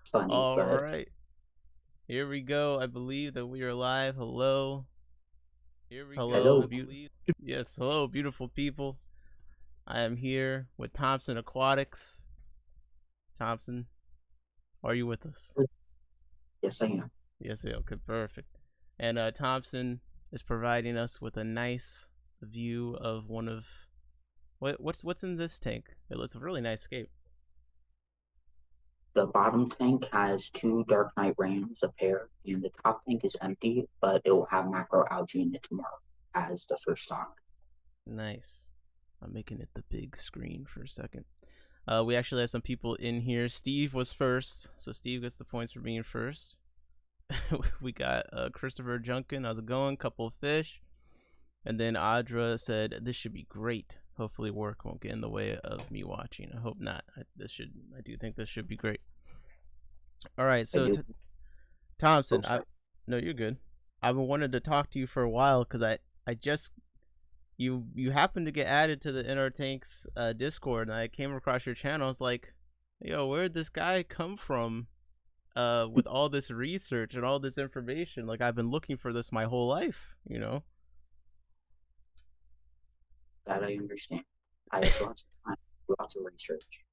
funny, All but right, here we go. I believe that we are live. Hello, hello, hello. yes, hello, beautiful people. I am here with Thompson Aquatics. Thompson, are you with us? Yes, I am. Yes, yeah, okay, perfect. And Thompson is providing us with a nice view of one of what's in this tank. It's a really nice scape. The bottom tank has two Dark Knight Rams, a pair, and the top tank is empty, but it will have macro algae in it tomorrow as the first stock. Nice. I'm making it the big screen for a second. We actually had some people in here. Steve was first, so Steve gets the points for being first. We got Christopher Junkin. How's it going? Couple of fish. And then Audra said, "This should be great. Hopefully work won't get in the way of me watching. I hope not. I do think this should be great." All right, I so do. Oh, Thompson, sorry. no, you're good. I've been wanting to talk to you for a while because I just you happened to get added to the Inner Tanks Discord, and I came across your channel. I was like, yo, where'd this guy come from? With all this research and all this information, like I've been looking for this my whole life, you know. That I understand. I have lots of time, lots of research.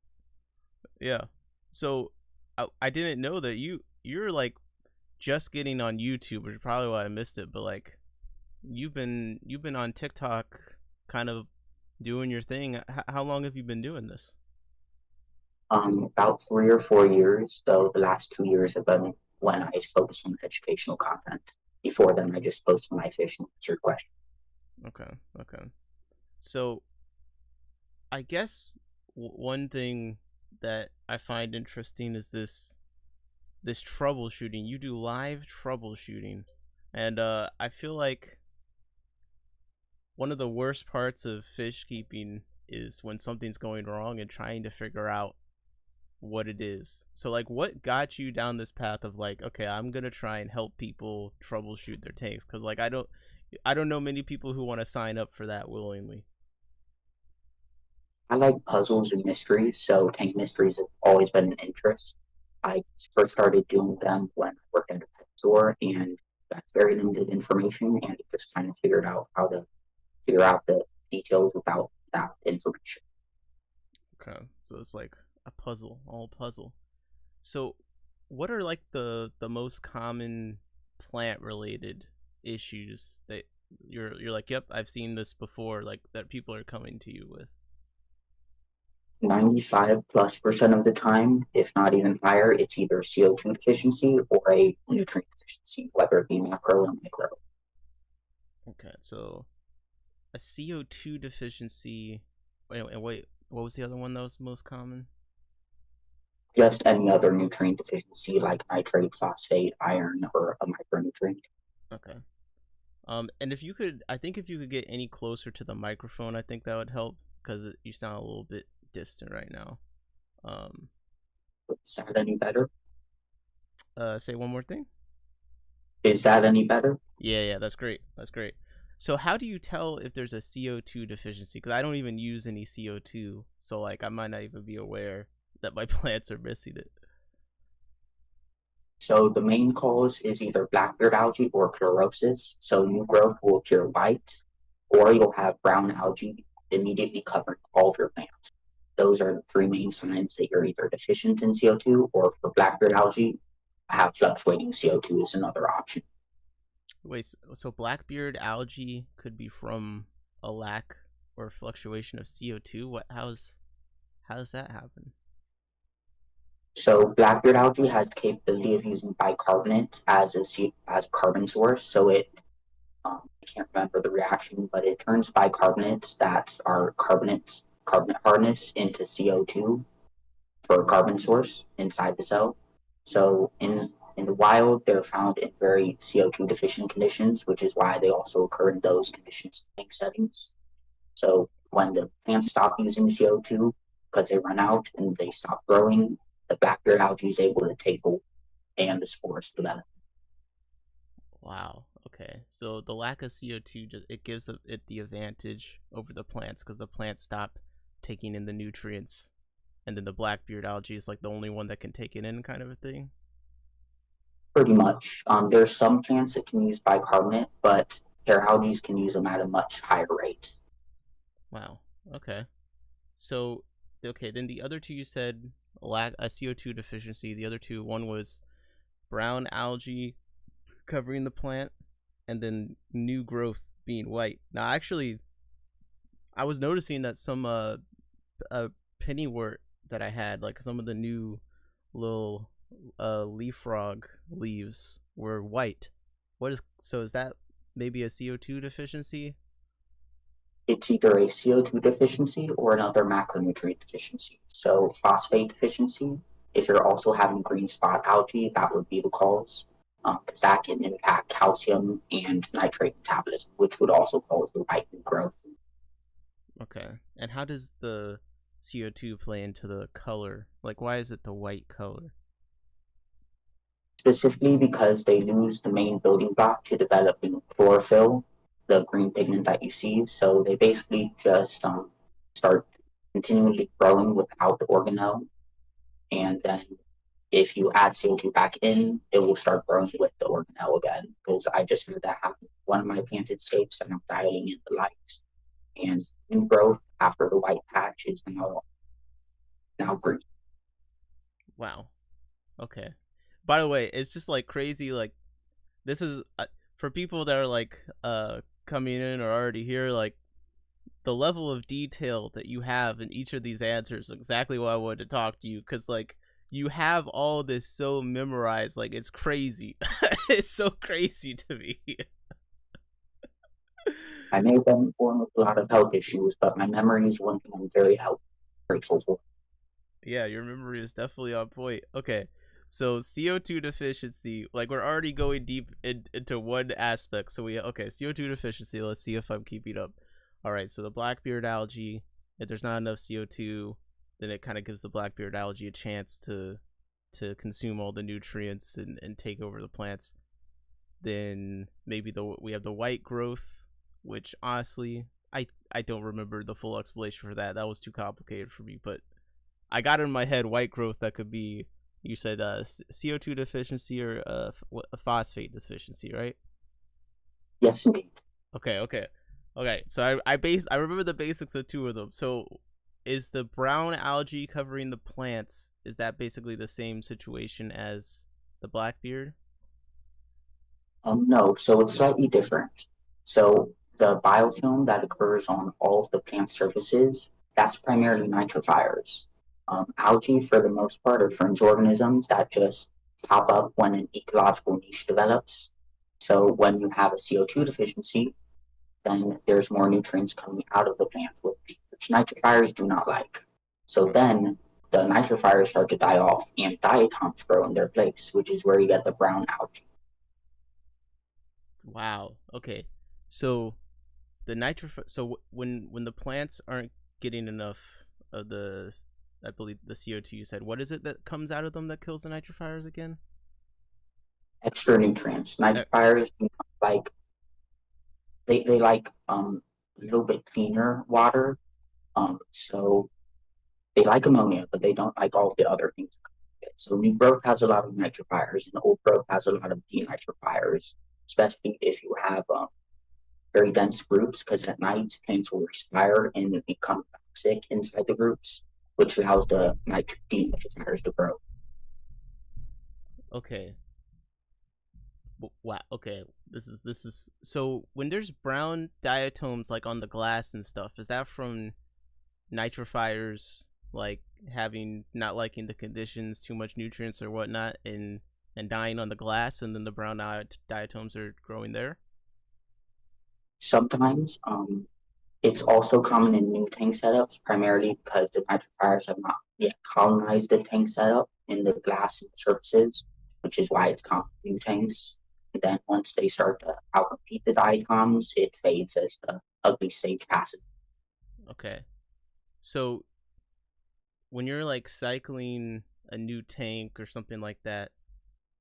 Yeah. So I didn't know that you're like just getting on YouTube, which is probably why I missed it. But like you've been on TikTok, kind of doing your thing. How long have you been doing this? About 3 or 4 years, though the last 2 years have been when I focused on educational content. Before then, I just posted my fish and answered questions. Okay. Okay. So I guess one thing that I find interesting is this troubleshooting. You do live troubleshooting, and I feel like one of the worst parts of fish keeping is when something's going wrong and trying to figure out what it is. So like what got you down this path of like, okay, I'm going to try and help people troubleshoot their tanks, cuz like I don't know many people who want to sign up for that willingly. I like puzzles and mysteries, so tank mysteries have always been an interest. I first started doing them when I worked at a pet store and got very limited information and just kind of figured out how to figure out the details without that information. Okay. So it's like a puzzle, all puzzle. So what are like the most common plant related issues that you're like, yep, I've seen this before, like that people are coming to you with? 95+% of the time, if not even higher, it's either CO2 deficiency or a nutrient deficiency, whether it be macro or micro. Okay, so a CO2 deficiency. Wait, what was the other one that was most common? Just any other nutrient deficiency like nitrate, phosphate, iron, or a micronutrient. Okay. And if you could, I think if you could get any closer to the microphone, I think that would help because you sound a little bit distant right now. Um, Is that any better? say one more thing. Is that any better? Yeah, yeah, that's great. That's great. So how do you tell if there's a CO2 deficiency? Because I don't even use any CO2, so like I might not even be aware that my plants are missing it. So the main cause is either blackbeard algae or chlorosis. So new growth will appear white, or you'll have brown algae immediately covering all of your plants. Those are the three main signs that you're either deficient in CO2 or for blackbeard algae, have fluctuating CO2 is another option. Wait, so blackbeard algae could be from a lack or fluctuation of CO2? What? How does that happen? So blackbeard algae has the capability of using bicarbonate as a carbon source. So I can't remember the reaction, but it turns bicarbonates that are carbonate hardness into CO2 for a carbon source inside the cell. So in the wild, they're found in very CO2 deficient conditions, which is why they also occur in those conditions in tank settings. So when the plants stop using CO2 because they run out and they stop growing, the blackbeard algae is able to take hold and the spores develop. Wow. Okay. So the lack of CO2 just it gives it the advantage over the plants because the plants stop taking in the nutrients and then the blackbeard algae is like the only one that can take it in, kind of a thing. Pretty much. There's some plants that can use bicarbonate, but hair algae can use them at a much higher rate. Wow. Okay. So, okay, then the other two you said lack a CO2 deficiency. The other two, one was brown algae covering the plant, and then new growth being white. Now, actually, I was noticing that some pennywort that I had, like some of the new little leaf frog leaves were white. Is that maybe a CO2 deficiency? It's either a CO2 deficiency or another macronutrient deficiency. So phosphate deficiency, if you're also having green spot algae, that would be the cause, because that can impact calcium and nitrate metabolism, which would also cause the white growth. Okay. And how does the CO2 play into the color? Like, why is it the white color? Specifically because they lose the main building block to develop in chlorophyll, the green pigment that you see. So they basically just start continually growing without the organelle. And then if you add CO2 back in, it will start growing with the organelle again. Because I just heard that happen. One of my planted scapes, and I'm dialing in the lights. And new growth after the white patch is now green. Wow. Okay. By the way, it's just like crazy. Like, this is for people that are like coming in or already here. Like, the level of detail that you have in each of these answers is exactly why I wanted to talk to you, because like you have all this so memorized. Like, it's crazy. It's so crazy to me. I may have been born with a lot of health issues, but my memory is one thing I'm very grateful for. Yeah, your memory is definitely on point. Okay, so CO2 deficiency, like we're already going deep into one aspect. So okay, CO2 deficiency. Let's see if I'm keeping up. All right, so the blackbeard algae, if there's not enough CO2, then it kind of gives the blackbeard algae a chance to consume all the nutrients and take over the plants. Then maybe we have the white growth, which honestly I don't remember the full explanation for that. That was too complicated for me, but I got in my head white growth. That could be, you said CO2 deficiency or a phosphate deficiency, right? Yes, indeed. Okay. So I remember the basics of two of them. So is the brown algae covering the plants, is that basically the same situation as the blackbeard? No, so it's slightly different. So the biofilm that occurs on all of the plant surfaces, that's primarily nitrifiers. Algae, for the most part, are fringe organisms that just pop up when an ecological niche develops. So when you have a CO2 deficiency, then there's more nutrients coming out of the plant, which nitrifiers do not like. So then the nitrifiers start to die off and diatoms grow in their place, which is where you get the brown algae. Wow. Okay. So so when the plants aren't getting enough of I believe the CO2 you said, what is it that comes out of them that kills the nitrifiers again? Extra nutrients. Uh, Nitrifiers do not like they like a little bit cleaner water. So they like ammonia, but they don't like all the other things. So new growth has a lot of nitrifiers, and the old growth has a lot of denitrifiers, especially if you have very dense groups, because at night plants will respire and become toxic inside the groups, which allows the denitrifiers to grow. okay. Wow. Okay. This is so when there's brown diatoms like on the glass and stuff, is that from nitrifiers like having not liking the conditions, too much nutrients or whatnot, and dying on the glass, and then the brown diatoms are growing there? Sometimes it's also common in new tank setups, primarily because the nitrifiers have not yet colonized the tank setup in the glass surfaces, which is why it's common in new tanks. And then once they start to outcompete the diatoms, it fades as the ugly stage passes. Okay. So when you're like cycling a new tank or something like that,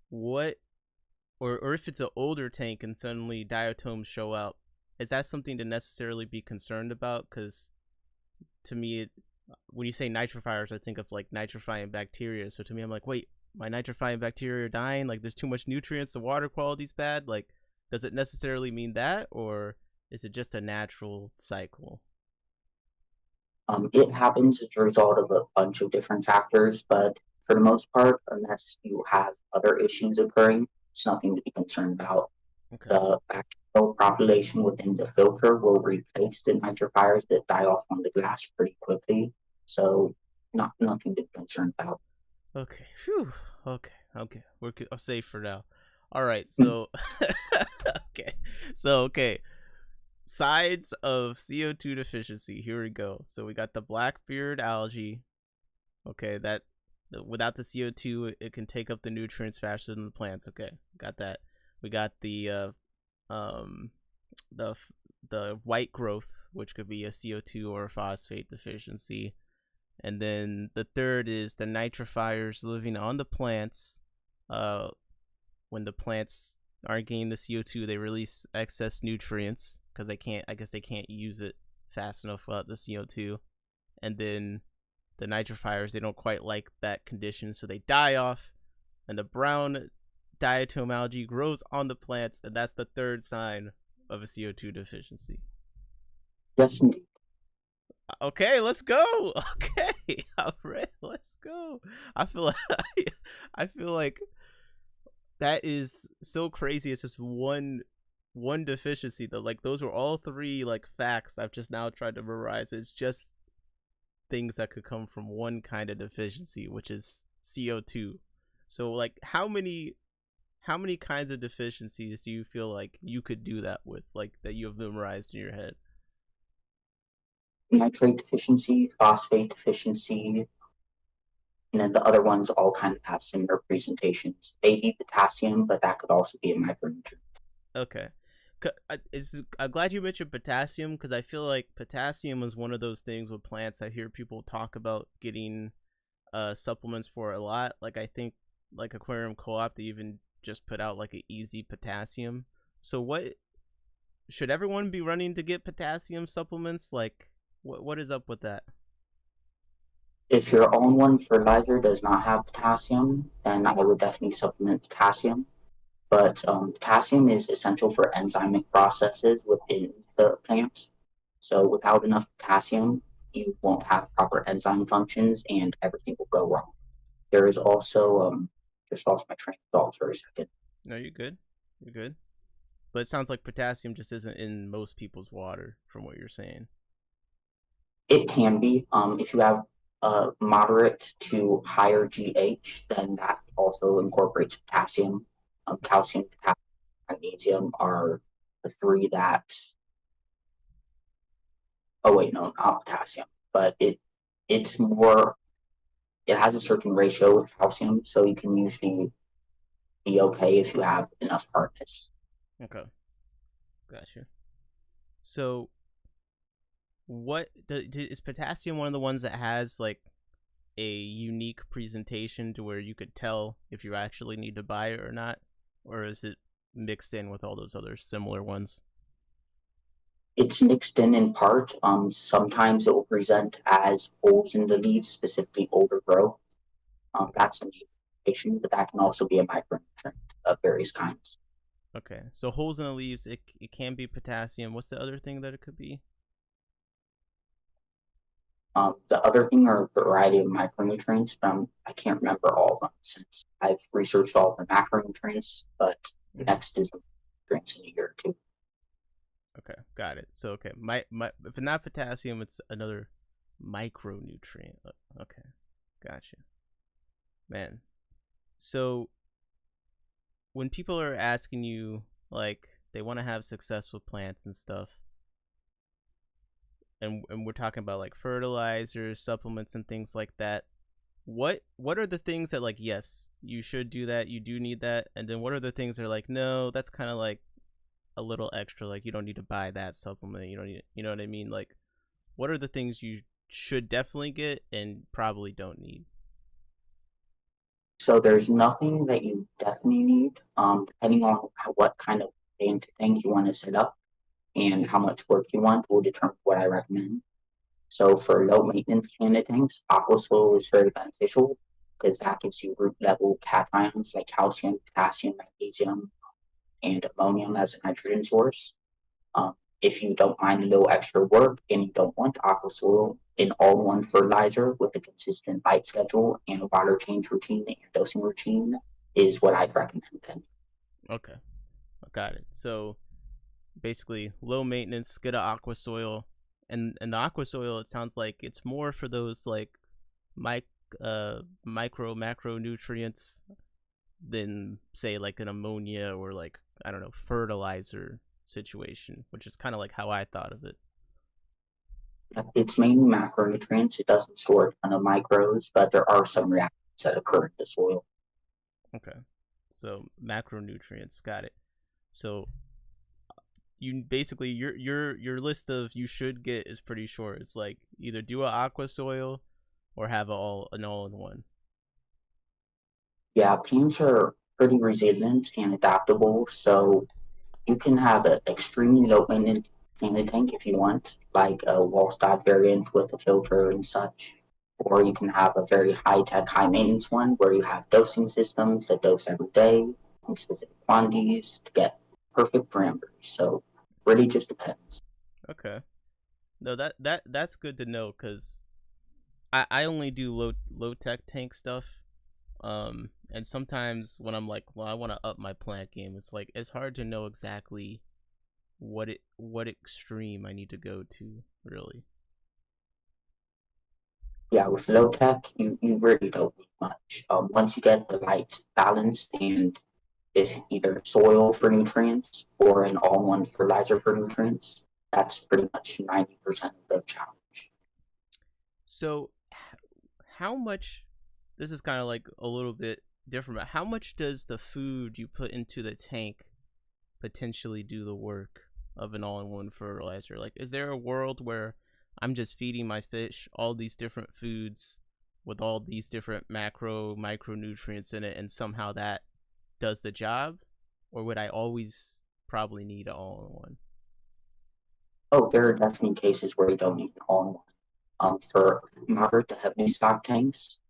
what or if it's an older tank and suddenly diatoms show up, is that something to necessarily be concerned about? Because to me, when you say nitrifiers, I think of like nitrifying bacteria. So to me, I'm like, wait, my nitrifying bacteria are dying. Like, there's too much nutrients. The water quality's bad. Like, does it necessarily mean that, or is it just a natural cycle? It happens as a result of a bunch of different factors, but for the most part, unless you have other issues occurring, it's nothing to be concerned about. Okay. The bacterial population within the filter will replace the nitrifiers that die off on the glass pretty quickly, so nothing to be concerned about. Okay. Phew. Okay. Okay. We're safe for now. All right. So, okay. So, okay. Sides of CO2 deficiency. Here we go. So we got the blackbeard algae. Okay, that without the CO2, it can take up the nutrients faster than the plants. Okay, got that. We got um the the white growth, which could be a CO2 or a phosphate deficiency. And then the third is the nitrifiers living on the plants. Uh, when the plants aren't getting the CO2, they release excess nutrients because they can't. I guess they can't use it fast enough without the CO2. And then the nitrifiers, they don't quite like that condition, so they die off. And the brown diatom algae grows on the plants, and that's the third sign of a CO2 deficiency. Yes, indeed. Okay, let's go. Okay, all right, let's go. I feel like I feel like that is so crazy. It's just one deficiency though. Like those were all three like facts I've just now tried to memorize. It's just things that could come from one kind of deficiency, which is CO2. So like how many kinds of deficiencies do you feel like you could do that with, like that you have memorized in your head? Nitrate deficiency, phosphate deficiency, and then the other ones all kind of have similar presentations. Maybe potassium, but that could also be a micronutrient. Okay. I'm glad you mentioned potassium because I feel like potassium is one of those things with plants I hear people talk about getting supplements for a lot. Like I think like Aquarium Co-op, they even just put out like an easy potassium. So what should everyone be running to get potassium supplements? Like what is up with that? If your own one fertilizer does not have potassium, then I would definitely supplement potassium. But potassium is essential for enzymic processes within the plants. So without enough potassium, you won't have proper enzyme functions and everything will go wrong. There is also, just lost my train of thought for a second. No, you're good. You're good. But it sounds like potassium just isn't in most people's water from what you're saying. It can be, if you have a moderate to higher GH, then that also incorporates potassium. Calcium, potassium, magnesium are the three that. Oh wait, no, not potassium, but it's more. It has a certain ratio with calcium, so you can usually be okay if you have enough hardness. Okay. Gotcha. So is potassium one of the ones that has like a unique presentation to where you could tell if you actually need to buy it or not, or is it mixed in with all those other similar ones? It's mixed in part. Sometimes it will present as holes in the leaves, specifically older growth. That's an indication, but that can also be a micronutrient of various kinds. Okay, so holes in the leaves, it can be potassium. What's the other thing that it could be? The other thing are a variety of micronutrients, but I can't remember all of them since I've researched all of the macronutrients, but next is the nutrients in a year or two. Okay, got it. So okay, my if not potassium, it's another micronutrient. Okay, gotcha, man. So when people are asking you like they want to have success with plants and stuff, and we're talking about like fertilizers, supplements, and things like that, what are the things that like yes you should do that, you do need that, and then what are the things that are like no, that's kind of like a little extra, like you don't need to buy that supplement, you don't need it, you know what I mean? Like what are the things you should definitely get and probably don't need? So there's nothing that you definitely need, depending on what kind of things you want to set up and how much work you want will determine what I recommend. So for low maintenance Canada tanks, aqua soil is very beneficial because that gives you root level cations like calcium, potassium, magnesium, and ammonium as a nitrogen source. Um, if you don't mind a little extra work and you don't want aqua soil, an all-one fertilizer with a consistent light schedule and a water change routine and dosing routine is what I'd recommend. Then. Okay, got it. So basically, low maintenance, get an aqua soil, and the aqua soil. It sounds like it's more for those like mic micro macronutrients than say like an ammonia or like I don't know fertilizer situation, which is kind of like how I thought of it. It's mainly macronutrients. It doesn't store a ton of micros, but there are some reactions that occur in the soil. Okay, so macronutrients, got it. So you basically your list of you should get is pretty short. It's like either do a aqua soil or have an all in one. Yeah, plants are pretty resilient and adaptable, so you can have an extremely low maintenance cleaning tank if you want, like a wall style variant with a filter and such. Or you can have a very high tech, high maintenance one where you have dosing systems that dose every day in specific quantities to get perfect parameters. So really just depends. Okay, no that's good to know because I only do low tech tank stuff. And sometimes when I'm like, well, I want to up my plant game, it's like it's hard to know exactly what extreme I need to go to, really. Yeah, with low tech, you really don't need much. Once you get the light balanced and if either soil for nutrients or an all-in-one fertilizer for nutrients, that's pretty much 90% of the challenge. So, how much? This is kind of like a little bit different. But how much does the food you put into the tank potentially do the work of an all-in-one fertilizer? Like, is there a world where I'm just feeding my fish all these different foods with all these different micronutrients in it, and somehow that does the job, or would I always probably need an all-in-one? Oh, there are definitely cases where you don't need an all-in-one. For moderate to heavy stock tanks,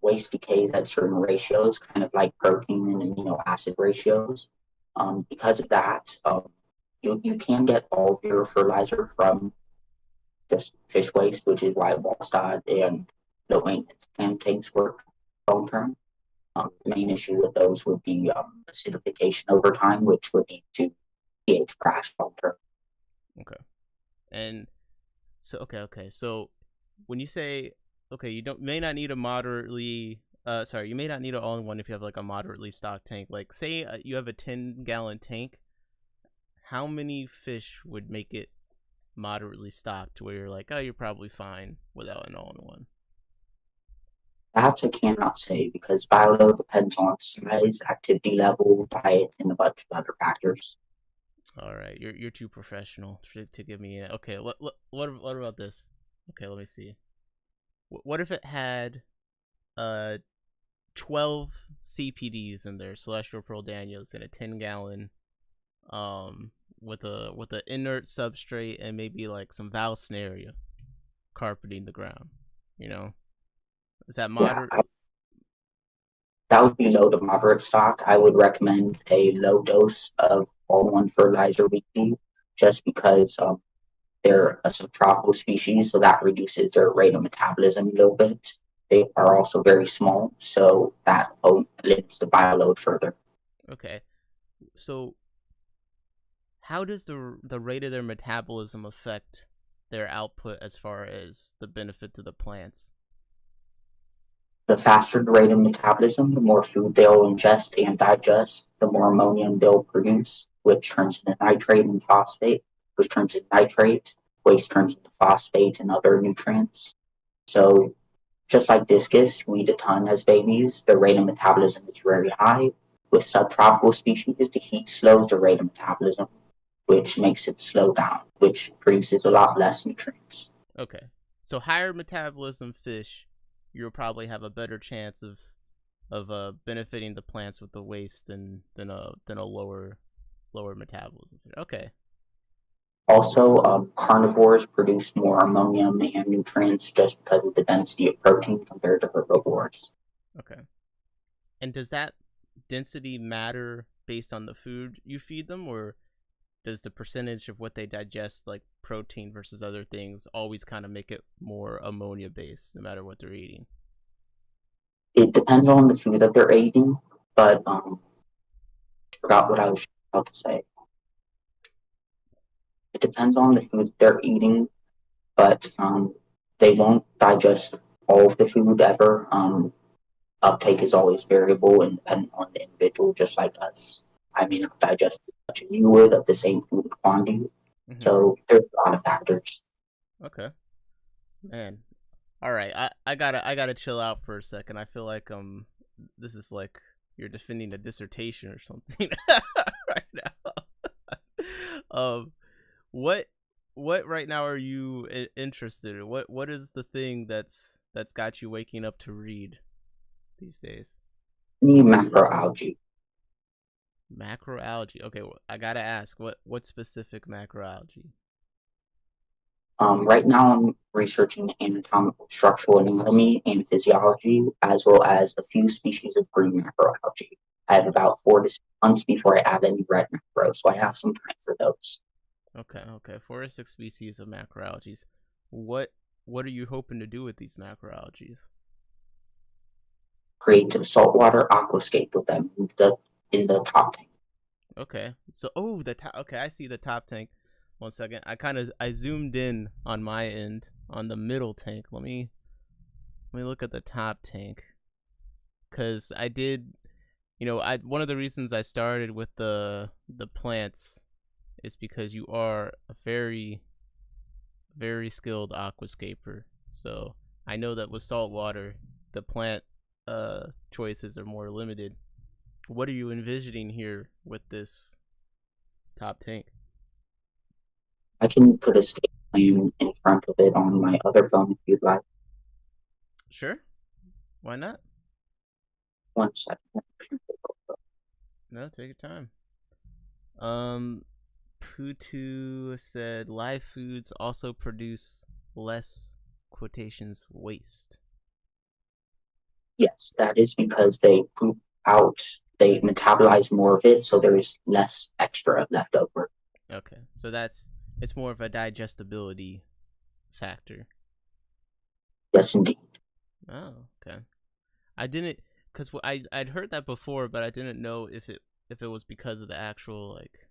waste decays at certain ratios, kind of like protein and amino acid ratios. Because of that, you can get all of your fertilizer from just fish waste, which is why Wallstad and low maintenance clam tanks work long term. The main issue with those would be acidification over time, which would lead to pH crash long term. Okay. And so when you say okay, you don't may not need a moderately you may not need an all-in-one if you have like a moderately stocked tank. Like say you have a 10-gallon tank, how many fish would make it moderately stocked where you're like, oh, you're probably fine without an all-in-one? Perhaps I cannot say because bioload depends on size, activity level, diet, and a bunch of other factors. All right, you're too professional to give me okay. What about this? Okay, let me see. What if it had 12 CPDs in there, celestial pearl danios, in a 10-gallon with a inert substrate and maybe like some valsnaria carpeting the ground. You know, is that Yeah, moderate? that would be low to moderate stock. I would recommend a low dose of all-in-one fertilizer weekly, just because they're a subtropical species, so that reduces their rate of metabolism a little bit. They are also very small, so that limits the bioload further. Okay, so how does the rate of their metabolism affect their output as far as the benefit to the plants? The faster the rate of metabolism, the more food they'll ingest and digest, the more ammonium they'll produce, which turns into nitrate and phosphate, which turns into nitrate, waste turns into phosphate and other nutrients. So just like discus, we eat a ton as babies. The rate of metabolism is very high. With subtropical species, the heat slows the rate of metabolism, which makes it slow down, which produces a lot less nutrients. Okay, so higher metabolism fish, you'll probably have a better chance of benefiting the plants with the waste than a lower metabolism fish. Okay, Also, carnivores produce more ammonium and nutrients just because of the density of protein compared to herbivores. Okay. And does that density matter based on the food you feed them, or does the percentage of what they digest, like protein versus other things, always kind of make it more ammonia based no matter what they're eating? It depends on the food that they're eating, but forgot what I was about to say. It depends on the food they're eating, but they won't digest all of the food ever. Uptake is always variable and dependent on the individual, just like us. I may not digest as much as you would of the same food quantity. Mm-hmm. So there's a lot of factors. Okay, man. All right, I gotta chill out for a second. I feel like this is like you're defending a dissertation or something right now. um, what right now are you interested in? What is the thing that's got you waking up to read these days? Need macroalgae. Macroalgae. Okay, well, I gotta ask, what specific macroalgae? Right now, I'm researching anatomical structural anatomy and physiology, as well as a few species of green macroalgae. I have about 4 to 6 months before I add any red macro, so I have some time for those. Okay, 4 to 6 species of macroalgae. What are you hoping to do with these macroalgae? Create a saltwater aquascape with them in the top tank. Okay, so the top. Okay, I see the top tank. 1 second. I zoomed in on my end on the middle tank. Let me look at the top tank, cause I did. I one of the reasons I started with the plants is because you are a very very skilled aquascaper. So I know that with salt water, the plant choices are more limited. What are you envisioning here with this top tank? I can put a state plan in front of it on my other phone if you'd like. Sure, why not? 1 second. No, take your time. Um, Putu said live foods also produce less quotations waste. Yes, that is because they poop out, they metabolize more of it, so there's less extra left over. Okay, so it's more of a digestibility factor. Yes, indeed. Oh, okay. I didn't, cause I'd heard that before, but I didn't know if it was because of the actual like.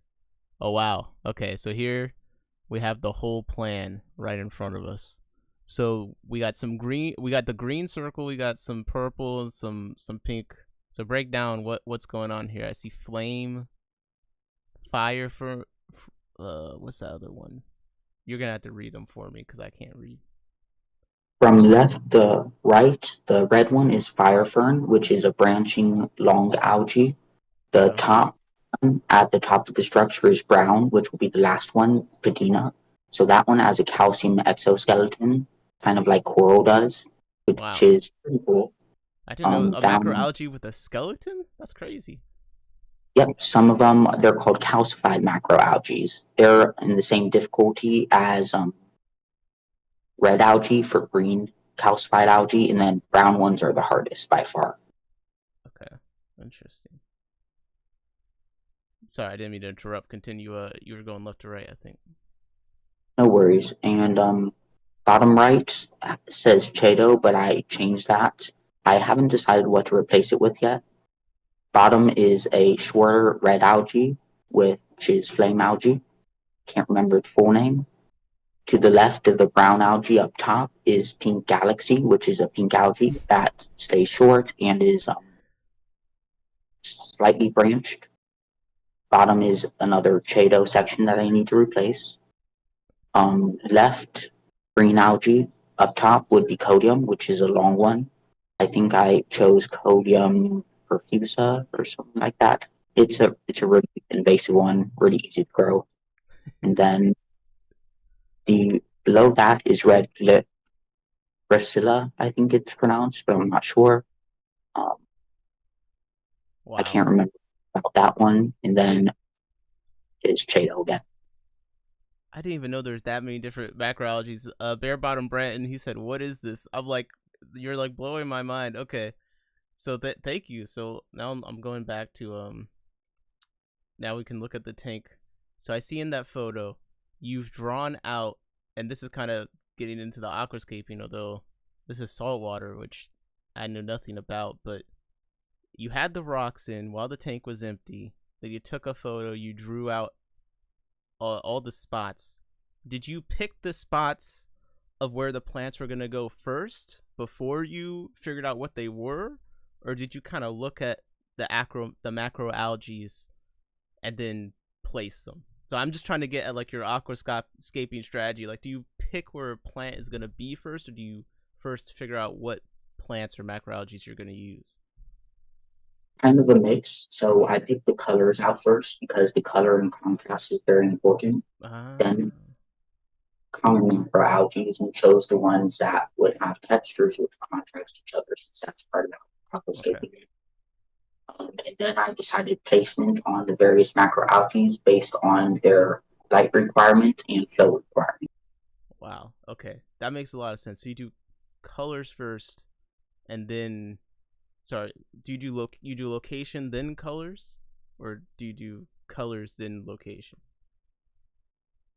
Oh wow. Okay, so here we have the whole plan right in front of us. So we got some green. We got the green circle. We got some purple and some pink. So break down what's going on here. I see flame, fire for. What's that other one? You're gonna have to read them for me because I can't read. From left to right, the red one is fire fern, which is a branching long algae. The Okay. top one at the top of the structure is brown, which will be the last one, Padina. So that one has a calcium exoskeleton, kind of like coral does, which Wow. is pretty cool. I didn't know a That one, macroalgae with a skeleton. That's crazy. yep, some of them they're called calcified macroalgae. They're in the same difficulty as red algae for green calcified algae, and then brown ones are the hardest by far. Okay. Interesting. Sorry, I didn't mean to interrupt. Continue. You were going left to right, I think. No worries. And bottom right says Cheeto, but I changed that. I haven't decided what to replace it with yet. Bottom is a shorter red algae, which is flame algae. Can't remember its full name. To the left of the brown algae up top is pink galaxy, which is a pink algae that stays short and is slightly branched. Bottom is another Cheeto section that I need to replace. Left, green algae. Up top would be Codium, which is a long one. I think I chose Codium perfusa or something like that. It's a really invasive one, really easy to grow. And then the below that is red Gracilla, I think it's pronounced, but I'm not sure. Um, I Wow. can't remember about that one. And then is Cheeto again. I didn't even know there's that many different macroalgae. Bare bottom Brandon, he said, "What is this?" I'm like, "You're like blowing my mind." Okay, so thank you. So now I'm going back to Now we can look at the tank. So I see in that photo, you've drawn out, and this is kind of getting into the aquascaping, although this is saltwater, which I know nothing about, but you had the rocks in while the tank was empty. Then you took a photo, you drew out all the spots. Did you pick the spots of where the plants were going to go first before you figured out what they were? Or did you kind of look at the macro algae and then place them? So I'm just trying to get at like your aquascaping strategy. Like, do you pick where a plant is going to be first, or do you first figure out what plants or macroalgae you're going to use? Kind of a mix. So I picked the colors out first because the color and contrast is very important. Ah, Then common macroalgae and chose the ones that would have textures which contrast each other since that's part of okay. aquascaping. And then I decided placement on the various macroalgae based on their light requirement and flow requirement. Wow. Okay. That makes a lot of sense. So you do colors first, and then, sorry, do you do location then colors, or do you do colors then location?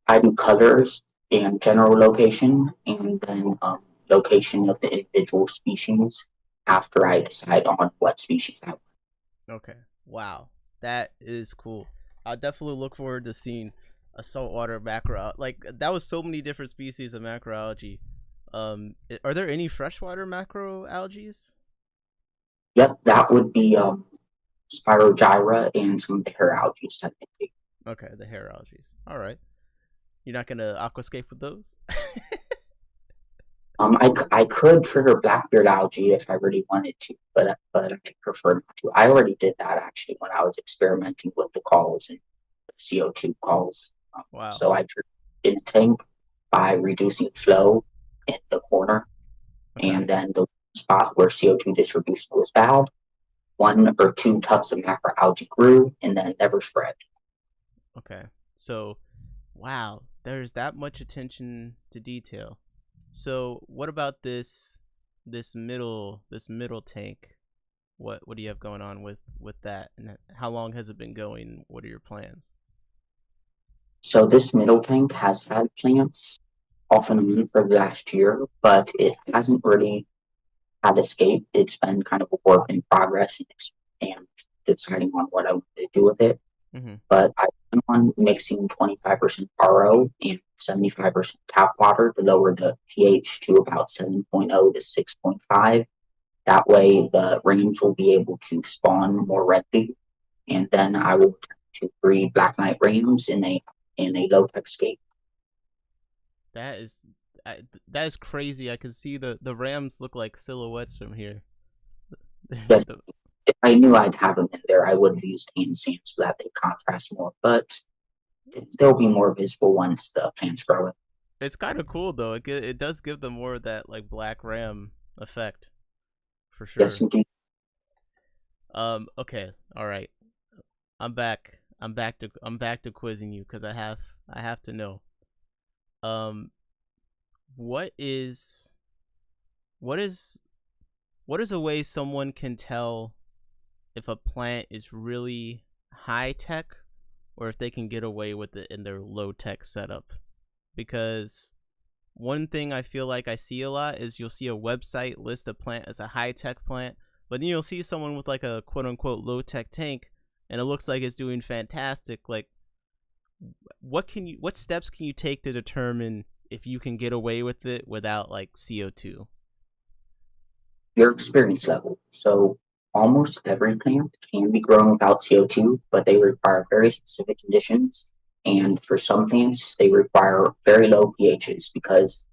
I do colors and general location, and then location of the individual species after I decide on what species I want. Okay. Wow. That is cool. I definitely look forward to seeing a saltwater macro. Like, that was so many different species of macroalgae. Are there any freshwater macroalgae? Yep, that would be Spirogyra and some of the hair algae technically. Okay, the hair algae. All right. You're not gonna aquascape with those? I could trigger blackbeard algae if I really wanted to, but I prefer not to. I already did that actually when I was experimenting with the calls and the CO2 calls. Wow. So I triggered in the tank by reducing flow in the corner, Okay. and then the spot where CO2 distribution was bad, one or two tufts of macroalgae grew and then never spread. Okay. So, wow, there's that much attention to detail. So, what about this middle tank? What do you have going on with that? And how long has it been going? What are your plans? So this middle tank has had plants off and on for the last year, but it hasn't really had escape. It's been kind of a work in progress and deciding on what I want to do with it. Mm-hmm. But I plan on mixing 25% RO and 75% tap water to lower the pH to about 7.0 to 6.5. That way, the rams will be able to spawn more readily, and then I will to breed black knight rams in a low tech scape. That is that is crazy. I can see the Rams look like silhouettes from here. Yes, The- if I knew I'd have them in there, I would have used hand sand so that they contrast more, but they'll be more visible once the plants grow. it's kind of cool though. It does give them more of that like black ram effect for Yes, sure. indeed. Okay. All right. I'm back. I'm back to quizzing you because I have to know. Um, what is what is what is a way someone can tell if a plant is really high tech or if they can get away with it in their low tech setup? Because one thing I feel like I see a lot is you'll see a website list a plant as a high tech plant, but then you'll see someone with like a quote unquote low tech tank and it looks like it's doing fantastic. Like, what steps can you take to determine if you can get away with it without like CO2? Your experience level. So almost every plant can be grown without CO2, but they require very specific conditions. And for some plants, they require very low pHs because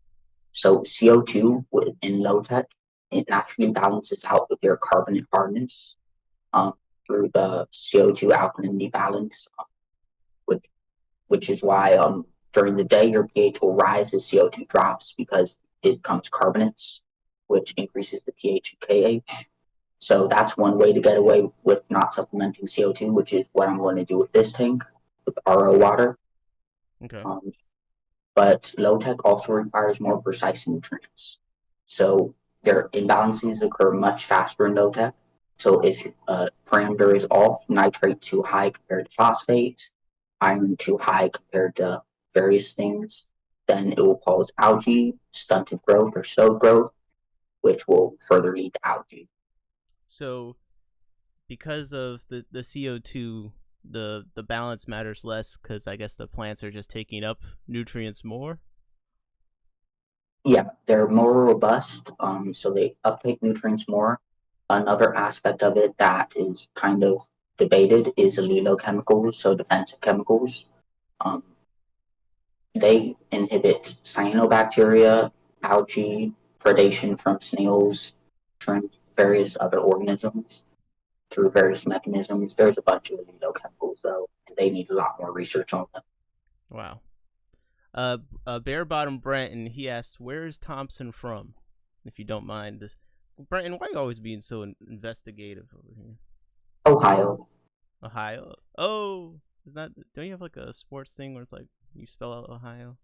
CO2 in low tech, it naturally balances out with your carbonate hardness um, through the CO2 alkalinity balance, which which is why during the day your pH will rise as CO2 drops because it becomes carbonates, which increases the pH of KH. So that's one way to get away with not supplementing CO2, which is what I'm going to do with this tank with RO water. Okay. Um, but low tech also requires more precise nutrients. So their imbalances occur much faster in low tech. So if a parameter is off, nitrate too high compared to phosphate, iron too high compared to various things, then it will cause algae, stunted growth, or slow growth, which will further lead to algae. So because of the CO2, the balance matters less because I guess the plants are just taking up nutrients more. Yeah, they're more robust, so they uptake nutrients more. Another aspect of it that is kind of debated is allelochemicals, so defensive chemicals. Um, they inhibit cyanobacteria, algae, predation from snails, shrimp, various other organisms through various mechanisms. There's a bunch of allelochemicals, though, and they need a lot more research on them. Wow. Bare Bottom Brenton, he asked, "Where is Thompson from?" If you don't mind this, Brenton, why are you always being so investigative over here? Ohio. Ohio. Oh, is that? Don't you have like a sports thing where it's like you spell out Ohio?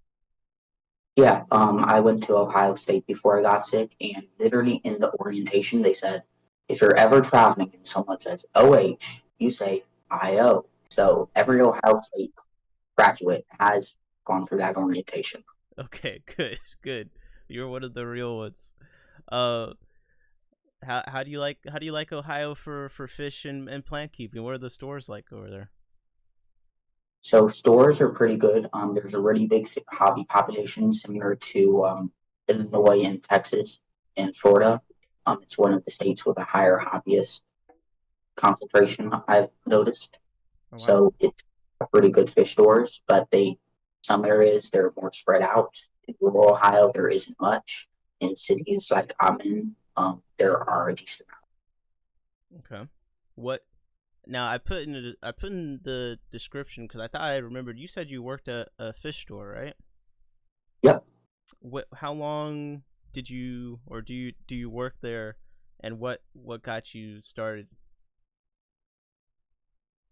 Yeah, I went to Ohio State before I got sick, and literally in the orientation, they said, if you're ever traveling and someone says OH, you say IO. So every Ohio State graduate has gone through that orientation. Okay, good, good. You're one of the real ones. Uh, how do you like Ohio for fish and plant keeping? What are the stores like over there? So stores are pretty good. There's a really big hobby population similar to Illinois and Texas and Florida. It's one of the states with a higher hobbyist concentration I've noticed. Oh wow. So it's pretty good fish stores, but some areas they're more spread out. In rural Ohio, there isn't much. In cities like I'm in, there are a decent Okay. What now? I put in the description because I thought I remembered. You said you worked at a fish store, right? amount. Yep. What? How long did you or do you work there? And what got you started?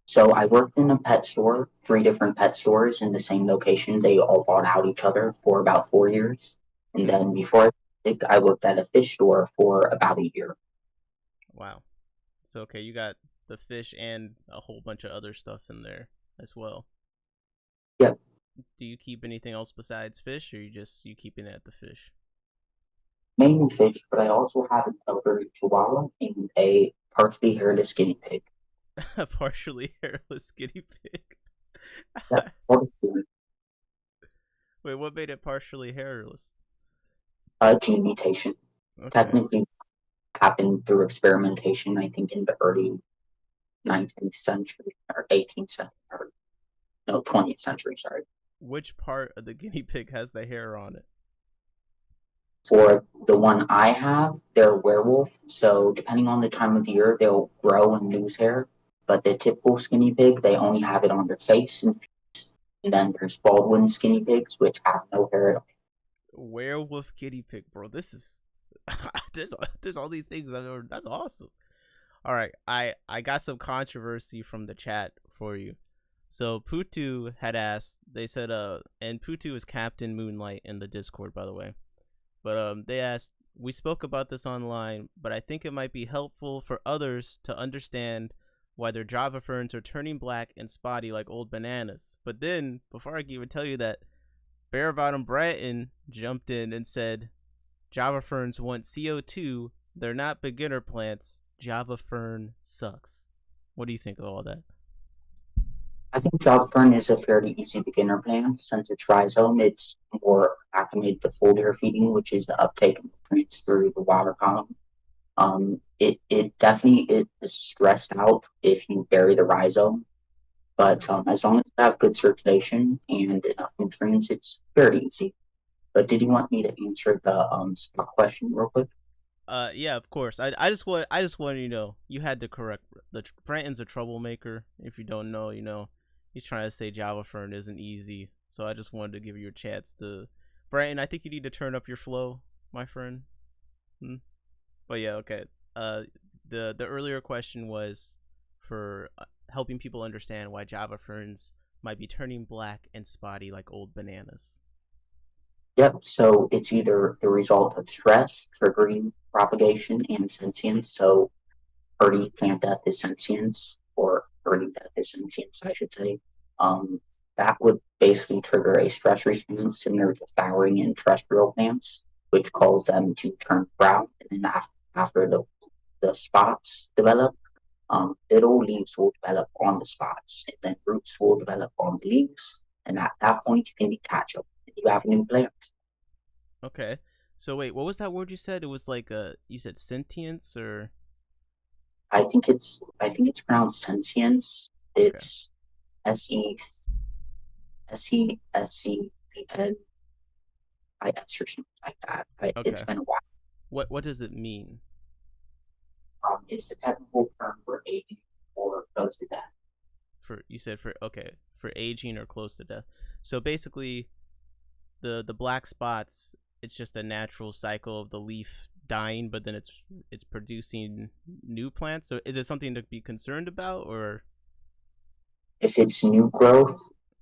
So I worked in a pet store, three different pet stores in the same location. They all bought out each other for about 4 years. And Hmm. then before I worked at a fish store for about a year. Wow. So okay, you got the fish and a whole bunch of other stuff in there as well. Yep. Do you keep anything else besides fish, or you keeping it at the fish? Mainly fish, but I also have an elderly chihuahua and a partially hairless guinea pig. A partially hairless guinea pig. Yep. Wait, what made it partially hairless? A gene mutation. Okay. Technically happened through experimentation, I think, in the early 19th century or 18th century, or no, 20th century, sorry. Which part of the guinea pig has the hair on it? For the one I have, they're werewolf, so depending on the time of the year, they'll grow and lose hair. But the typical skinny pig, they only have it on their face. And then there's Baldwin skinny pigs, which have no hair at all. Werewolf guinea pig, bro. This is there's all these things. That's awesome. All right, I got some controversy from the chat for you. So Putu had asked. They said and Putu is Captain Moonlight in the Discord, by the way. But they asked. We spoke about this online, but I think it might be helpful for others to understand why their Java ferns are turning black and spotty like old bananas. But then, before I can even tell you that, Bare Bottom Bratton jumped in and said, Java ferns want CO2. They're not beginner plants. Java fern sucks. What do you think of all that? I think job fern is a fairly easy beginner plant since it's rhizome. It's more acclimated to foliar feeding, which is the uptake of nutrients through the water column. It definitely is stressed out if you bury the rhizome, but as long as you have good circulation and enough nutrients, it's fairly easy. But did you want me to answer the spot question real quick? Yeah, of course. I just wanted you to know you had to correct the Branton's a troublemaker. If you don't know, he's trying to say Java Fern isn't easy. So I just wanted to give you a chance to Branton. I think you need to turn up your flow, my friend. Hmm? But yeah, okay. Uh, the earlier question was for helping people understand why Java Ferns might be turning black and spotty like old bananas. Yep, so it's either the result of stress triggering propagation and sentience. So early plant death is sentience, or early death is sentience, I should say. Um, that would basically trigger a stress response similar to flowering in terrestrial plants, which causes them to turn brown. And then after the spots develop, little leaves will develop on the spots, and then roots will develop on the leaves. And at that point, you can detach them. And you have a new plant. Okay. So wait, what was that word you said? It was like you said sentience or I think it's pronounced sentience. okay. It's SESCEN IS or something like that. It's Okay. been a while. What does it mean? It's the technical term for aging or close to death. For you said for okay, for aging or close to death. So basically the black spots, it's just a natural cycle of the leaf dying, but then it's producing new plants. So is it something to be concerned about or If it's new growth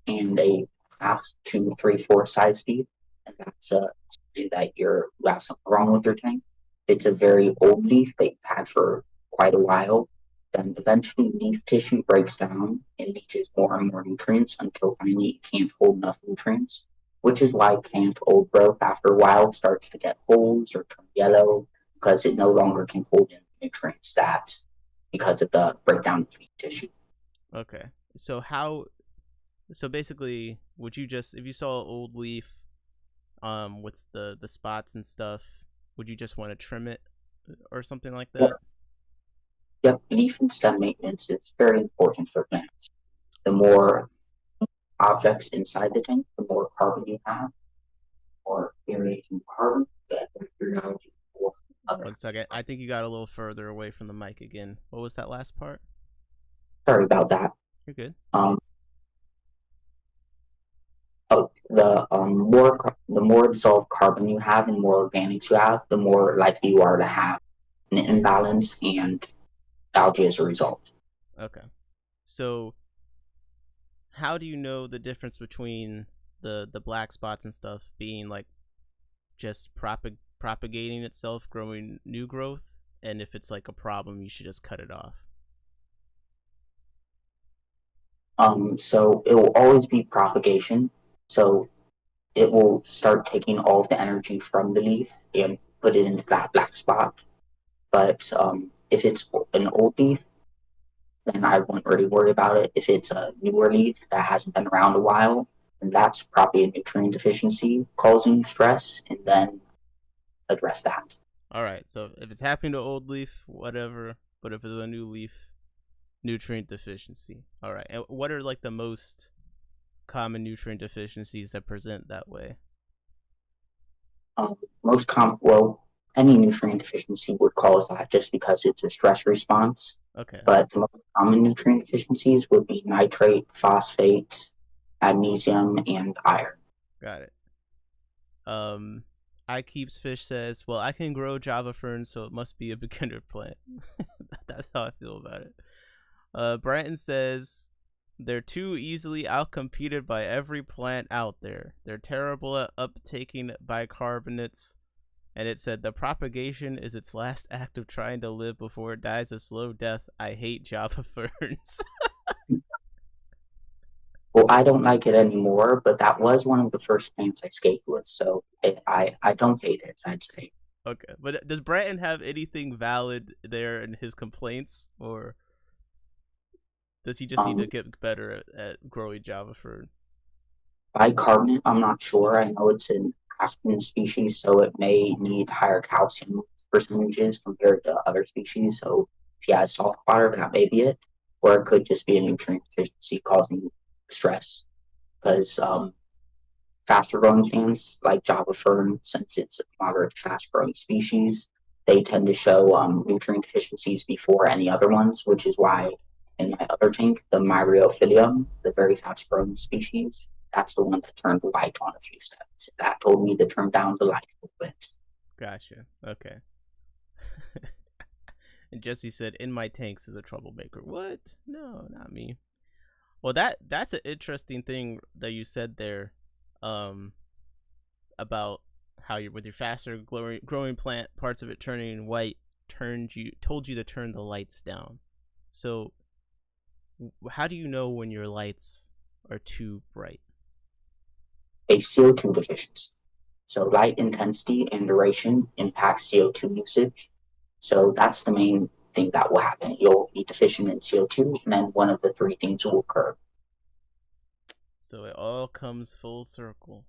and a half to three-fourth size leaf, and that's something that you have something wrong with your tank. If it's a very old leaf that you've had for quite a while, then eventually leaf tissue breaks down and leaches more and more nutrients until finally it can't hold enough nutrients, which is why plant old growth after a while starts to get holes or turn yellow because it no longer can hold in nutrients that because of the breakdown of leaf tissue. okay. So how so basically would you just if you saw an old leaf with the spots and stuff, would you just want to trim it or something like that? Yep, leaf and stem maintenance is very important for plants. The more objects inside the tank, the more carbon you have, or variation of carbon, the bacteriology or other. One second. I think you got a little further away from the mic again. What was that last part? Sorry about that. You're good. Um, the more dissolved carbon you have and more organics you have, the more likely you are to have an imbalance and algae as a result. Okay. So how do you know the difference between the black spots and stuff being like just propagating itself, growing new growth, and if it's like a problem, you should just cut it off? So it will always be propagation. So it will start taking all of the energy from the leaf and put it into that black spot. But if it's an old leaf, then I wouldn't really worry about it. If it's a newer leaf that hasn't been around a while, then that's probably a nutrient deficiency causing stress, and then address that. All right. So if it's happening to old leaf, whatever. But if it's a new leaf, nutrient deficiency. All right. And what are like the most common nutrient deficiencies that present that way? Most well, any nutrient deficiency would cause that just because it's a stress response. Okay. But the most common nutrient deficiencies would be nitrate, phosphate, magnesium, and iron. Got it. I keeps fish says, "Well, I can grow Java ferns, so it must be a beginner plant." That's how I feel about it. Bratton says, "They're too easily outcompeted by every plant out there. They're terrible at uptaking bicarbonates." And it said, "The propagation is its last act of trying to live before it dies a slow death. I hate Java ferns." Well, I don't like it anymore, but that was one of the first plants I skate with, so I don't hate it, I'd say. Okay, but does Bratton have anything valid there in his complaints, or does he just need to Um, get better at growing Java fern? Bicarbonate, I'm not sure. I know it's an African species, so it may need higher calcium percentages compared to other species. So if he has salt water, that may be it. Or it could just be a nutrient deficiency causing stress. Because faster growing plants like Java fern, since it's a moderate fast growing species, they tend to show nutrient deficiencies before any other ones, which is why in my other tank, the Myriophyllum, the very fast growing species, that's the one that turned white on a few steps. That told me to turn down the light a little bit. Gotcha. Okay. And Jesse said, "In my tanks is a troublemaker." What? No, not me. Well, that's an interesting thing that you said there. Um, about how you with your faster growing plant, parts of it turning white, told you to turn the lights down. So how do you know when your lights are too bright? A CO2 deficiency. So light intensity and duration impact CO2 usage. So that's the main thing that will happen. You'll be deficient in CO2, and then one of the three things will occur. So it all comes full circle,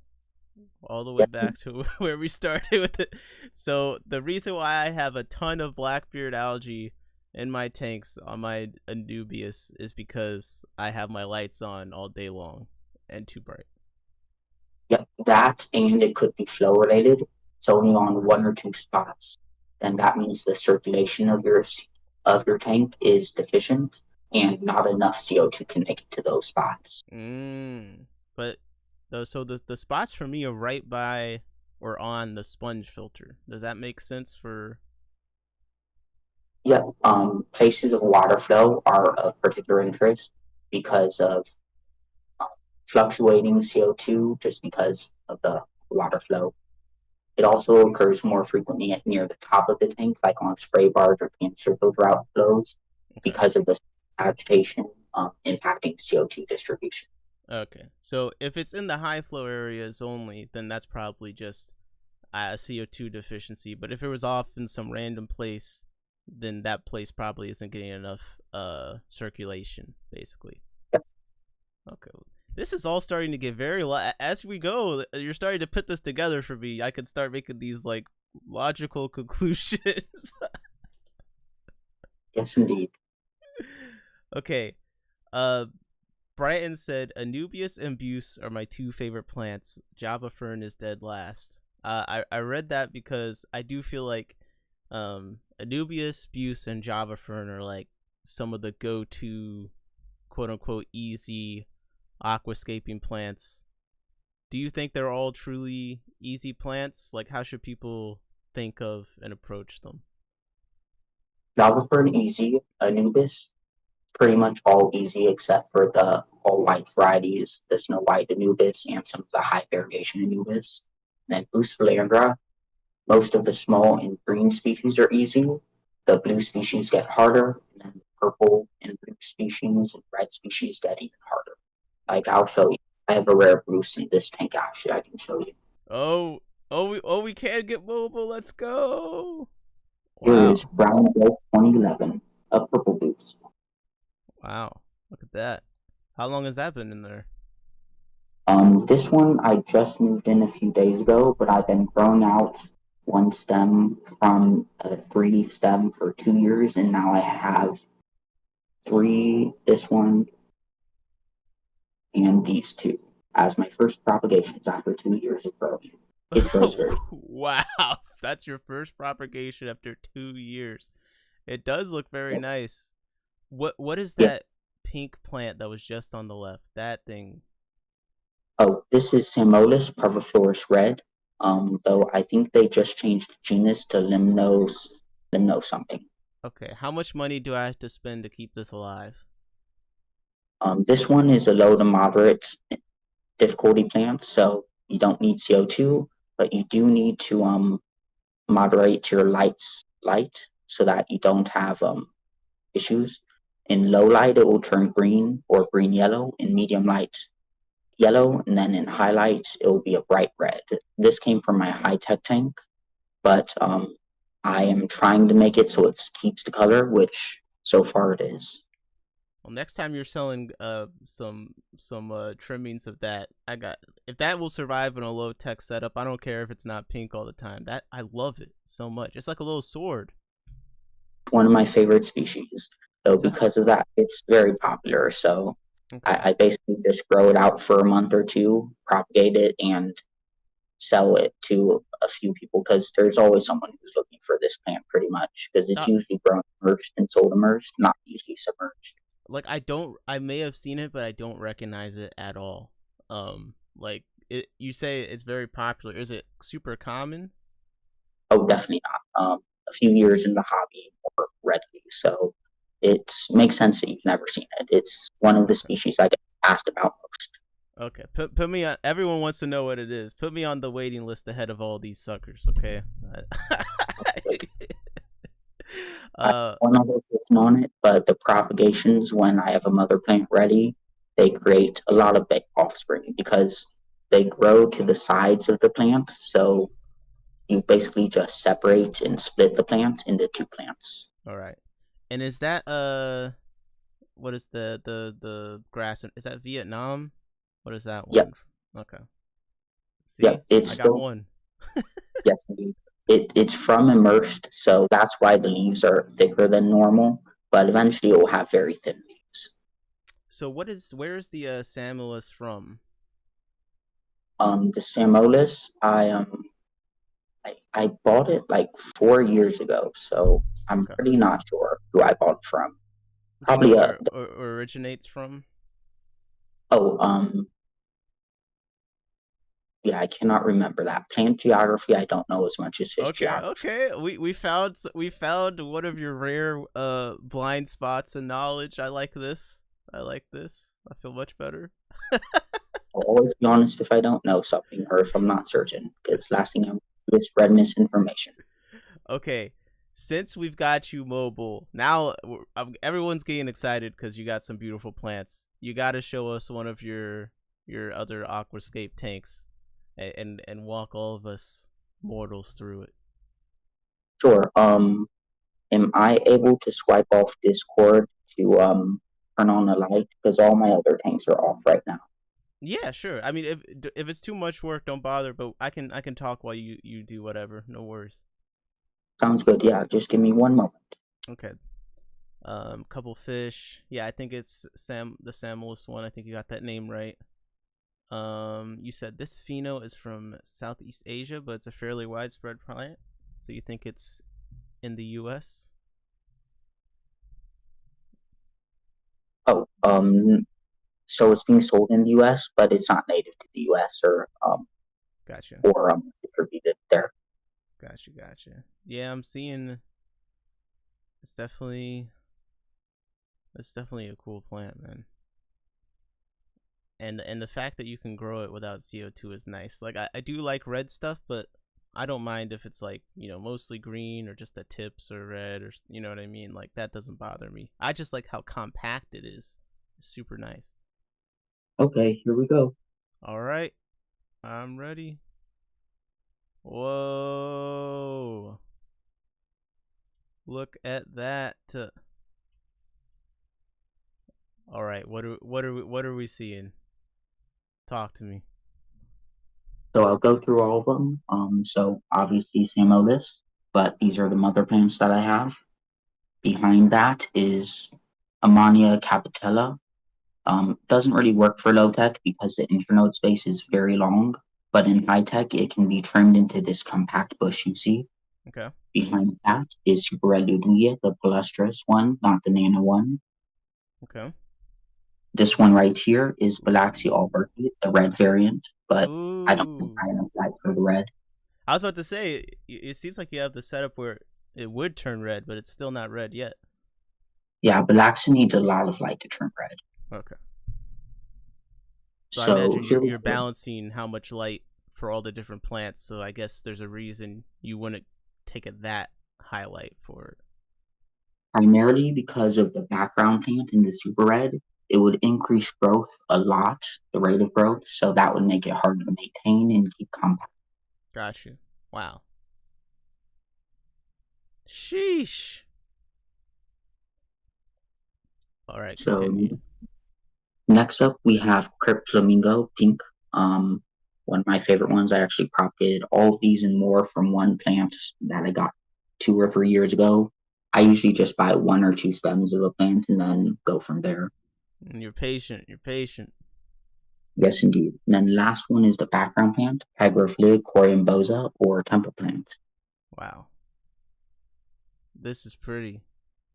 all the way Yep. back to where we started with it. So the reason why I have a ton of blackbeard algae in my tanks on my Anubias is because I have my lights on all day long and too bright. Yep, that, and it could be flow related. It's only on one or two spots, then that means the circulation of your tank is deficient, and not enough CO2 can make it to those spots. But the spots for me are right by or on the sponge filter. Does that make sense for? Yep, places of water flow are of particular interest because of um, fluctuating CO2, just because of the water flow. It also occurs more frequently near the top of the tank, like on spray bars or canister filter outflows, Okay. because of the agitation impacting CO2 distribution. Okay. So if it's in the high flow areas only, then that's probably just a CO2 deficiency. But if it was off in some random place, then that place probably isn't getting enough circulation, basically. Yep. Okay. This is all starting to get very as we go. You're starting to put this together for me. I could start making these like logical conclusions. Yes, indeed. Okay. Brighton said Anubias and Buse are my two favorite plants. Java Fern is dead last. I read that because I do feel like Anubias, Buse, and Java Fern are like some of the go-to quote unquote easy aquascaping plants. Do you think they're all truly easy plants? Like, how should people think of and approach them? Java Fern easy, Anubis pretty much all easy except for the all white varieties, the Snow White Anubis and some of the high variation Anubis. And then Boost Philandra, most of the small and green species are easy. The blue species get harder, and then purple and blue species and red species get even harder. Like I'll show you. I have a rare Bruce in this tank actually. I can show you. We can get mobile. Let's go. Here Wow. is Brown Wolf 2011, a purple Bruce. Wow. Look at that. How long has that been in there? This one I just moved in a few days ago, but I've been growing out one stem from a 3-leaf stem for 2 years, and now I have three, this one, and these two as my first propagations after 2 years of growing. It grows very. Wow. That's your first propagation after 2 years. It does look very nice. What is Yeah. that pink plant that was just on the left? That thing. Oh, this is Samolus parviflorus red. Though I think they just changed the genus to limno something. Okay, how much money do I have to spend to keep this alive? This one is a low to moderate difficulty plant, so you don't need CO2, but you do need to moderate your light so that you don't have issues. In low light, it will turn green or green yellow. In medium light, yellow, and then in highlights, it will be a bright red. This came from my high-tech tank, but I am trying to make it so it keeps the color, which so far it is. Well, next time you're selling some trimmings of that, if that will survive in a low tech setup, I don't care if it's not pink all the time. That I love it so much. It's like a little sword. One of my favorite species. So because of that, it's very popular. So Okay. I basically just grow it out for a month or two, propagate it, and sell it to a few people because there's always someone who's looking for this plant pretty much because it's usually grown immersed and sold immersed, not usually submerged. Like I may have seen it, but I don't recognize it at all. Like you say it's very popular. Is it super common? Oh, definitely not. A few years in the hobby more readily, so it makes sense that you've never seen it. It's one of the species I get asked about most. Okay, put me on. Everyone wants to know what it is. Put me on the waiting list ahead of all these suckers. Okay. I have uh, one other person on it, but the propagations, when I have a mother plant ready, they create a lot of big offspring because they grow to the sides of the plant. So you basically just separate and split the plant into two plants. all right. And is that what is the grass? Is that Vietnam? What is that Yep, one? Okay. See, yep. It's I got still one. yes, indeed. It's from immersed, so that's why the leaves are thicker than normal. But eventually, it will have very thin leaves. So where is the Samolus from? The Samolis, I bought it like 4 years ago, so I'm Okay. pretty not sure who I bought it from. Do you know Probably where it originates from? oh yeah, I cannot remember that. Plant geography, I don't know as much as fish Okay, geography. okay. We found one of your rare blind spots and knowledge. I like this. I like this. I feel much better. I'll always be honest if I don't know something or if I'm not certain, because last thing I want to do is spread misinformation. Okay, since we've got you mobile now, everyone's getting excited because you got some beautiful plants. You got to show us one of your other aquascape tanks, and walk all of us mortals through it. Sure. Am I able to swipe off Discord to turn on the light? Because all my other tanks are off right now. Yeah, sure. I mean, if it's too much work, don't bother. But I can talk while you do whatever. No worries. Sounds good. Yeah, just give me one moment. Okay. Couple fish. Yeah, I think it's the Samolis one. I think you got that name right. You said this pheno is from Southeast Asia, but it's a fairly widespread plant. So you think it's in the U.S.? Oh, so it's being sold in the U.S., but it's not native to the U.S. Gotcha. or distributed there. Gotcha. Yeah, I'm seeing. It's definitely it's definitely a cool plant, man. And the fact that you can grow it without CO2 is nice. Like I do like red stuff, but I don't mind if it's like, mostly green or just the tips are red, or you know what I mean? Like that doesn't bother me. I just like how compact it is. It's super nice. Okay, here we go. All right. I'm ready. Whoa. Look at that. All right. What are we seeing? Talk to me. So I'll go through all of them. So obviously Samolis, but these are the mother plants that I have. Behind that is Ammonia capitella. Doesn't really work for low tech because the internode space is very long, but in high tech, it can be trimmed into this compact bush you see. Okay. Behind that is Super Red Ludwig, the palustrous one, not the nano one. Okay. This one right here is Bilaxi Alberti, the red variant, but I don't think Ooh. I enough light for the red. I was about to say, it seems like you have the setup where it would turn red, but it's still not red yet. Yeah, Bilaxi needs a lot of light to turn red. Okay. So I So imagine here we you're go. balancing how much light for all the different plants. So I guess there's a reason you wouldn't take it that highlight for it. Primarily because of the background plant in the super red, it would increase growth a lot, the rate of growth, so that would make it harder to maintain and keep compact. Got you. Wow. Sheesh. All right, So continue. next up we have Crypt Flamingo Pink. One of my favorite ones. I actually propagated all of these and more from one plant that I got 2 or 3 years ago. I usually just buy one or two stems of a plant and then go from there. And you're patient. You're patient. Yes, indeed. And then last one is the background plant, Hygrophila coriambosa or temple plant. Wow. This is pretty.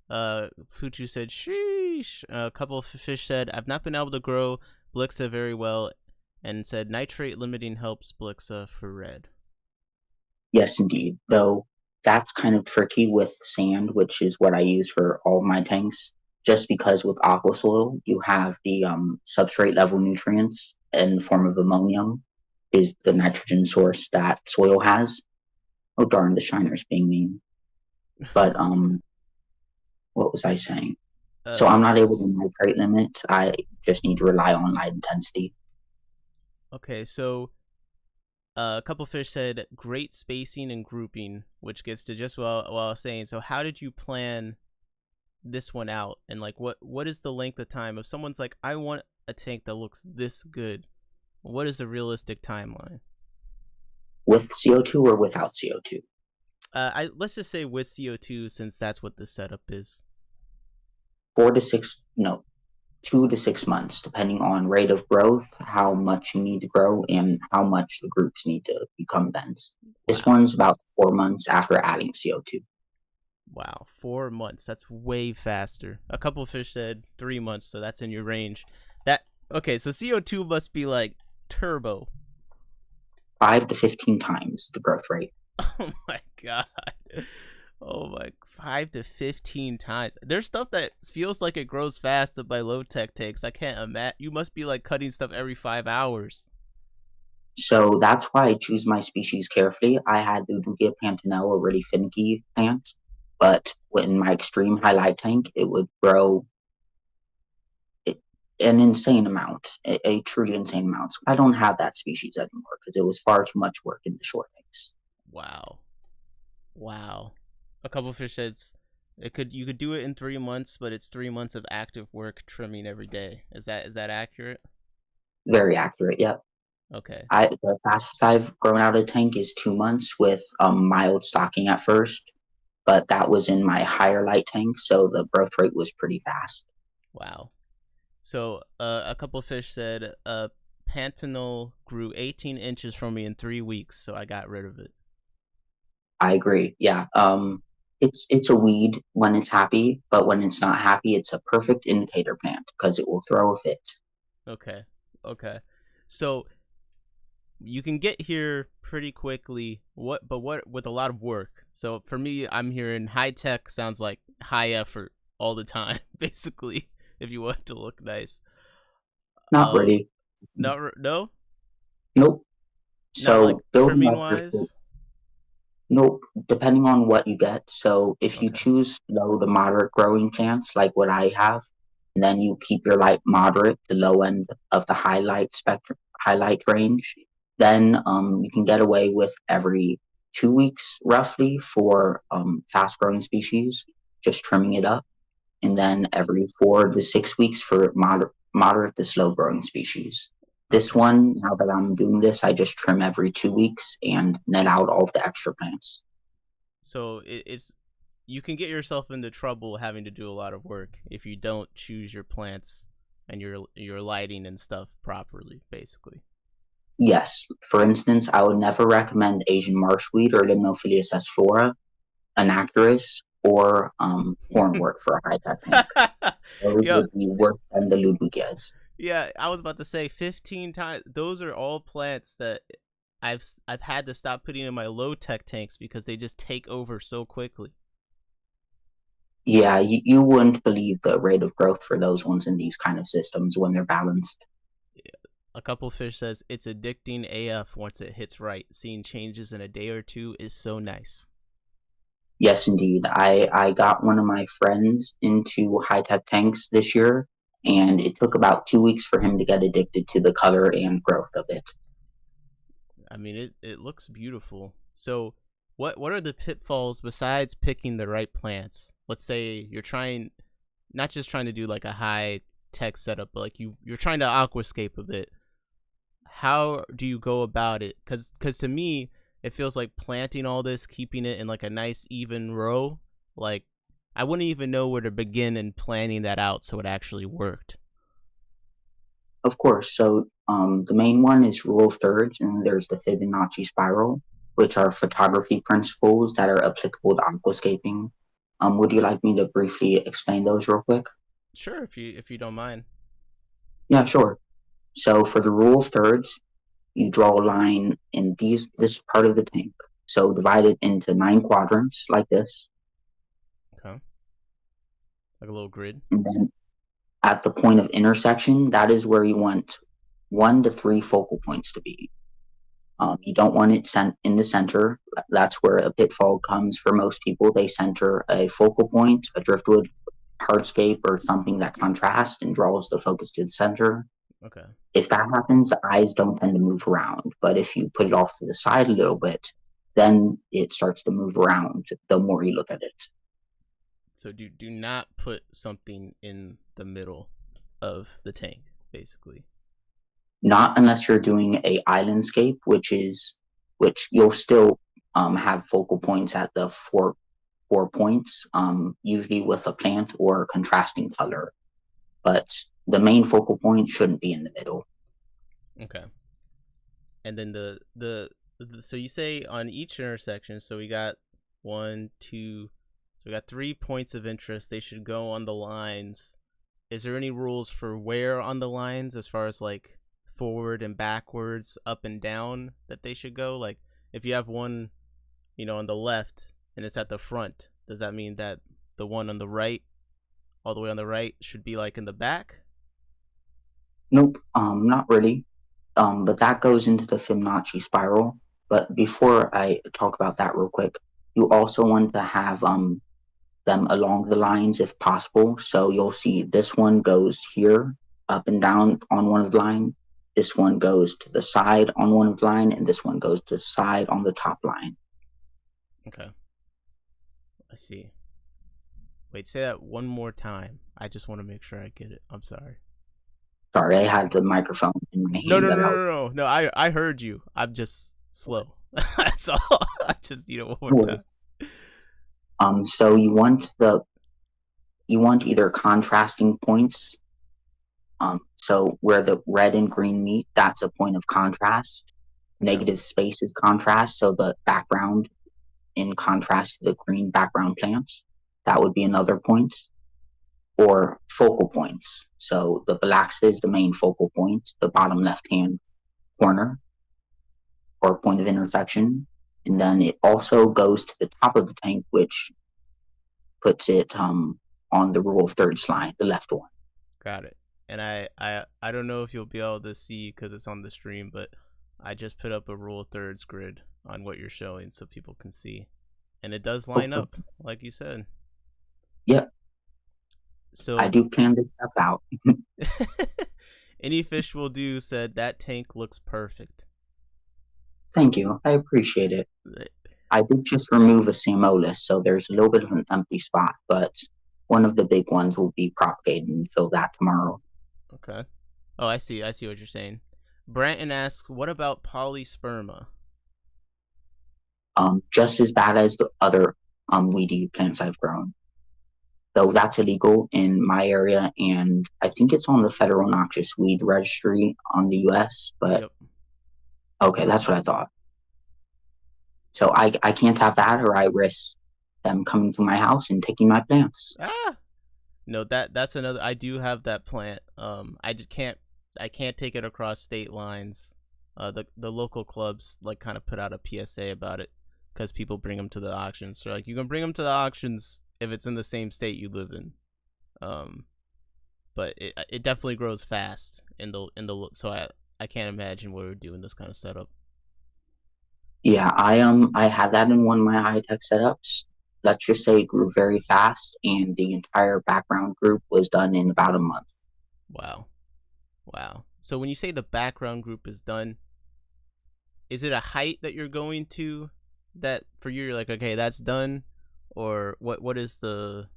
Futu said, sheesh. A couple of fish said, I've not been able to grow Blixa very well, and said nitrate limiting helps Blixa for red. Yes, indeed. Though that's kind of tricky with sand, which is what I use for all of my tanks. Just because with aqua soil, you have the substrate level nutrients, in the form of ammonium, is the nitrogen source that soil has. Oh darn, the shiner's being mean. But what was I saying? So I'm uh, not able to nitrate limit. I just need to rely on light intensity. okay, so a couple fish said great spacing and grouping, which gets to just what I was saying. So how did you plan this one out, and like what is the length of time if someone's like, I want a tank that looks this good? What is the realistic timeline? With CO2 or without CO2? I let's just say with CO2, since that's what the setup is. 4 to 6, no, 2 to 6 months, depending on rate of growth, how much you need to grow, and how much the groups need to become dense. This Wow. one's about 4 months after adding CO2. Wow, 4 months. That's way faster. A couple of fish said 3 months, so that's in your range. That okay? So CO2 must be like turbo. 5 to 15 times the growth rate. Oh my god. Oh my, 5 to 15 times. There's stuff that feels like it grows fast by low tech takes. I can't imagine. You must be like cutting stuff every 5 hours. So that's why I choose my species carefully. I had Ludugia pantanelle, a really finicky plant, but in my extreme high light tank, it would grow an insane amount, a truly insane amount. So I don't have that species anymore because it was far too much work in the short tanks. Wow. Wow. A couple of fish heads. It could you could do it in 3 months, but it's 3 months of active work trimming every day. Is that accurate? Very accurate, yep. Okay. The fastest I've grown out a tank is 2 months with mild stocking at first, but that was in my higher light tank, so the growth rate was pretty fast. Wow. So a couple of fish said Pantanal grew 18 inches from me in 3 weeks, so I got rid of it. I agree. Yeah. It's a weed when it's happy, but when it's not happy, it's a perfect indicator plant because it will throw a fit. Okay. Okay. So you can get here pretty quickly. What with a lot of work. So for me, I'm hearing high tech sounds like high effort all the time, basically. If you want to look nice. Not Um, really. no, Nope. not like So building trimming up your fit. wise. Nope. Depending on what you get. So if you Okay. choose low to moderate growing plants like what I have, and then you keep your light moderate to low end of the highlight spectrum, highlight range, then you can get away with every 2 weeks roughly for fast growing species, just trimming it up, and then every 4 to 6 weeks for moderate to slow growing species. This Okay. one, now that I'm doing this, I just trim every 2 weeks and net out all of the extra plants. So it's you can get yourself into trouble having to do a lot of work if you don't choose your plants and your lighting and stuff properly, basically. Yes, for instance, I would never recommend Asian marshweed or Limnophilus esflora, Anacris, or hornwort for a high tech tank. Those Yeah, would be worse than the Lubugias. yeah. I was about to say 15 times. Those are all plants that I've had to stop putting in my low tech tanks because they just take over so quickly. Yeah, you wouldn't believe the rate of growth for those ones in these kind of systems when they're balanced. A couple fish says it's addicting AF once it hits right. Seeing changes in a day or two is so nice. Yes, indeed. I got one of my friends into high tech tanks this year, and it took about 2 weeks for him to get addicted to the color and growth of it. I mean, it looks beautiful. So, what are the pitfalls besides picking the right plants? Let's say you're trying, not just trying to do like a high tech setup, but like you're trying to aquascape a bit. How do you go about it? Cause to me, it feels like planting all this, keeping it in like a nice even row. Like I wouldn't even know where to begin in planning that out so it actually worked. Of course, so the main one is rule of thirds, and there's the Fibonacci spiral, which are photography principles that are applicable to aquascaping. Would you like me to briefly explain those real quick? Sure, if you don't mind. Yeah, sure. So for the rule of thirds, you draw a line in this part of the tank. So divide it into 9 quadrants like this, Okay, like a little grid. and then at the point of intersection, that is where you want 1 to 3 focal points to be. You don't want it sent in the center. That's where a pitfall comes for most people. They center a focal point, a driftwood, hardscape, or something that contrasts and draws the focus to the center. Okay. If that happens, the eyes don't tend to move around. But if you put it off to the side a little bit, then it starts to move around the more you look at it. So do not put something in the middle of the tank, basically. Not unless you're doing a islandscape, which you'll still have focal points at the four points, usually with a plant or a contrasting color. But the main focal point shouldn't be in the middle. Okay. And then the so you say on each intersection, so we got 1, 2, so we got 3 points of interest. They should go on the lines. Is there any rules for where on the lines, as far as like forward and backwards, up and down, that they should go? Like if you have one, on the left and it's at the front, does that mean that the one on the right, all the way on the right, should be like in the back? Nope, not really. But that goes into the Fibonacci spiral. But before I talk about that real quick, you also want to have them along the lines if possible. So you'll see this one goes here, up and down on one of the line. This one goes to the side on one of the line, and this one goes to the side on the top line. Okay. I see. Wait, say that one more time. I just want to make sure I get it. I'm sorry. Sorry, I had the microphone in my No, hand no, no, that I was. no, no. No, I heard you. I'm just slow. That's all. I just need it one more time. So you want either contrasting points. So where the red and green meet, that's a point of contrast. Negative space is contrast, so the background in contrast to the green background plants, that would be another point. Or focal points. So the black is the main focal point, the bottom left-hand corner, or point of intersection. And then it also goes to the top of the tank, which puts it on the rule of thirds line, the left one. Got it. And I don't know if you'll be able to see because it's on the stream, but I just put up a rule of thirds grid on what you're showing so people can see. And it does line up, like you said. Yep. So I do plan this stuff out. Any Fish Will Do said that tank looks perfect. Thank you. I appreciate it. I did just remove a Samolis, so there's a little bit of an empty spot, but one of the big ones will be propagated and fill that tomorrow. Okay. Oh, I see what you're saying. Branton asks, what about polysperma? Just as bad as the other weedy plants I've grown. Though that's illegal in my area, and I think it's on the Federal Noxious Weed Registry on the US, but Yep. Okay, that's what I thought. So I can't have that, or I risk them coming to my house and taking my plants. No, that's another. I do have that plant. I just can't take it across state lines. The local clubs like kind of put out a PSA about it because people bring them to the auctions. So like you can bring them to the auctions if it's in the same state you live in. But it definitely grows fast in the so I can't imagine what we would do in this kind of setup. Yeah, I had that in one of my high tech setups. Let's just say it grew very fast, and the entire background group was done in about a month. Wow. So when you say the background group is done, is it a height that you're going to that for you you're like, okay, that's done? Or what is the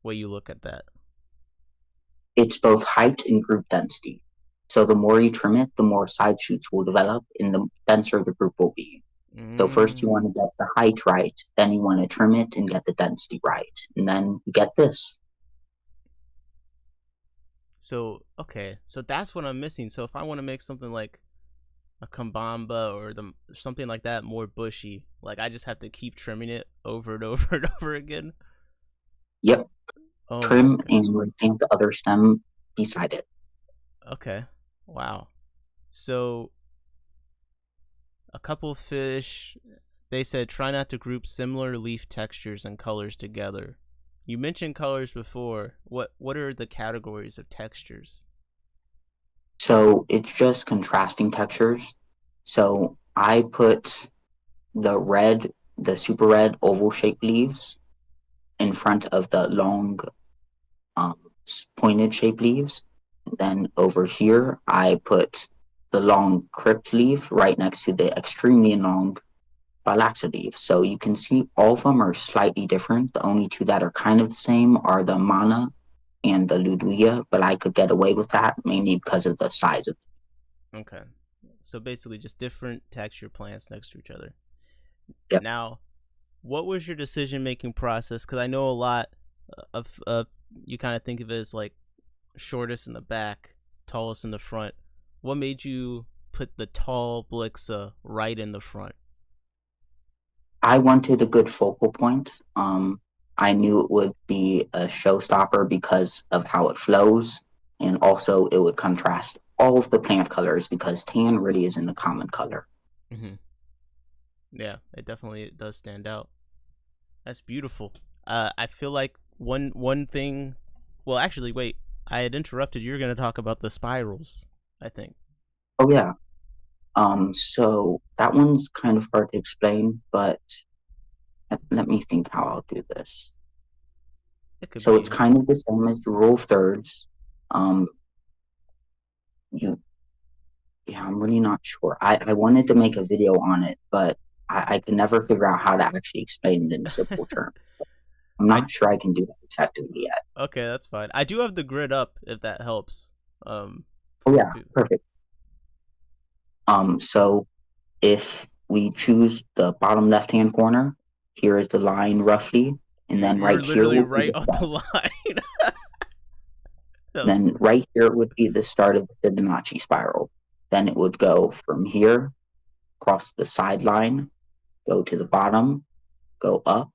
way you look at that? It's both height and group density. So the more you trim it, the more side shoots will develop and the denser the group will be. So first you want to get the height right, then you want to trim it and get the density right, and then you get this. So, okay, so that's what I'm missing. So if I want to make something like a Kambamba or something like that more bushy, like I just have to keep trimming it over and over and over again? Yep. Oh, trim and replant the other stem beside it. Okay. Wow. So a couple fish, they said try not to group similar leaf textures and colors together. You mentioned colors before. What are the categories of textures? So it's just contrasting textures. So I put the super red oval shaped leaves in front of the long um, pointed shaped leaves. And then over here, I put the long crypt leaf right next to the extremely long bilaxa leaf. So you can see all of them are slightly different. The only two that are kind of the same are the mana and the Ludwig, but I could get away with that mainly because of the size of it. Okay. So basically, just different texture plants next to each other. it. Now, what was your decision making process? Because I know a lot of you kind of think of it as like shortest in the back, tallest in the front. What made you put the tall Blixa right in the front? I wanted a good focal point. I knew it would be a showstopper because of how it flows, and also it would contrast all of the plant colors because tan really isn't a common color. Mm-hmm. Yeah, it definitely does stand out. That's beautiful. I feel like one thing. Well, actually, wait. I had interrupted. You were going to talk about the spirals, I think. Oh yeah. So that one's kind of hard to explain, but let me think how I'll do this. It could So it's be. kind of the same as the rule of thirds. Um, you, yeah, I'm really not sure. I wanted to make a video on it, but I could never figure out how to actually explain it in simple terms. I'm I not sure I can do that effectively yet. Okay, that's fine. I do have the grid up if that helps. Oh For yeah, people. perfect. So if we choose the bottom left-hand corner, here is the line roughly, and You're then you're right here literally will be right the on the start. line. That was Then perfect. right here would be the start of the Fibonacci spiral. Then it would go from here, across the sideline, go to the bottom, go up,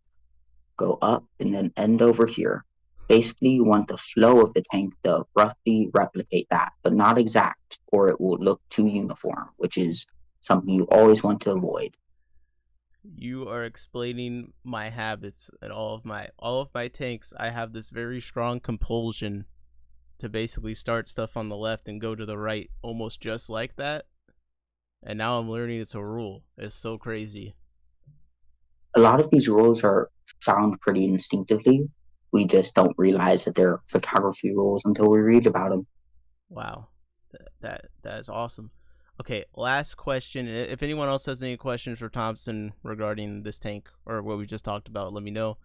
and then end over here. Basically, you want the flow of the tank to roughly replicate that, but not exact, or it will look too uniform, which is something you always want to avoid. You are explaining my habits and all of my tanks. I have this very strong compulsion to basically start stuff on the left and go to the right, almost just like that. And now I'm learning it's a rule. It's so crazy. A lot of these rules are found pretty instinctively. We just don't realize that they're photography rules until we read about them. Wow, that is awesome. Okay, last question. If anyone else has any questions for Thompson regarding this tank or what we just talked about, let me know.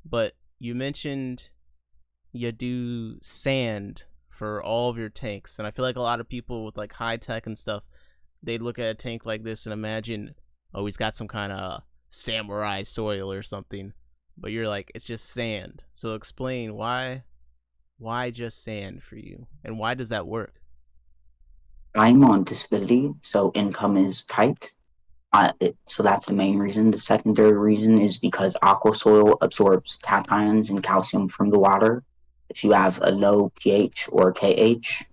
But you mentioned you do sand for all of your tanks, and I feel like a lot of people with like high tech and stuff, they look at a tank like this and imagine, oh, he's got some kind of samurai soil or something. But you're like, it's just sand. So explain why just sand for you, and why does that work? I'm on disability, so income is typed. So that's the main reason. The secondary reason is because aqua soil absorbs cations and calcium from the water. If you have a low pH or KH,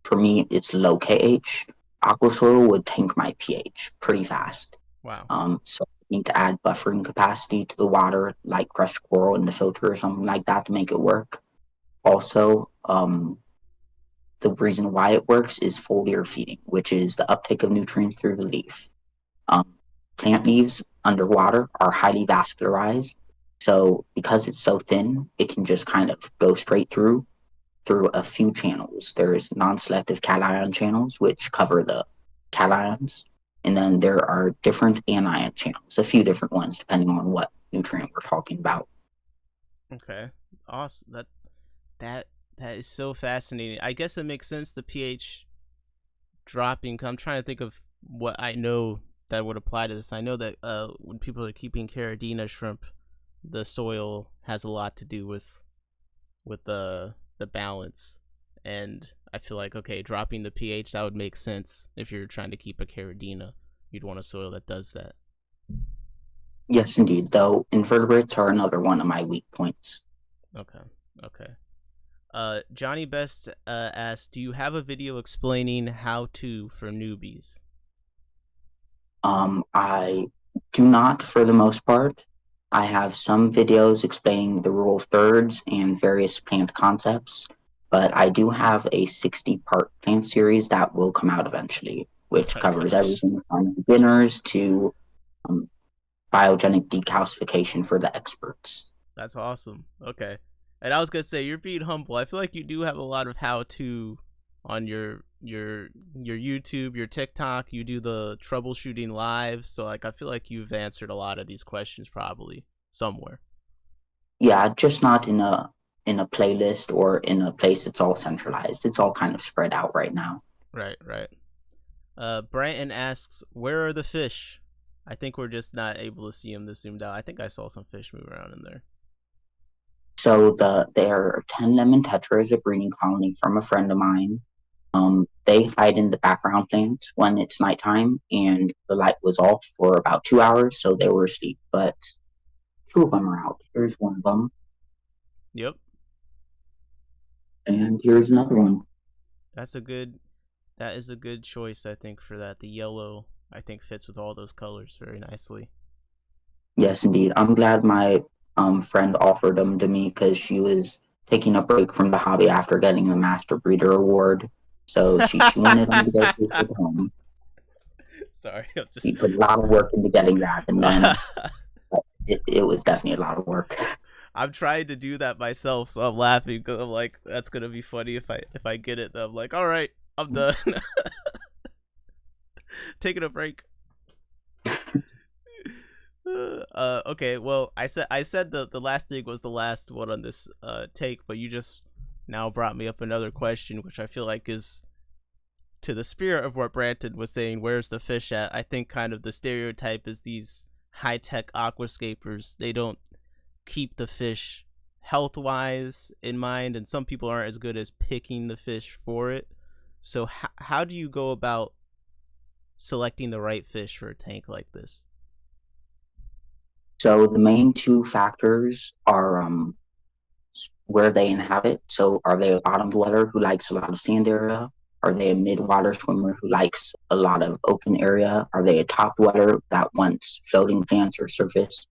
for me it's low KH, aqua soil would tank my pH pretty fast. Wow. So I need to add buffering capacity to the water, like crushed coral in the filter or something like that to make it work. Also, the reason why it works is foliar feeding, which is the uptake of nutrients through the leaf. Um, Plant leaves underwater are highly vascularized. So because it's so thin, it can just kind of go straight through a few channels. There's non-selective cation channels, which cover the cations. And then there are different anion channels, a few different ones, depending on what nutrient we're talking about. Okay. Awesome. That that is so fascinating. I guess it makes sense the pH dropping. Cause I'm trying to think of what I know that would apply to this. I know that when people are keeping caridina shrimp, the soil has a lot to do with the balance. And I feel like, okay, dropping the pH, that would make sense if you're trying to keep a caridina. You'd want a soil that does that. Yes, indeed, though invertebrates are another one of my weak points. Okay. Okay. Johnny Best asked, "Do you have a video explaining how to for newbies?" I do not for the most part. I have some videos explaining the rule of thirds and various plant concepts, but I do have a 60-part plant series that will come out eventually, Oh which my covers gosh. everything from beginners to um, biogenic decalcification for the experts. That's awesome. Okay. And I was gonna say you're being humble. I feel like you do have a lot of how to on your YouTube, your TikTok. You do the troubleshooting live, so like I feel like you've answered a lot of these questions probably somewhere. Yeah, just not in a playlist or in a place that's all centralized. It's all kind of spread out right now. Right, right. Brighton asks, "Where are the fish?" I think we're just not able to see them this zoomed out. I think I saw some fish move around in there. So there are 10 lemon tetras, a breeding colony from a friend of mine. They hide in the background plants when it's nighttime, and the light was off for about 2 hours, so they were asleep. But two of them are out. Here's one of them, Yep, and here's another one. that's a good. That is a good choice, I think, for that. The yellow, I think, fits with all those colors very nicely. Yes, indeed. I'm glad my friend offered them to me because she was taking a break from the hobby after getting the Master Breeder Award. So she wanted them to go take it home. Sorry, I'm just. She put a lot of work into getting that, and then it was definitely a lot of work. I'm trying to do that myself, so I'm laughing because I'm like, that's gonna be funny if I get it. Then I'm like, all right, I'm done. Taking a break. Okay, well, I said the last thing was the last one on this take, but you just now brought me up another question, which I feel like is to the spirit of what Branton was saying. Where's the fish at? I think kind of the stereotype is these high tech aquascapers. They don't keep the fish health wise in mind, and some people aren't as good as picking the fish for it. So how do you go about selecting the right fish for a tank like this? So the main two factors are where they inhabit. So are they a bottom dweller who likes a lot of sand area? Are they a mid-water swimmer who likes a lot of open area? Are they a top dweller that wants floating plants or surface?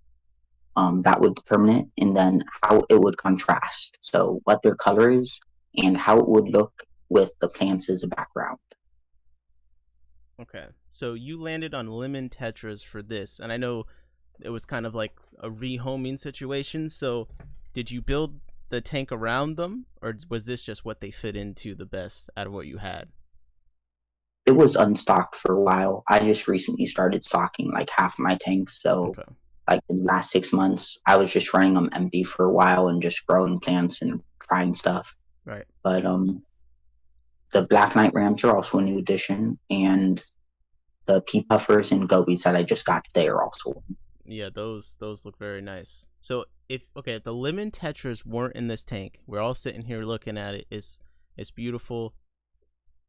That would determine it, and then how it would contrast. So what their color is and how it would look with the plants as a background. Okay, so you landed on lemon tetras for this, and I know it was kind of like a rehoming situation. So did you build the tank around them, or was this just what they fit into the best out of what you had? It was unstocked for a while. I just recently started stocking like half my tanks. So Okay. like in the last 6 months, I was just running them empty for a while and just growing plants and trying stuff. Right. But the Black Knight Rams are also a new addition, and the pea puffers and gobies that I just got today are also. Yeah, those look very nice. So if the lemon tetras weren't in this tank, we're all sitting here looking at it. It's beautiful,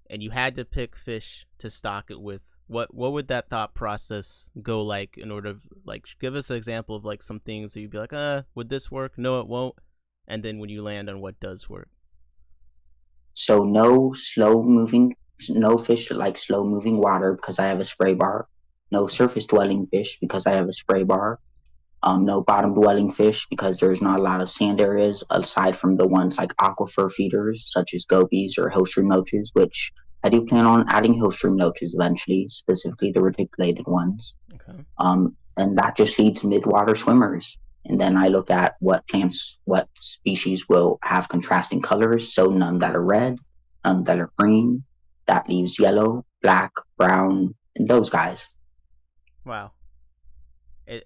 and you had to pick fish to stock it with. What would that thought process go like in order to like give us an example of like some things that you'd be like, would this work? No, it won't. And then when you land on what does work. So no fish that like slow moving water because I have a spray bar. No surface dwelling fish because I have a spray bar. No bottom dwelling fish because there's not a lot of sand areas aside from the ones like aquifer feeders such as gobies or hillstream loaches, which I do plan on adding hillstream loaches eventually, specifically the reticulated ones. Okay. And that just leads mid-water swimmers. And then I look at what plants, what species will have contrasting colors. So none that are red, none that are green. That leaves yellow, black, brown, and those guys. Wow. It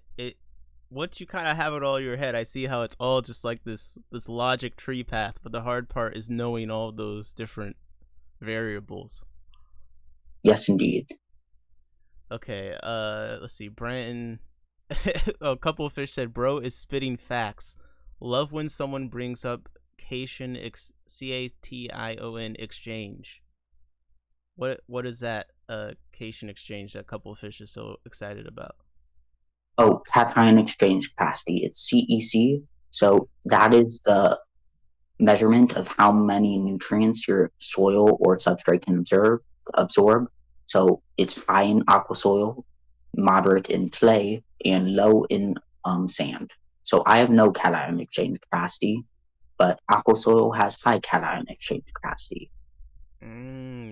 once you kind of have it all in your head, I see how it's all just like this logic tree path, but the hard part is knowing all those different variables. Yes, indeed. Okay, let's see. Brandon, a couple of fish said, "Bro is spitting facts. Love when someone brings up Cation exchange. What is that? Cation exchange that a couple of fish is so excited about." Oh, cation exchange capacity. It's CEC. So that is the measurement of how many nutrients your soil or substrate can absorb. So it's high in aqua soil, moderate in clay, and low in sand. So I have no cation exchange capacity. but aqua soil has high cation exchange capacity.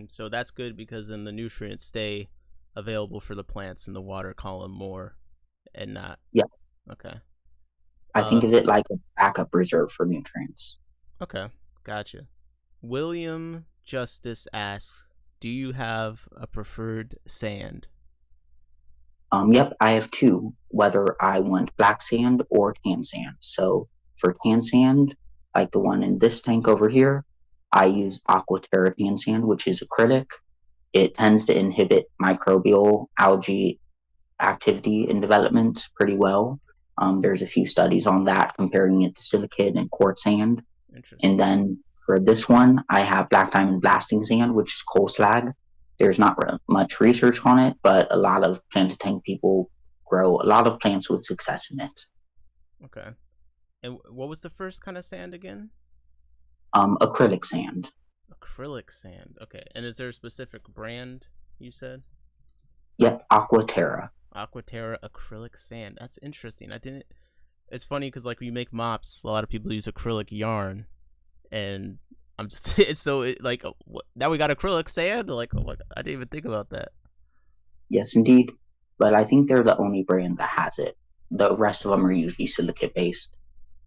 So that's good because then the nutrients stay available for the plants in the water column more and not. Yeah, Okay. I Uh, think of it like a backup reserve for nutrients. okay. Gotcha. William Justice asks, do you have a preferred sand? Yep, I have two, whether I want black sand or tan sand. So for tan sand, like the one in this tank over here, I use Aquaterra tan sand, which is acrylic. It tends to inhibit microbial algae activity and development pretty well. There's a few studies on that comparing it to silicate and quartz sand. And Interesting. then for this one, I have black diamond blasting sand, which is coal slag. There's not much research on it, but a lot of plant tank people grow a lot of plants with success in it. Okay. And what was the first kind of sand again? Acrylic sand. Acrylic sand. Okay. And is there a specific brand you said? Yep, Aquaterra. Aquaterra acrylic sand. That's interesting. I didn't. It's funny because like when you make mops, a lot of people use acrylic yarn, and I'm just it's so like now we got acrylic sand. Like oh my God, I didn't even think about that. Yes, indeed. But I think they're the only brand that has it. The rest of them are usually silicate based.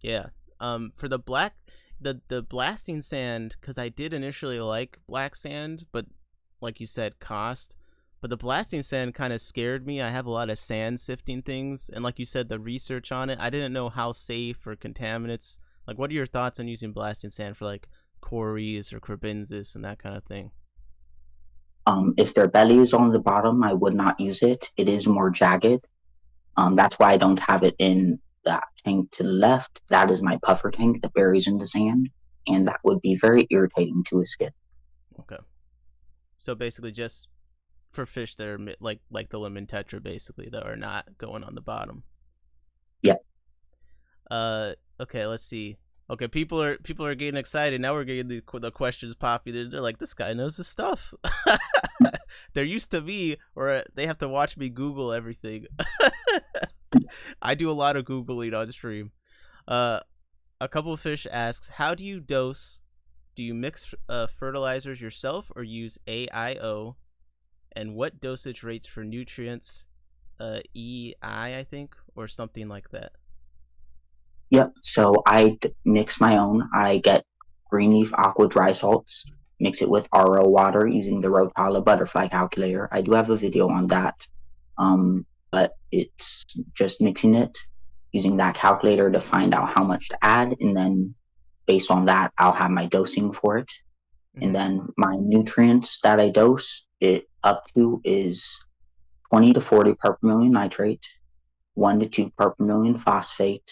Yeah. For the black, the blasting sand, because I did initially like black sand, but like you said, cost. But the blasting sand kind of scared me. I have a lot of sand sifting things, and like you said, the research on it, I didn't know how safe or contaminants. Like, what are your thoughts on using blasting sand for like quarries or crebensis and that kind of thing? If their belly is on the bottom, I would not use it. It is more jagged. That's why I don't have it in that tank to the left. That is my puffer tank that buries in the sand, and that would be very irritating to a skin. Okay. So basically, just for fish that are like the lemon tetra, basically that are not going on the bottom. Yeah. Okay, let's see. Okay, people are getting excited now. We're getting the questions popular. They're like, this guy knows his stuff. They're used to me, or they have to watch me Google everything. I do a lot of googling on stream. Uh, a couple of fish asks, how do you dose? Do you mix fertilizers yourself or use AIO? And what dosage rates for nutrients? EI, I think, or something like that. Yep. So I mix my own. I get Greenleaf Aqua dry salts, mix it with RO water using the Rotala butterfly calculator. I do have a video on that. But it's just mixing it using that calculator to find out how much to add, and then based on that, I'll have my dosing for it. And then my nutrients that I dose it up to is 20 to 40 part per million nitrate, 1 to 2 part per million phosphate.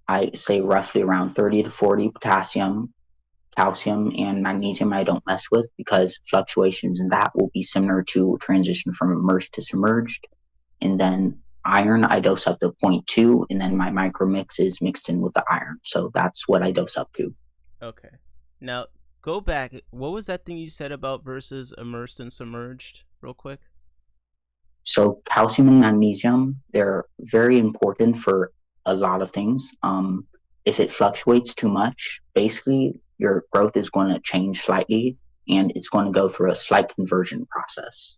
I say roughly around 30 to 40 potassium, calcium, and magnesium I don't mess with because fluctuations in that will be similar to transition from immersed to submerged. And then iron I dose up to 0.2, and then my micro mix is mixed in with the iron. So that's what I dose up to. Okay. Now go back. What was that thing you said about versus immersed and submerged, real quick? So calcium and magnesium, they're very important for a lot of things. If it fluctuates too much, basically your growth is going to change slightly and it's going to go through a slight conversion process,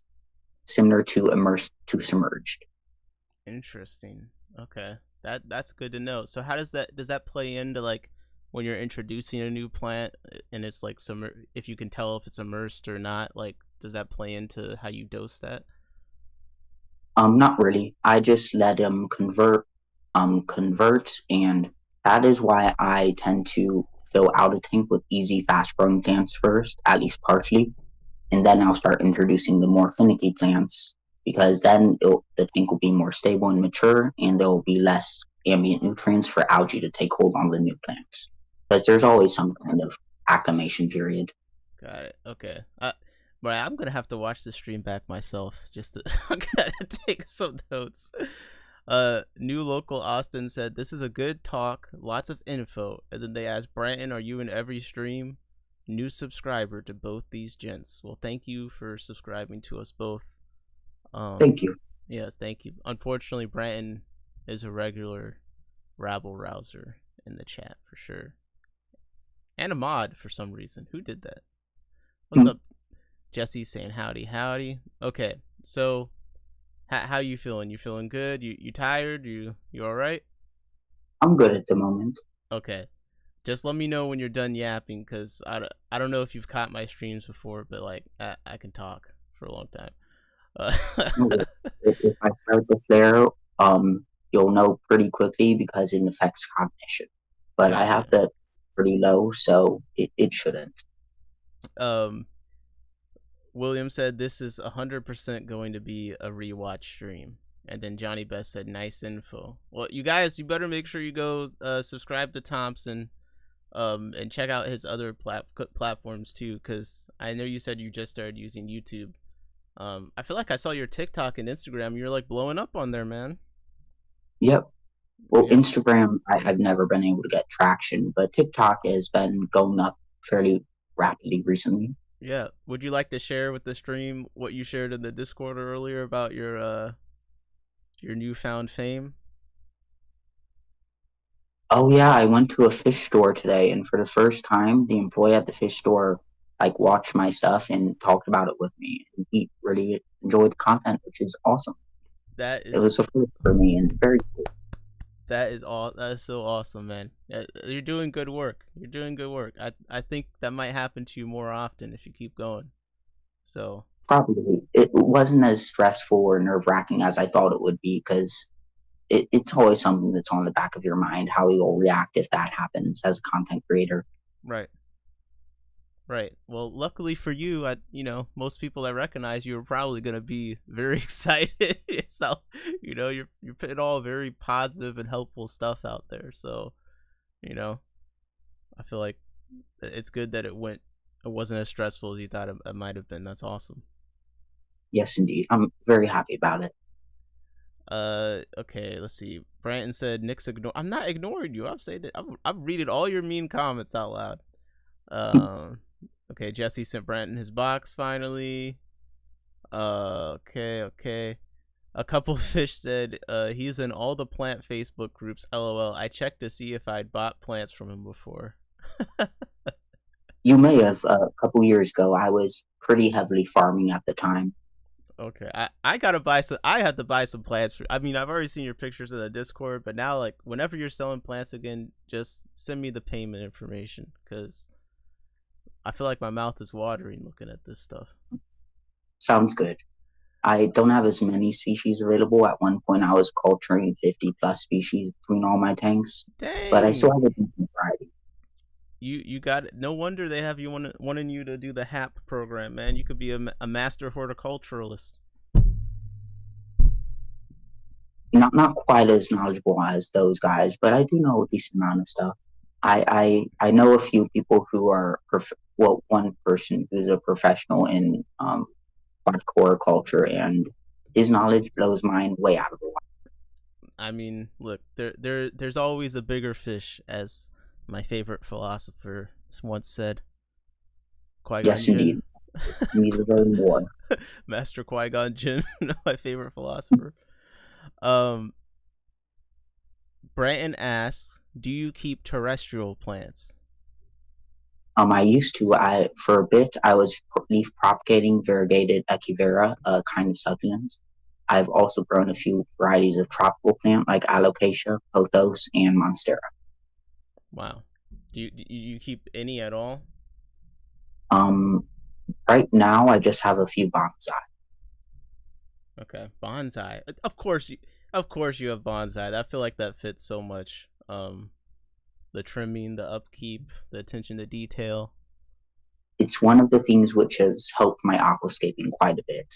similar to immersed to submerged. Interesting. Okay. That's good to know. So how does that play into like when you're introducing a new plant and it's like some if you can tell if it's immersed or not, like does that play into how you dose that? Not really. I just let them convert, and that is why I tend to fill out a tank with easy, fast-growing plants first, at least partially, and then I'll start introducing the more finicky plants because then the tank will be more stable and mature, and there will be less ambient nutrients for algae to take hold on the new plants. Because there's always some kind of acclimation period. Got it. Okay. But I'm gonna have to watch the stream back myself just to I gotta take some notes. New local Austin said this is a good talk, lots of info, and then they asked Brandon, "Are you in every stream?" New subscriber to both these gents. Well, thank you for subscribing to us both. Thank you. Yeah, thank you. Unfortunately, Brandon is a regular rabble rouser in the chat for sure. and a mod for some reason. Who did that? What's up, Jesse? Saying howdy, howdy. Okay, so how you feeling? You feeling good? You tired? You all right? I'm good at the moment. Okay, just let me know when you're done yapping, because I don't know if you've caught my streams before, but like I can talk for a long time. Uh, No, if I start the flare, you'll know pretty quickly because it affects cognition. But I have gotcha. the pretty low, so it shouldn't. Um, William said this is 100% going to be a rewatch stream. And then Johnny Best said, nice info. Well, you guys, you better make sure you go subscribe to Thompson, and check out his other platforms too, because I know you said you just started using YouTube. I feel like I saw your TikTok and Instagram. You're like blowing up on there, man. Yep. Well, Yep. Instagram, I have never been able to get traction, but TikTok has been going up fairly rapidly recently. Yeah. Would you like to share with the stream what you shared in the Discord earlier about your newfound fame? Oh yeah, I went to a fish store today, and for the first time, the employee at the fish store like watched my stuff and talked about it with me. And he really enjoyed the content, which is awesome. That It is was a first for me and very cool. that is all. That is so awesome, man. You're doing good work. You're doing good work. I think that might happen to you more often if you keep going. So Probably it wasn't as stressful or nerve wracking as I thought it would be because it's always something that's on the back of your mind how you'll react if that happens as a content creator. right, right. Well, luckily for you, most people that recognize you are probably gonna be very excited. So you're putting all very positive and helpful stuff out there. So you know, I feel like it's good that it wasn't as stressful as you thought it might have been. That's awesome. Yes, indeed. I'm very happy about it. Okay, let's see. Brandon said Nick's ignore. I'm not ignoring you. I'm saying that I'm reading all your mean comments out loud. Um, okay. Jesse sent Brandon his box finally. Okay. A couple fish said he's in all the plant Facebook groups. LOL. I checked to see if I'd bought plants from him before. You may have a couple years ago. I was pretty heavily farming at the time. Okay, I gotta buy some. I have to buy some plants. I mean, I've already seen your pictures in the Discord, but now, like, whenever you're selling plants again, just send me the payment information, because I feel like my mouth is watering looking at this stuff. Sounds good. I don't have as many species available. At one point, I was culturing 50 plus species between all my tanks, but I still Dang, have a decent variety. you got it. No wonder they have you wanting you to do the HAP program, man. You could be a master horticulturalist. Not quite as knowledgeable as those guys, but I do know a decent amount of stuff. I know a few people who are one person who's a professional in hardcore culture, and his knowledge blows mine way out of the water. I mean, look, there's always a bigger fish, as my favorite philosopher once said. Qui-Gon Yes, Jinn. indeed. Neither very more. Master Qui-Gon Jinn, my favorite philosopher. Um, Branton asks, "Do you keep terrestrial plants?" I used to. I for a bit. I was leaf propagating variegated echivera, a kind of succulent. I've also grown a few varieties of tropical plant like alocasia, pothos, and monstera. Wow. Do you keep any at all? Um, right now, I just have a few bonsai. Okay, bonsai. Of course you have bonsai. I feel like that fits so much. The trimming, the upkeep, the attention to detail. It's one of the things which has helped my aquascaping quite a bit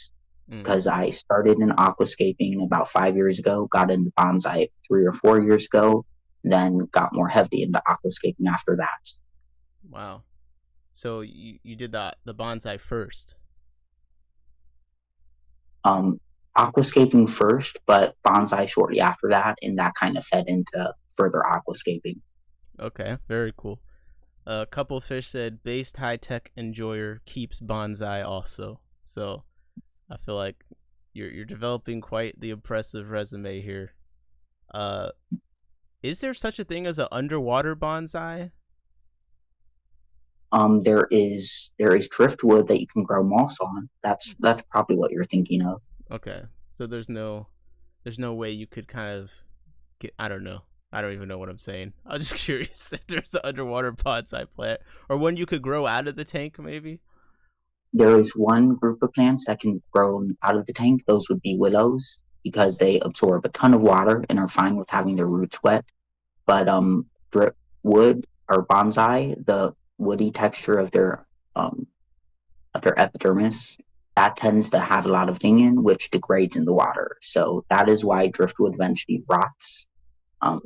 Mm, because I started in aquascaping about 5 years ago, got into bonsai 3 or 4 years ago, then got more heavy into aquascaping after that. wow. So you did the bonsai first. Um, Aquascaping first, but bonsai shortly after that, and that kind of fed into further aquascaping. Okay, very cool. A couple fish said based high tech enjoyer keeps bonsai also. So I feel like you're developing quite the impressive resume here. Uh, is there such a thing as an underwater bonsai? There is driftwood that you can grow moss on. That's probably what you're thinking of. Okay, so there's no way you could kind of get. I don't know. I don't even know what I'm saying. I was just curious if there's an underwater bonsai plant or one you could grow out of the tank, maybe. There is one group of plants that can grow out of the tank. Those would be willows because they absorb a ton of water and are fine with having their roots wet. But wood or bonsai, the woody texture of their epidermis, that tends to have a lot of lignin, which degrades in the water. So that is why driftwood eventually rots. Um,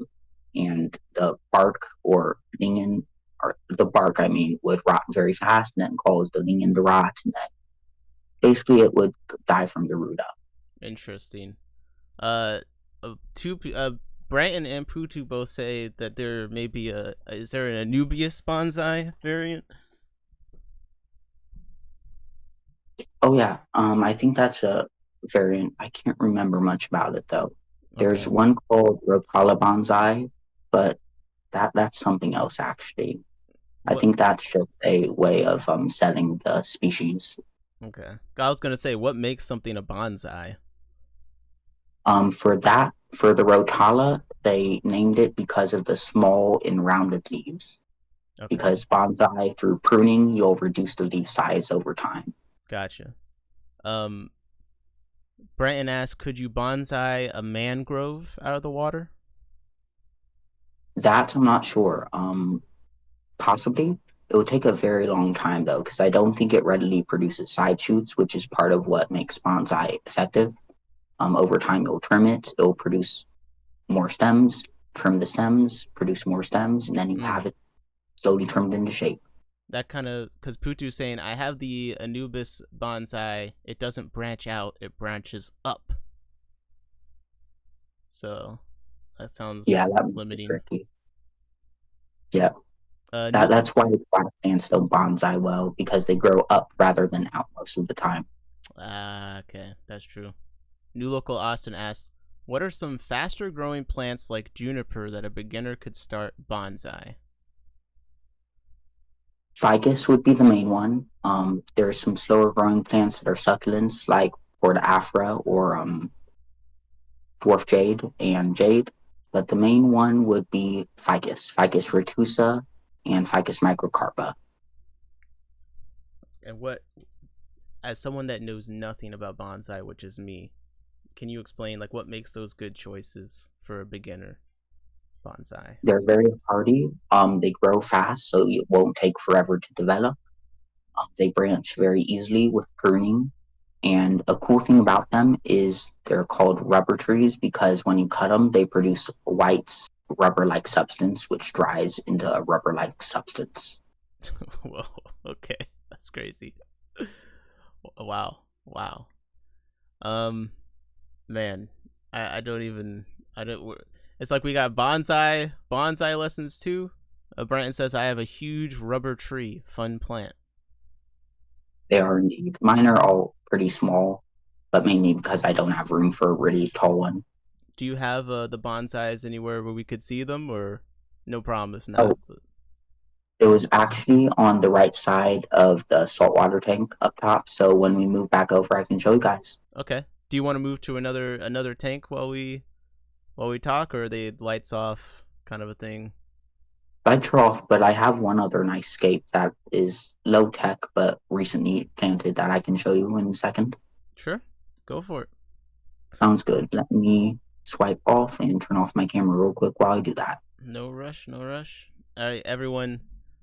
and the bark or lignin, or the bark, I mean, would rot very fast and then cause the lignin to rot. And then basically it would die from the root up. Interesting. Uh, two Branton and Putu both say that there may be a. Is there an Anubias bonsai variant? Oh yeah, I think that's a variant. I can't remember much about it though. There's Okay. one called Rotala bonsai, but that's something else actually. I What? think that's just a way of setting the species. Okay. I was gonna say, what makes something a bonsai? For the Rotala, they named it because of the small and rounded leaves. Okay. Because bonsai, through pruning, you'll reduce the leaf size over time. Gotcha. Um, Branton asked, could you bonsai a mangrove out of the water? That I'm not sure. Possibly. It would take a very long time though, because I don't think it readily produces side shoots, which is part of what makes bonsai effective. Over time, you'll trim it, it'll produce more stems, trim the stems, produce more stems, and then you Mm. have it slowly trimmed into shape. That kind of, because Putu's saying, I have the Anubis bonsai. It doesn't branch out; it branches up. So that sounds Yeah, that would be limiting. tricky. Yeah, New that's why black plants don't bonsai well because they grow up rather than out most of the time. Okay, that's true. New local Austin asks, what are some faster growing plants like juniper that a beginner could start bonsai? Ficus would be the main one. There's some slower growing plants that are succulents like Porta or dwarf jade and jade, but the main one would be Ficus retusa, and Ficus microcarpa. And what, as someone that knows nothing about bonsai, which is me, can you explain like what makes those good choices for a beginner bonsai? They're very hardy. They grow fast, so it won't take forever to develop. They branch very easily with pruning. And a cool thing about them is they're called rubber trees because when you cut them, they produce white rubber like substance, which dries into a rubber like substance. Whoa, okay, that's crazy. Wow, wow. Um, man, I don't even I don't. It's like we got bonsai lessons too. Brenton says I have a huge rubber tree, fun plant. They are indeed. Mine are all pretty small, but mainly because I don't have room for a really tall one. Do you have the bonsais anywhere where we could see them, or no problem if Oh, not? But... it was actually on the right side of the saltwater tank up top. So when we move back over, I can show you guys. Okay. Do you want to move to another tank while we talk, or are they lights off kind of a thing? Lights are off, but I have one other nice scape that is low tech but recently planted that I can show you in a second. Sure, go for it. Sounds good. Let me swipe off and turn off my camera real quick while I do that. No rush, no rush. All right, everyone.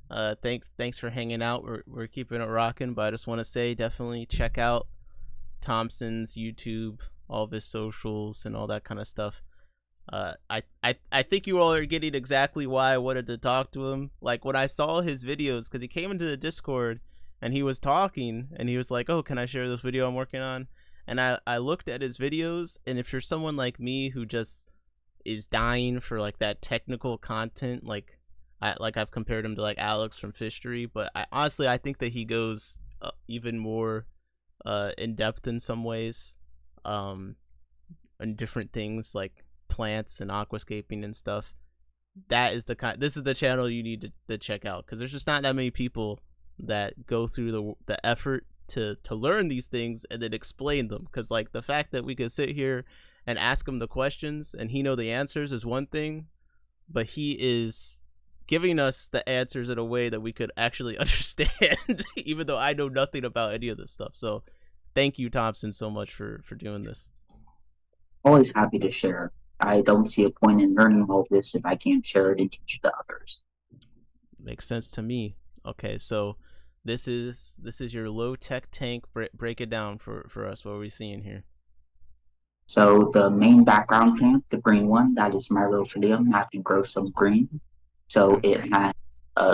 Thanks for hanging out. We're keeping it rocking, but I just want to say definitely check out Thompson's YouTube, all of his socials, and all that kind of stuff. I think you all are getting exactly why I wanted to talk to him. Like when I saw his videos, because he came into the Discord and he was talking and he was like, "Oh, can I share this video I'm working on?" And I looked at his videos, and if you're someone like me who just is dying for like that technical content, I've compared him to like Alex from Fishtory, but I think that he goes even more in depth in some ways, um, and different things like plants and aquascaping and stuff. This is the channel you need to check out because there's just not that many people that go through the effort to learn these things and then explain them. Because like the fact that we could sit here and ask him the questions and he know the answers is one thing, but he is giving us the answers in a way that we could actually understand, even though I know nothing about any of this stuff. So thank you, Thompson, so much for doing this. Always happy to share. I don't see a point in learning all this if I can't share it and teach to others. Makes sense to me. Okay, so this is your low tech tank. Break it down for us. What are we seeing here? So the main background plant, the green one, that is myrophyllum, that can grow some green. So it has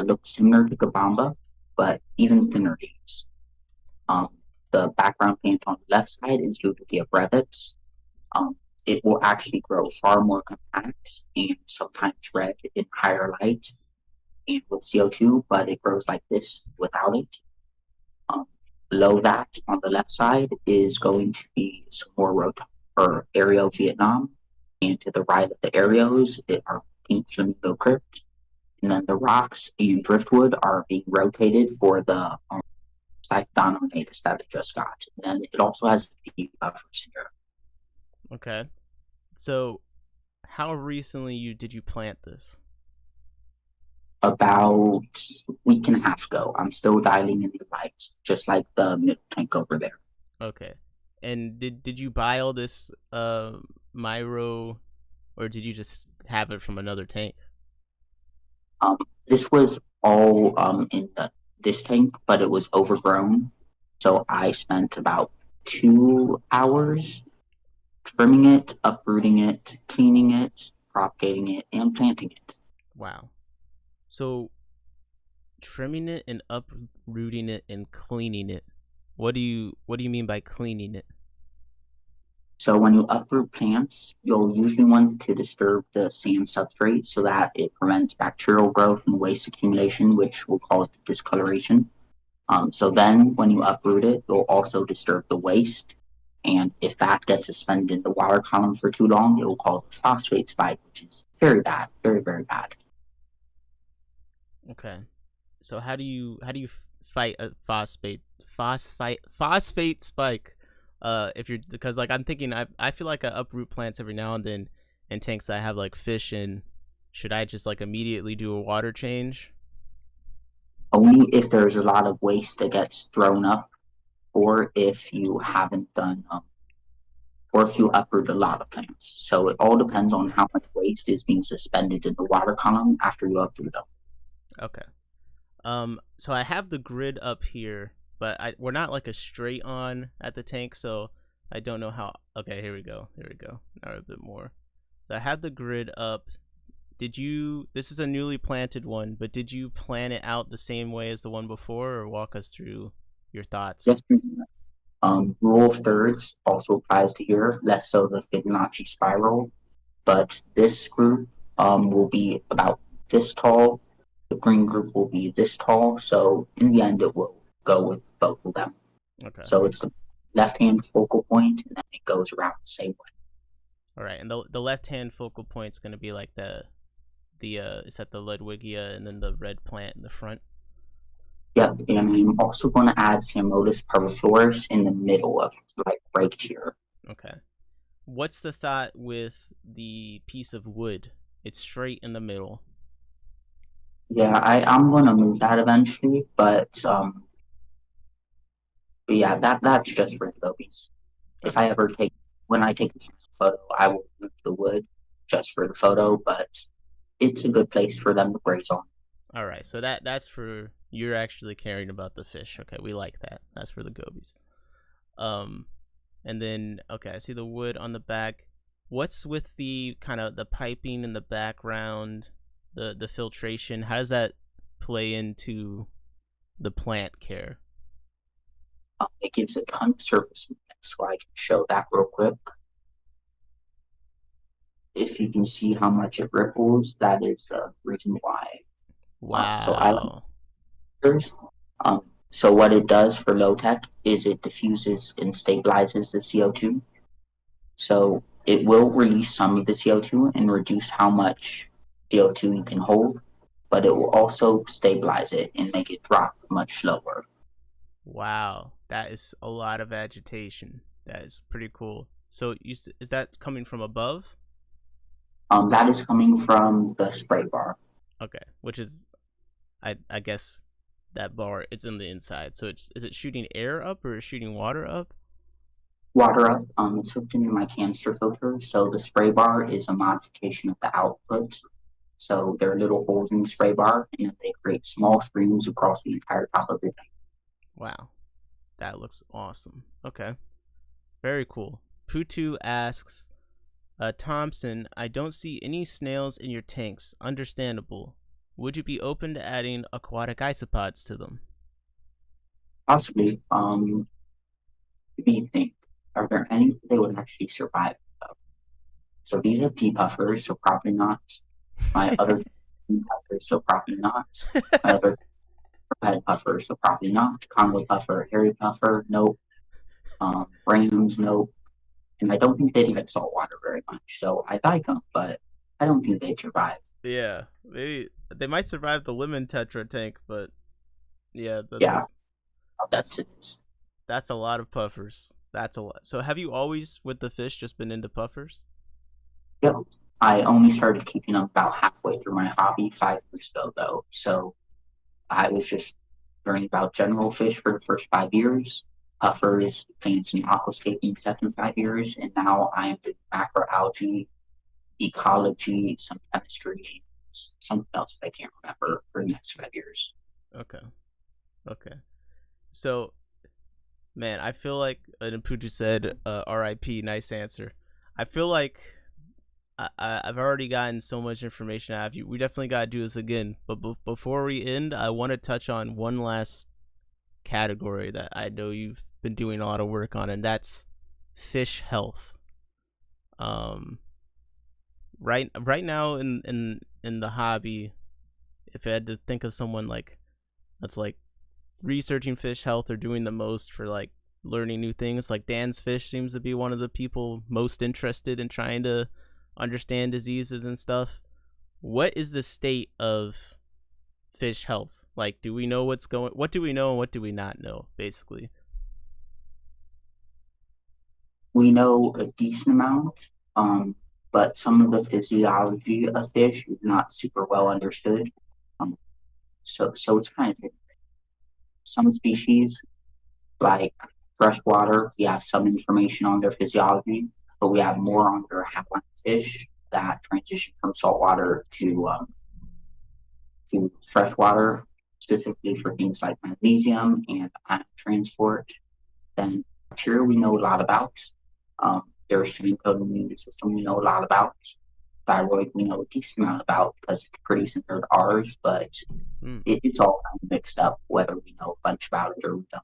looks similar to Kabamba, but even thinner leaves. The background plant on the left side is Lutetia brevis. It will actually grow far more compact and sometimes red in higher light and with CO2, but it grows like this without it. Below that, on the left side, is going to be some more Aereo Vietnam, and to the right of the Aereos are pink flamingo crypt, and then the rocks and driftwood are being rotated for the Scythonomatus that I just got. And then it also has the buffers in here. Okay, so how recently did you plant this? About a week and a half ago. I'm still dialing in the lights, just like the middle tank over there. Okay, and did you buy all this Myro, or did you just have it from another tank? This was all in this tank, but it was overgrown, so I spent about 2 hours trimming it, uprooting it, cleaning it, propagating it, and planting it. Wow. So trimming it and uprooting it and cleaning it. What do you mean by cleaning it? So when you uproot plants, you'll usually want to disturb the sand substrate so that it prevents bacterial growth and waste accumulation, which will cause discoloration. So then when you uproot it, you'll also disturb the waste. And if that gets suspended in the water column for too long, it will cause a phosphate spike, which is very bad, very, very bad. Okay. So how do you fight a phosphate spike? If you're, because like I'm thinking, I feel like I uproot plants every now and then in tanks that I have like fish in. Should I just like immediately do a water change? Only if there's a lot of waste that gets thrown up, or if you haven't done, or if you uproot a lot of plants. So it all depends on how much waste is being suspended in the water column after you uproot them. Okay. So I have the grid up here, but we're not like a straight on at the tank, so I don't know how. Okay, here we go. Now a bit more. So I have the grid up. This is a newly planted one, but did you plan it out the same way as the one before, or walk us through your thoughts? Yes, rule of thirds also applies to here, less so the Fibonacci spiral, but this group will be about this tall. The green group will be this tall, so in the end it will go with both of them. Okay. So it's the left-hand focal point, and then it goes around the same way. All right, and the left-hand focal point is going to be like the is that the Ludwigia and then the red plant in the front? Yep, and I'm also going to add Samodus parviflorus in the middle of like right here. Okay. What's the thought with the piece of wood? It's straight in the middle. Yeah, I'm going to move that eventually, but yeah, that's just for the gobies. If I ever when I take the photo, I will move the wood just for the photo, but it's a good place for them to graze on. All right, so that's for, you're actually caring about the fish. Okay, we like that. That's for the gobies. And then okay, I see the wood on the back. What's with the kind of the piping in the background, the filtration? How does that play into the plant care? It gives a ton of surface movement, so I can show that real quick. If you can see how much it ripples, that is the reason why. Wow. So what it does for low tech is it diffuses and stabilizes the CO2. So it will release some of the CO2 and reduce how much CO2 you can hold, but it will also stabilize it and make it drop much slower. Wow, that is a lot of agitation. That is pretty cool. So is that coming from above? That is coming from the spray bar. Okay, which is I guess that bar it's in the inside. So is it shooting air up or is it shooting water up? Water up, it's hooked into my canister filter, so the spray bar is a modification of the output. So there are little holes in the spray bar, and they create small streams across the entire top of the tank. Wow, that looks awesome. Okay, very cool. Putu asks, Thompson, I don't see any snails in your tanks. Understandable. Would you be open to adding aquatic isopods to them? Possibly, what do you think? Are there any they would actually survive? So these are pea puffers, so probably not. My other pea puffers, so probably not. My other head puffer, so probably not. Congo puffer, hairy puffer, nope. Rams, nope. And I don't think they like salt water very much. So I like them, but I don't think they'd survive. Yeah, maybe they might survive the lemon tetra tank, but yeah, Yeah, that's it. that's a lot of puffers. That's a lot. So have you always with the fish just been into puffers? Yep. I only started keeping them about halfway through my hobby 5 years ago, though. So I was just learning about general fish for the first 5 years, puffers, plants, and aquascaping second 5 years, and now I am doing macroalgae, ecology, some chemistry, something else I can't remember for the next 5 years. Okay. Okay. So, man, I feel like Putu said, "R.I.P." Nice answer. I feel like I've already gotten so much information out of you. We definitely got to do this again. But before we end, I want to touch on one last category that I know you've been doing a lot of work on, and that's fish health. Um, right now in the hobby, if I had to think of someone like that's like researching fish health or doing the most for like learning new things, like Dan's Fish seems to be one of the people most interested in trying to understand diseases and stuff. What is the state of fish health? Like, do we know what do we know and what do we not know, basically? We know a decent amount, but some of the physiology of fish is not super well understood. Um, so it's kind of some species, like freshwater, we have some information on their physiology, but we have more on their haplines fish that transition from saltwater to freshwater, specifically for things like magnesium and ion transport. Then bacteria we know a lot about. Their strain code immune system we know a lot about. Thyroid we know a decent amount about because it's pretty similar to ours, but it's all kind of mixed up whether we know a bunch about it or we don't.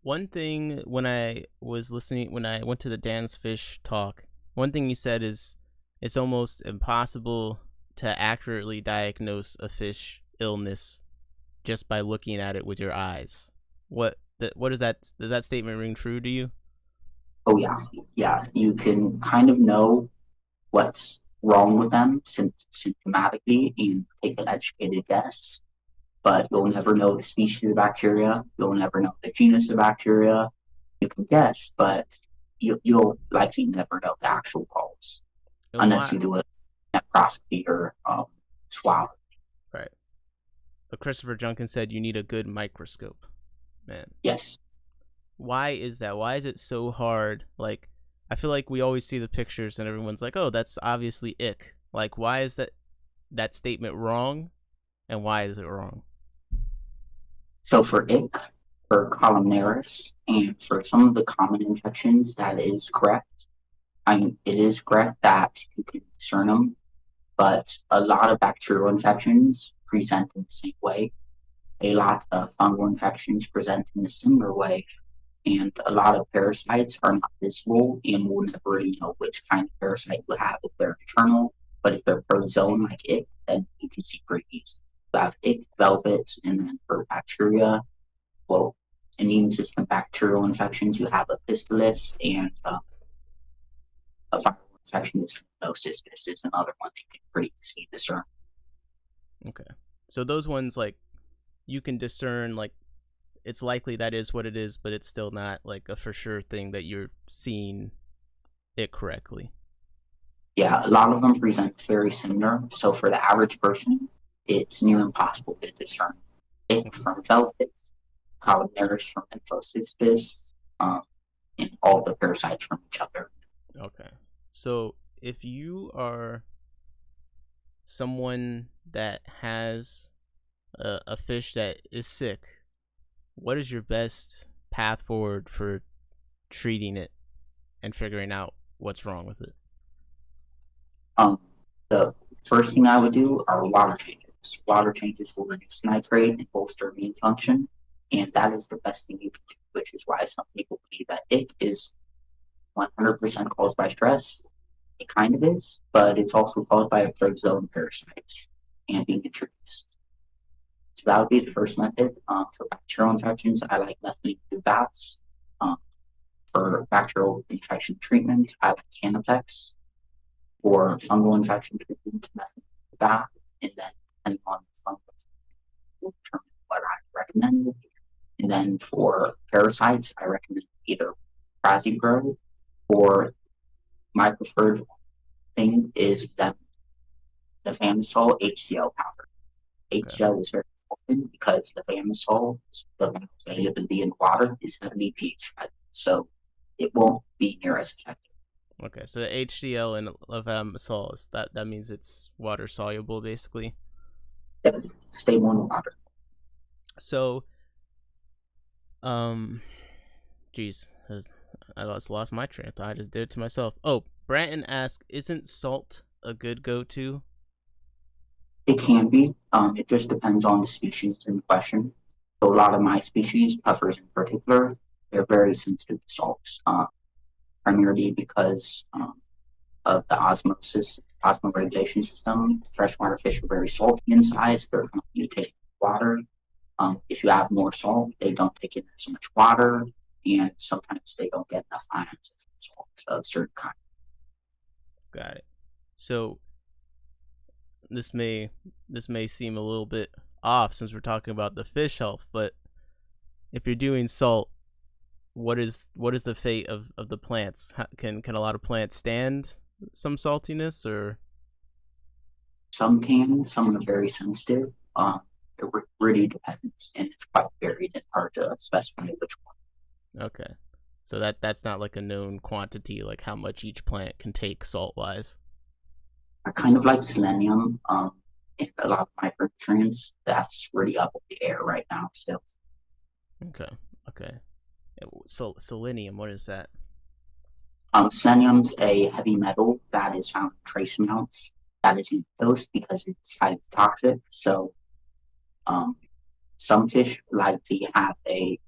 One thing when I went to the Dan's Fish talk, one thing he said is it's almost impossible to accurately diagnose a fish illness just by looking at it with your eyes. What does that statement ring true to you? Oh yeah. You can kind of know what's wrong with them symptomatically and take an educated guess, but you'll never know the species of bacteria. You'll never know the genus of bacteria. You can guess, but you'll likely never know the actual cause unless you do a nephrostomy or swab. Right. But Christopher Junkin said you need a good microscope. Man. Yes. Why is that? Why is it so hard? Like, I feel like we always see the pictures and everyone's like, "Oh, that's obviously ick." Like, why is that statement wrong, and why is it wrong? So for ick, for columnaris, and for some of the common infections, that is correct. I mean, it is correct that you can discern them, but a lot of bacterial infections present in the same way. A lot of fungal infections present in a similar way, and a lot of parasites are not visible, and we'll never really know which kind of parasite you have if they're internal. But if they're protozoan like ick, then you can see pretty easily. You have ick, velvet, and then for bacteria, well, immune system bacterial infections, you have epistolis, and a viral infection is cysttis is another one that you can pretty easily discern. Okay. So those ones, like, you can discern, like, it's likely that is what it is, but it's still not like a for sure thing that you're seeing it correctly. Yeah, a lot of them present very similar. So for the average person, it's near impossible to discern it Okay. from velvet, columnaris from infocystis, um, and all the parasites from each other. Okay. So if you are someone that has a fish that is sick, what is your best path forward for treating it and figuring out what's wrong with it? Um, the first thing I would do are water changes. Water changes will reduce nitrate and bolster immune function, and that is the best thing you can do, which is why some people believe that ick is 100% caused by stress. It kind of is, but it's also caused by a protozoan parasite and being introduced. So that would be the first method. For bacterial infections, I like methylene blue baths. Um, for bacterial infection treatment, I like Canapex. For fungal infection treatment, methylene blue bath, and then depending on the fungal, will determine what I recommend. And then for parasites, I recommend either Prasibro or my preferred thing is the Famisol HCl powder. Okay. HCl is very important because the Famisol, the availability in water is heavily pH, so it won't be near as effective. Okay. So the HCl and levamisole, that means it's water soluble, basically. Yep. Stable in water. So, um, geez, I lost my train of thought. I just did it to myself. Oh, Branton asked, "Isn't salt a good go-to?" It can be. It just depends on the species in question. So a lot of my species, puffers in particular, they're very sensitive to salts, primarily because of the osmoregulation system. Freshwater fish are very salty in size. They're constantly taking water. If you add more salt, they don't take in as much water, and sometimes they don't get enough ions of salt of certain kinds. Got it. So this may seem a little bit off since we're talking about the fish health, but if you're doing salt, what is the fate of the plants? Can a lot of plants stand some saltiness, or Some can, some are very sensitive. It really depends, and it's quite varied and hard to specify which one. okay? So that's not like a known quantity, like how much each plant can take salt wise. I kind of like selenium, and a lot of micronutrients. That's really up in the air right now still. Okay, okay. So selenium, what is that? Selenium's a heavy metal that is found in trace amounts that is in toast because it's highly toxic. So um, some fish likely have a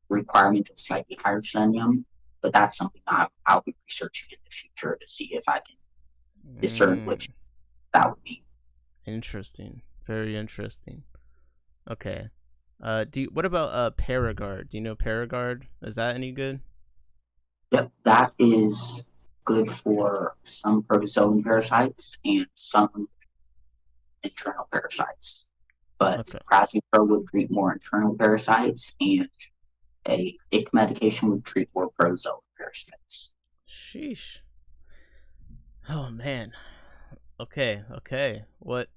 requirement of slightly higher selenium, but that's something I'll be researching in the future to see if I can discern which Mm, that would be. interesting. Very interesting. Okay. What about Paragard? Do you know Paragard? Is that any good? Yep, that is good for some protozoan parasites and some internal parasites. But Okay. Prasipro would treat more internal parasites, and a ick medication would treat more protozoan parasites. Sheesh. Oh man. Okay, okay. What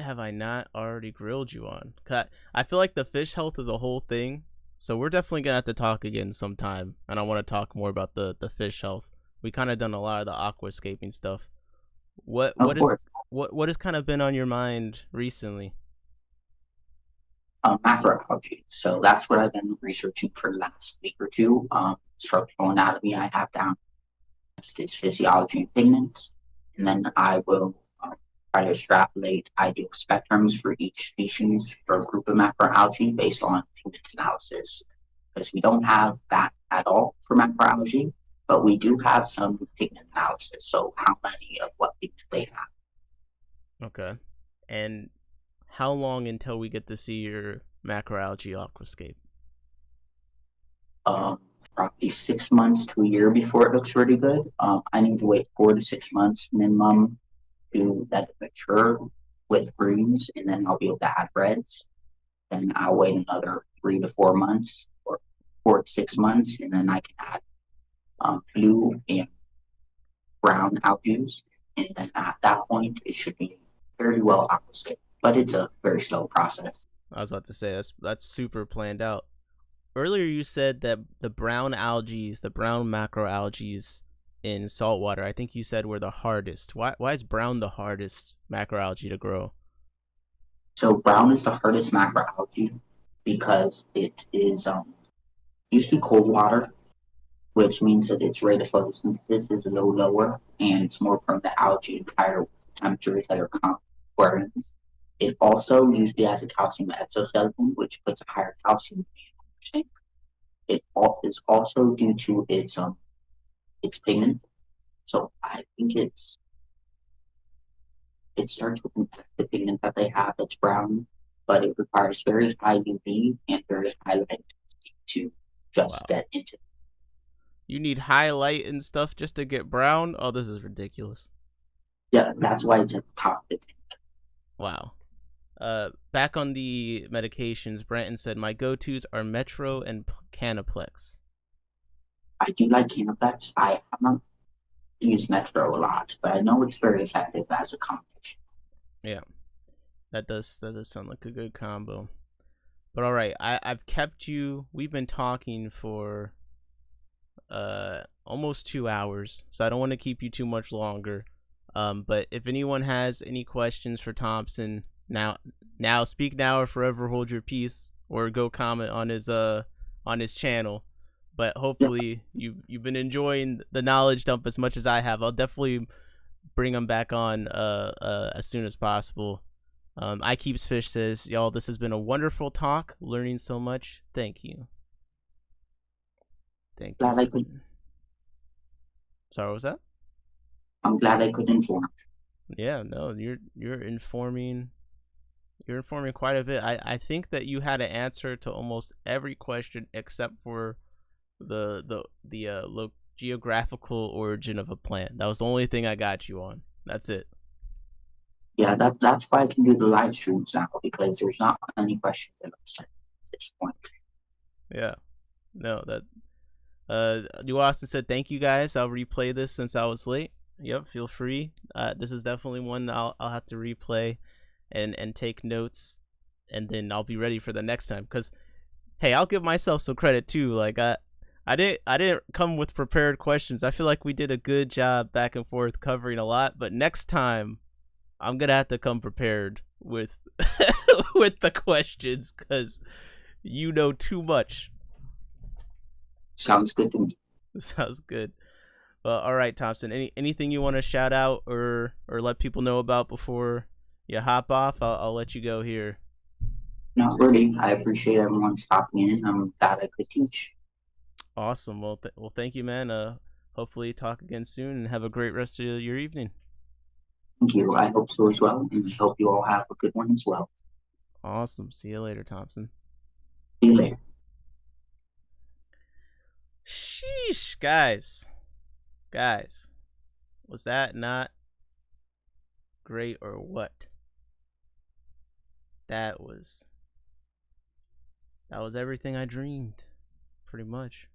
have I not already grilled you on? 'Cause I feel like the fish health is a whole thing. So we're definitely gonna have to talk again sometime, and I want to talk more about the fish health. We kind of done a lot of the aquascaping stuff. What Of what is course, what has kind of been on your mind recently? macroalgae. So that's what I've been researching for the last week or two. Structural anatomy I have down. Is physiology and pigments, and then I will try to extrapolate ideal spectrums for each species or group of macroalgae based on pigment analysis. Because we don't have that at all for macroalgae, but we do have some pigment analysis. So how many of what pigment they have. Okay. And how long until we get to see your macroalgae aquascape? Um, Probably 6 months to a year before it looks really good. I need to wait 4 to 6 months minimum to let it mature, with greens, and then I'll be able to add reds. Then I'll wait another 3 to 4 months or 4 to 6 months, and then I can add blue and brown algae. And then at that point, it should be very well aquascaped. But it's a very slow process. I was about to say that's super planned out. Earlier you said that the brown algae, the brown macroalgae in saltwater, I think you said were the hardest. Why is brown the hardest macroalgae to grow? So brown is the hardest macroalgae because it is usually cold water, which means that its rate of photosynthesis is a little lower and it's more prone to algae and higher temperatures that are aquariums. It also usually has a calcium exoskeleton, which puts a higher calcium in. It is also due to its pigment. So I think it starts with the pigment that they have that's brown, but it requires very high UV and very high light to just get into. You need highlight and stuff just to get brown? Oh, this is ridiculous. Yeah, that's why it's at the top of the tank. Wow. Back on the medications, Branton said, my go-tos are Metro and Canaplex. I do like Canaplex. I have not used Metro a lot, but I know it's very effective as a combination. Yeah, that does sound like a good combo. But all right, I've kept you. We've been talking for almost 2 hours, so I don't want to keep you too much longer. But if anyone has any questions for Thompson, now speak now or forever hold your peace, or go comment on his channel. But hopefully you've been enjoying the knowledge dump as much as I have. I'll definitely bring him back on as soon as possible. iKeepsFish says, y'all, this has been a wonderful talk, learning so much. Thank you. Thank you. Glad I could. Sorry, what was that? I'm glad I could inform. Yeah, no, you're informing quite a bit. I think that you had an answer to almost every question except for the geographical origin of a plant. That was the only thing I got you on. That's it. Yeah, that's why I can do the live streams now, because there's not any questions at this point. Yeah. No, that New Austin said, thank you guys. I'll replay this since I was late. Yep, feel free. This is definitely one I'll have to replay and take notes, and then I'll be ready for the next time. Because hey, I'll give myself some credit too. Like I didn't come with prepared questions. I feel like we did a good job back and forth covering a lot, but next time I'm gonna have to come prepared with with the questions, because you know too much. Sounds good to me. Sounds good. Well, all right, Thompson. Anything you want to shout out or let people know about before you hop off? I'll let you go here. Not really. I appreciate everyone stopping in. I'm glad I could teach. Awesome. Well, thank you, man. Hopefully talk again soon, and have a great rest of your evening. Thank you. I hope so as well, and I hope you all have a good one as well. Awesome. See you later, Thompson. See you later. Sheesh, guys, was that not great or what? That was everything I dreamed, pretty much.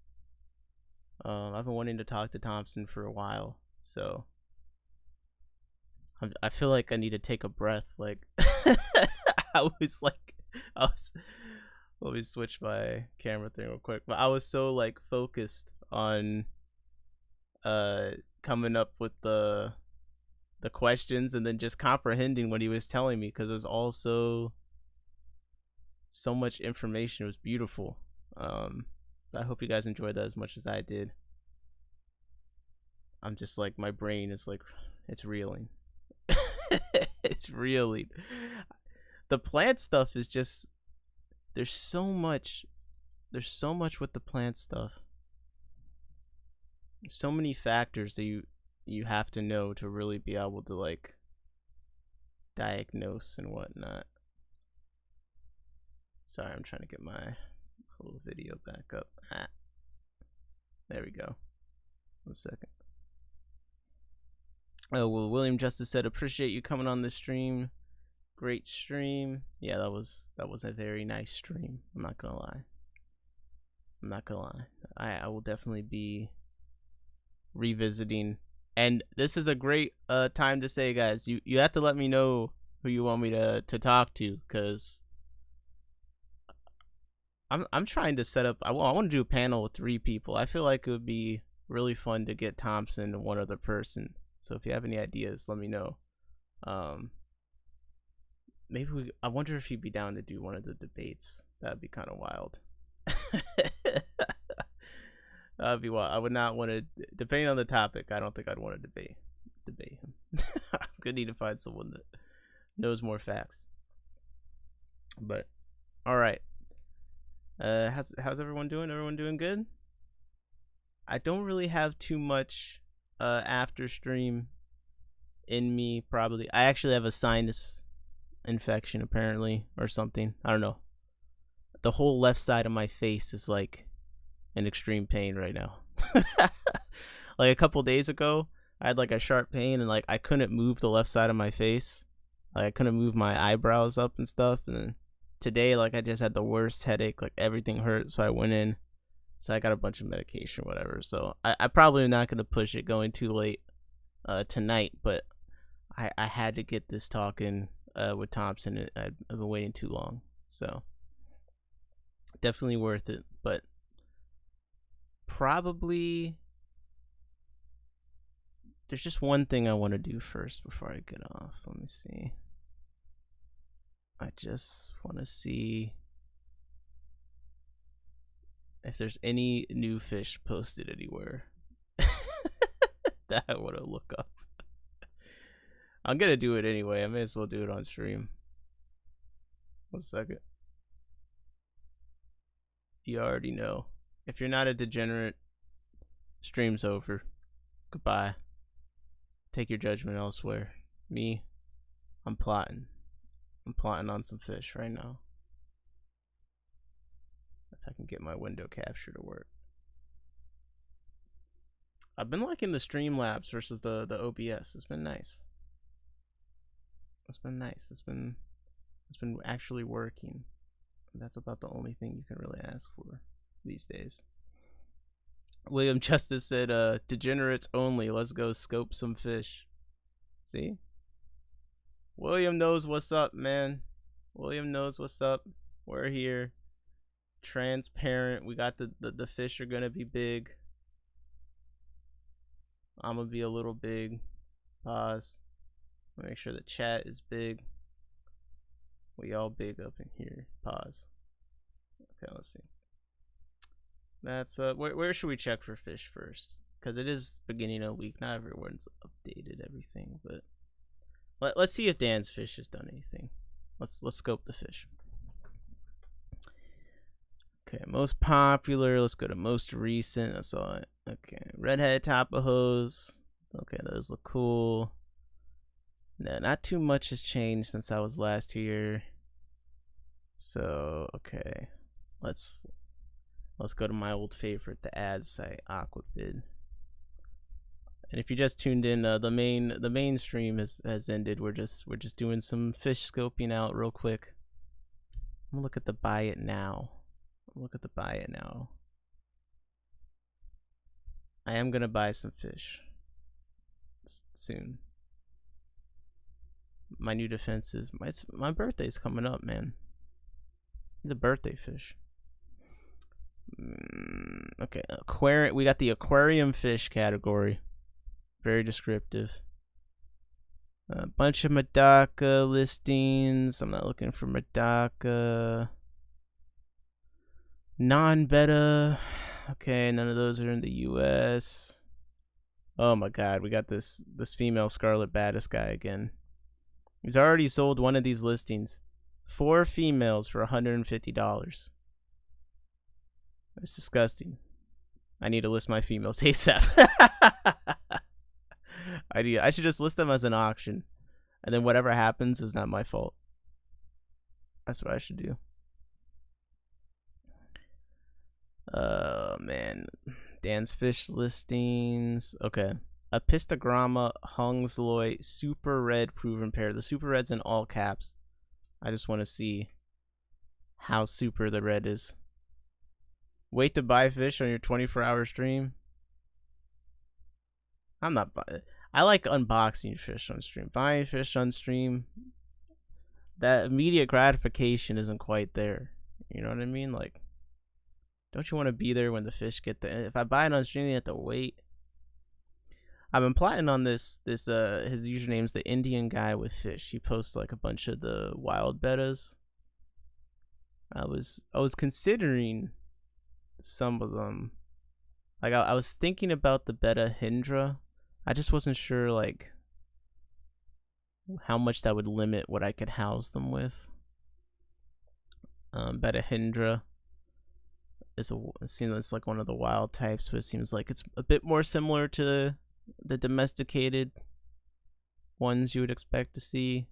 I've been wanting to talk to Thompson for a while, so I feel like I need to take a breath. Like let me switch my camera thing real quick. But I was so like focused on coming up with the questions and then just comprehending what he was telling me, because there's also so much information. It was beautiful. So I hope you guys enjoyed that as much as I did. I'm just like, my brain is like, it's reeling. It's reeling. The plant stuff is just, there's so much with the plant stuff. So many factors that you have to know to really be able to like diagnose and whatnot. Sorry, I'm trying to get my whole video back up. There we go. 1 second. Oh, well, William Justice said, appreciate you coming on the stream. Great stream. Yeah, that was a very nice stream. I'm not gonna lie. I will definitely be revisiting. And this is a great time to say, guys, you have to let me know who you want me to talk to, because I'm trying to set up. I want to do a panel with 3 people. I feel like it would be really fun to get Thompson and one other person. So if you have any ideas, let me know. Maybe I wonder if he'd be down to do one of the debates. That'd be kind of wild. That'd be wild. I would not want to, depending on the topic, I don't think I'd want to debate him. I'm gonna need to find someone that knows more facts. But all right. How's everyone doing? Everyone doing good? I don't really have too much after stream in me, probably. I actually have a sinus infection apparently, or something. I don't know. The whole left side of my face is like in extreme pain right now. Like a couple days ago, I had like a sharp pain and like I couldn't move the left side of my face. Like I couldn't move my eyebrows up and stuff. And then today, like I just had the worst headache. Like everything hurt, so I went in. So I got a bunch of medication, whatever. So I probably am not gonna push it going too late tonight. But I had to get this talking with Thompson. I've been waiting too long, so definitely worth it. But probably there's just one thing I want to do first before I get off. Let me see. I just want to see if there's any new fish posted anywhere that I want to look up. I'm gonna do it anyway. I may as well do it on stream. 1 second. You already know. If you're not a degenerate, stream's over. Goodbye. Take your judgment elsewhere. Me, I'm plotting. I'm plotting on some fish right now. If I can get my window capture to work. I've been liking the Streamlabs versus the OBS. It's been nice. It's been nice. It's been actually working. That's about the only thing you can really ask for these days. William Justice said, degenerates only. Let's go scope some fish. See? William knows what's up, man. William knows what's up. We're here. Transparent. We got the fish are gonna be big. I'm gonna be a little big. Pause. Make sure the chat is big. We all big up in here. Pause. Okay, let's see. That's where should we check for fish first? Because it is beginning of the week. Not everyone's updated everything, but let's see if Dan's fish has done anything. Let's scope the fish. Okay, most popular. Let's go to most recent. I saw it. Okay, redhead tapajos. Okay, those look cool. No, not too much has changed since I was last here. So okay, let's go to my old favorite, the ad site, Aquabid. And if you just tuned in, the main stream has ended. We're just doing some fish scoping out real quick. I'm gonna look at the buy it now. I am gonna buy some fish soon. My new defense is my birthday's coming up, man. The birthday fish. Okay, aquarium. We got the aquarium fish category. Very descriptive. A bunch of Medaka listings. I'm not looking for Medaka. Non-beta. Okay, none of those are in the US. Oh my god, we got this female Scarlet Baddest guy again. He's already sold one of these listings. 4 females for $150. That's disgusting. I need to list my females ASAP. I should just list them as an auction, and then whatever happens is not my fault. That's what I should do. Man, Dan's fish listings. Okay, Epistogramma Hungsloy Super Red Proven Pair. The Super Red's in all caps. I just want to see how super the red is. Wait to buy fish on your 24-hour stream. I'm not buying. I like unboxing fish on stream. Buying fish on stream, that immediate gratification isn't quite there. You know what I mean? Like, don't you want to be there when the fish get there? If I buy it on stream, you have to wait. I've been plotting on this. His username's the Indian guy with fish. He posts like a bunch of the wild betas. I was considering some of them. Like I was thinking about the beta Hindra. I just wasn't sure like how much that would limit what I could house them with. Beta Hindra it seems it's like one of the wild types, but it seems like it's a bit more similar to the domesticated ones you would expect to see.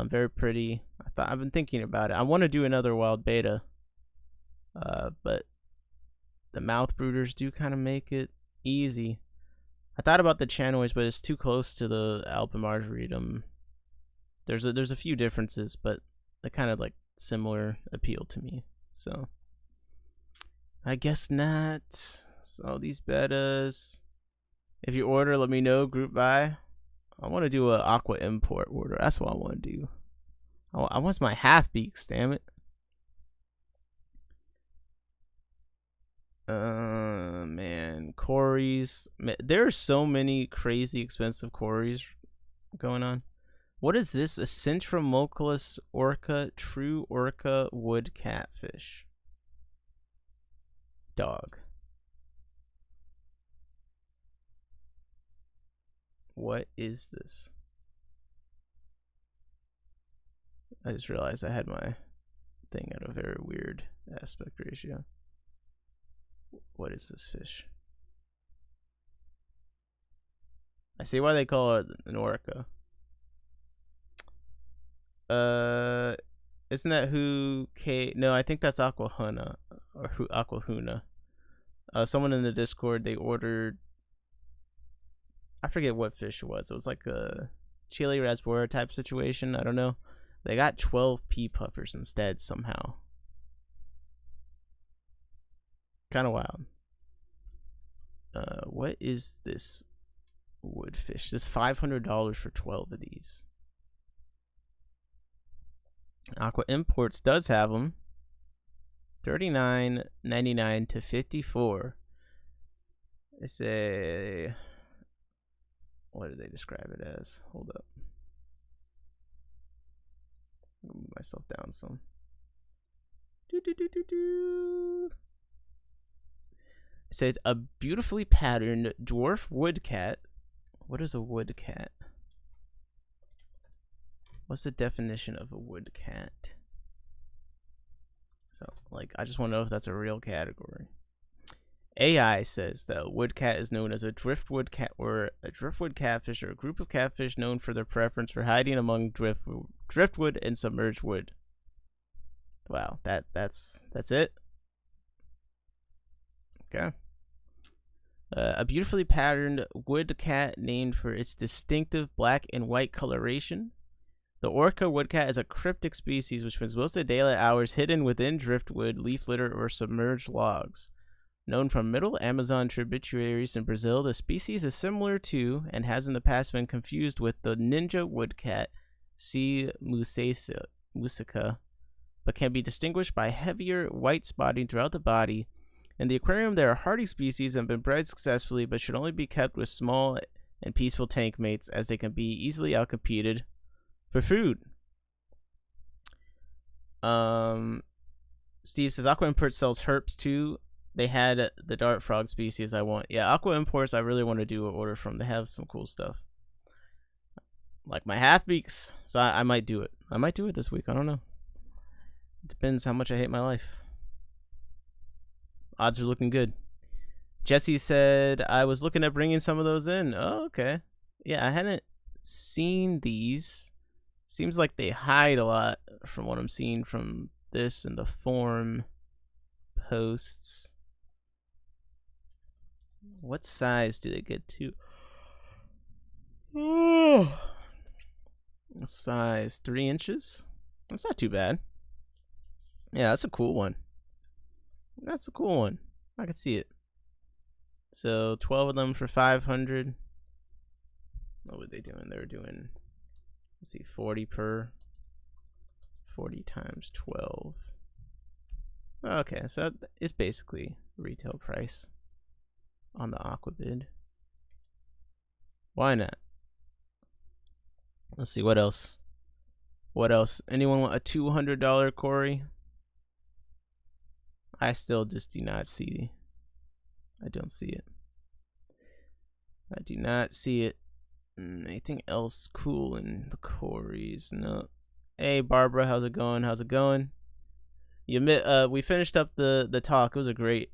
Very pretty. I've been thinking about it. I want to do another wild beta, but the mouth brooders do kind of make it easy. I thought about the chanoids, but it's too close to the Albimargaritum. There's a few differences, but they kind of like similar appeal to me. So I guess not. So these betas. If you order, let me know. Group buy. I want to do an aqua import order. That's what I want to do. I want my half beaks. Damn it. Man, Corys. There are so many crazy expensive Corys going on. What is this? A Centromoculus orca, true orca wood catfish. Dog. What is this? I just realized I had my thing at a very weird aspect ratio. What is this fish? I see why they call it an orca. Isn't that who K? No, I think that's Aquahuna or who Aquahuna. Someone in the Discord, they ordered, I forget what fish it was. It was like a Chile Rasbora type situation. I don't know. They got 12 pea puffers instead somehow. Kind of wild. What is this wood fish? This $500 for 12 of these. Aqua Imports does have them. $39.99 to $54. They say, what do they describe it as? Hold up. I'll move myself down some. It says a beautifully patterned dwarf woodcat. What is a woodcat? What's the definition of a woodcat? So, like, I just want to know if that's a real category. AI says that a woodcat is known as a driftwood cat or a driftwood catfish or a group of catfish known for their preference for hiding among driftwood and submerged wood. Wow, that's it. Okay. A beautifully patterned woodcat named for its distinctive black and white coloration. The orca woodcat is a cryptic species which spends most of the daylight hours hidden within driftwood, leaf litter, or submerged logs. Known from middle Amazon tributaries in Brazil, the species is similar to and has in the past been confused with the ninja woodcat, C. musica, but can be distinguished by heavier white spotting throughout the body. In the aquarium, they are hardy species and have been bred successfully, but should only be kept with small and peaceful tank mates, as they can be easily outcompeted for food. Steve says Aqua Import sells herps too. They had the dart frog species I want. Yeah, Aqua Imports I really want to do an order from. They have some cool stuff. Like my half beaks. So I might do it. I might do it this week. I don't know. It depends how much I hate my life. Odds are looking good. Jesse said I was looking at bringing some of those in. Oh, okay. Yeah, I hadn't seen these. Seems like they hide a lot from what I'm seeing from this and the forum posts. What size do they get to? Oh, size 3 inches. That's not too bad. Yeah, that's a cool one. That's a cool one. I can see it. So 12 of them for 500. What were they doing? They were doing, let's see, 40 per. 40 times 12. Okay, so it's basically retail price on the Aquabid. Why not? Let's see, what else? What else? Anyone want a $200 Corey? I still just do not see. I don't see it. I do not see it. Anything else cool in the Corys? No. Hey Barbara, how's it going? How's it going? We finished up the talk. It was a great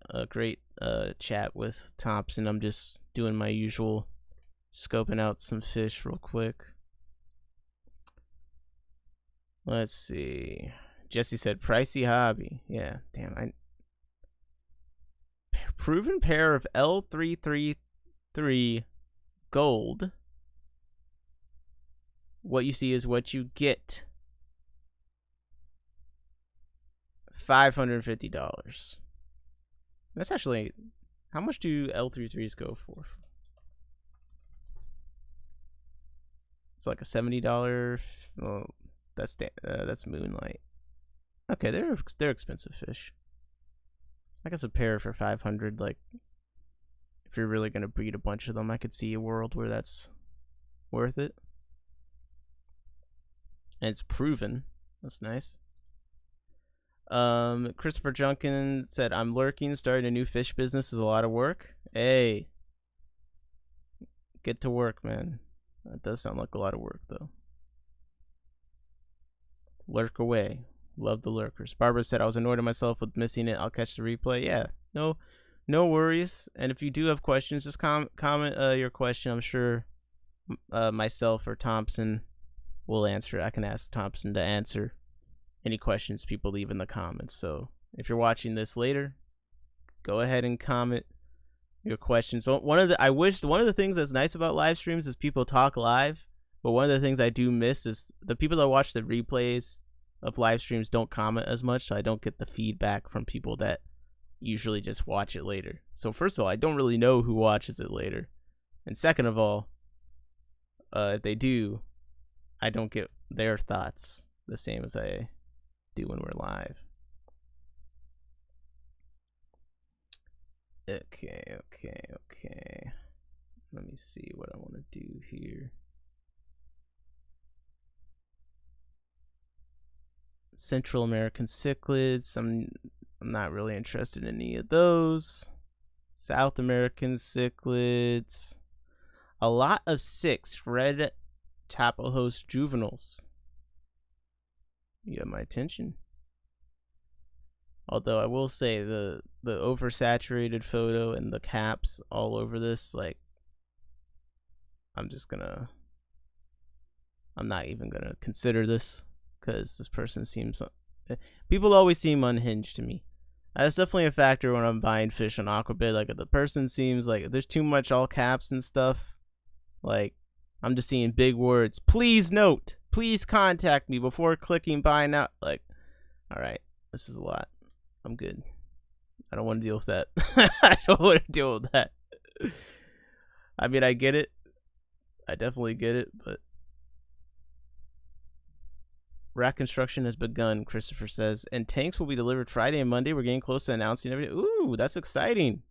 chat with Thompson. I'm just doing my usual scoping out some fish real quick. Let's see. Jesse said pricey hobby. Yeah, damn. Proven pair of L333 gold. What you see is what you get. $550. That's actually, how much do L33s go for? It's like a $70. Well, that's Moonlight. Okay, they're expensive fish. I guess a pair for 500. Like, if you're really gonna breed a bunch of them, I could see a world where that's worth it. And it's proven. That's nice. Christopher Junkin said, I'm lurking. Starting a new fish business is a lot of work. Hey, get to work, man. That does sound like a lot of work, though. Lurk away. Love the lurkers. Barbara said, I was annoyed at myself with missing it. I'll catch the replay. Yeah, no worries. And if you do have questions, just comment your question. I'm sure myself or Thompson will answer. I can ask Thompson to answer any questions people leave in the comments. So if you're watching this later, go ahead and comment your questions. One of the things that's nice about live streams is people talk live, but one of the things I do miss is the people that watch the replays of live streams don't comment as much, so I don't get the feedback from people that usually just watch it later. So first of all, I don't really know who watches it later, and second of all, if they do, I don't get their thoughts the same as I do when we're live. Okay. Let me see what I want to do here. Central American cichlids. I'm not really interested in any of those. South American cichlids. A lot of 6 red Tapajos juveniles. You have my attention. Although I will say the oversaturated photo and the caps all over this, like, I'm not even gonna consider this, because this person seems, people always seem unhinged to me. That's definitely a factor when I'm buying fish on Aquabid. Like, if the person seems like there's too much all caps and stuff, like, I'm just seeing big words. Please note, please contact me before clicking buy now. Like, all right, this is a lot. I'm good. I don't want to deal with that. I don't want to deal with that. I mean, I get it. I definitely get it, but rack construction has begun, Christopher says, and tanks will be delivered Friday and Monday. We're getting close to announcing everything. Ooh, that's exciting.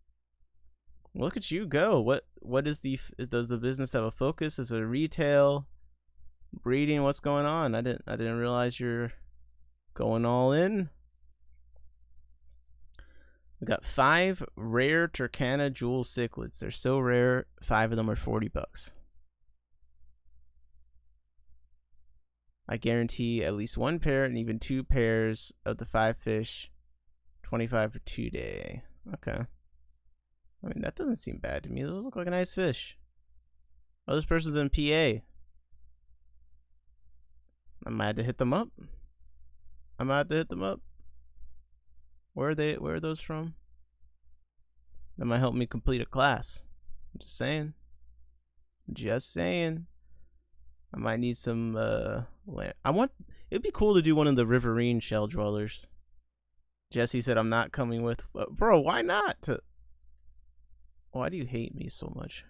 Look at you go. What is does the business have a focus? Is it retail, breeding? What's going on? I didn't realize you're going all in. We got 5 rare Turkana jewel cichlids. They're so rare. 5 of them are $40. I guarantee at least 1 pair and even 2 pairs of the 5 fish. 25 for 2 day. Okay. I mean, that doesn't seem bad to me. Those look like a nice fish. Oh, this person's in PA. I might have to hit them up. Where are those from? That might help me complete a class. I'm just saying. I might need some land. It'd be cool to do one of the riverine shell dwellers. Jesse said I'm not coming with. Bro, why not? Why do you hate me so much?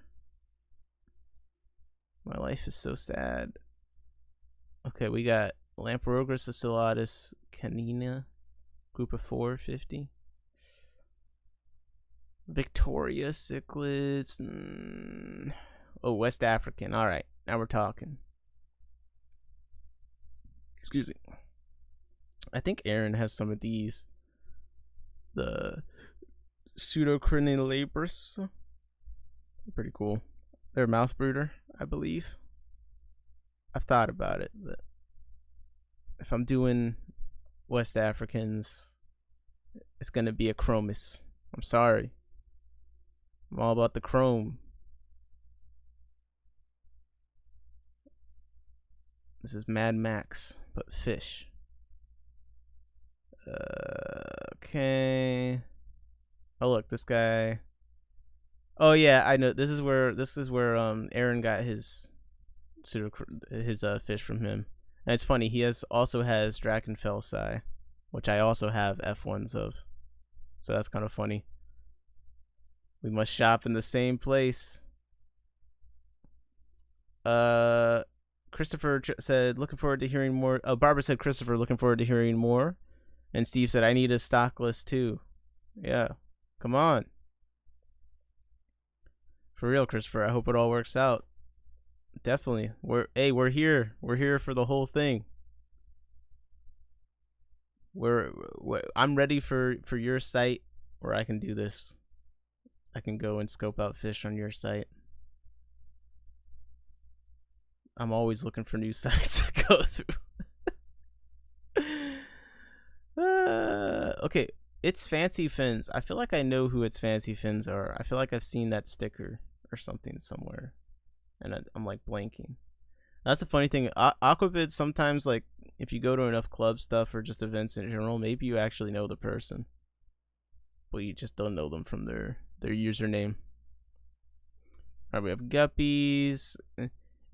My life is so sad. Okay, we got Lamprogris ocellatus canina, group of 450. Victoria cichlids. Oh, West African. All right, now we're talking. Excuse me. I think Aaron has some of these. The Pseudocrinolabris. Pretty cool. They're a mouth brooder, I believe. I've thought about it, but if I'm doing West Africans, it's gonna be a chromis. I'm sorry. I'm all about the chrome. This is Mad Max, but fish. Okay. Oh look, this guy. Oh yeah, I know. This is where Aaron got his fish from him. And it's funny, he also has Drachenfelsi, which I also have F1s of. So that's kind of funny. We must shop in the same place. Christopher said, looking forward to hearing more. Oh, Barbara said, Christopher, looking forward to hearing more. And Steve said, I need a stock list too. Yeah, come on. For real, Christopher, I hope it all works out. Definitely. We're here. We're here for the whole thing. I'm ready for your site where I can do this. I can go and scope out fish on your site. I'm always looking for new sites to go through. Okay, it's Fancy Fins. I feel like I know who its Fancy Fins are. I feel like I've seen that sticker or something somewhere, and I'm like blanking. That's the funny thing. Aquabids sometimes, like, if you go to enough club stuff or just events in general, maybe you actually know the person, but you just don't know them from their username. All right, we have guppies.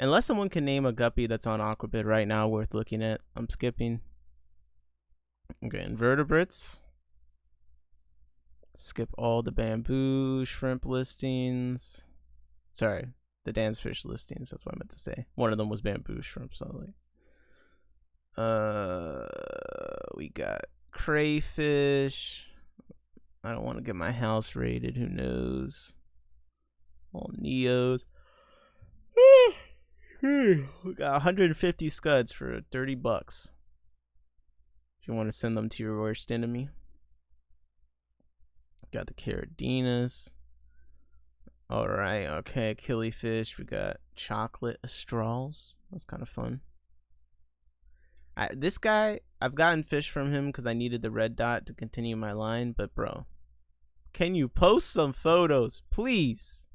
Unless someone can name a guppy that's on Aquabid right now worth looking at, I'm skipping. Okay, invertebrates. Skip all the bamboo shrimp listings. Sorry, the dance fish listings. That's what I meant to say. One of them was bamboo shrimp. So we got crayfish. I don't want to get my house raided. Who knows? All Neos. We got 150 scuds for $30. If you want to send them to your worst enemy. Got the Caradinas. Alright, okay, killifish. We got chocolate astrals. That's kind of fun. This guy, I've gotten fish from him because I needed the red dot to continue my line, but bro, can you post some photos, please?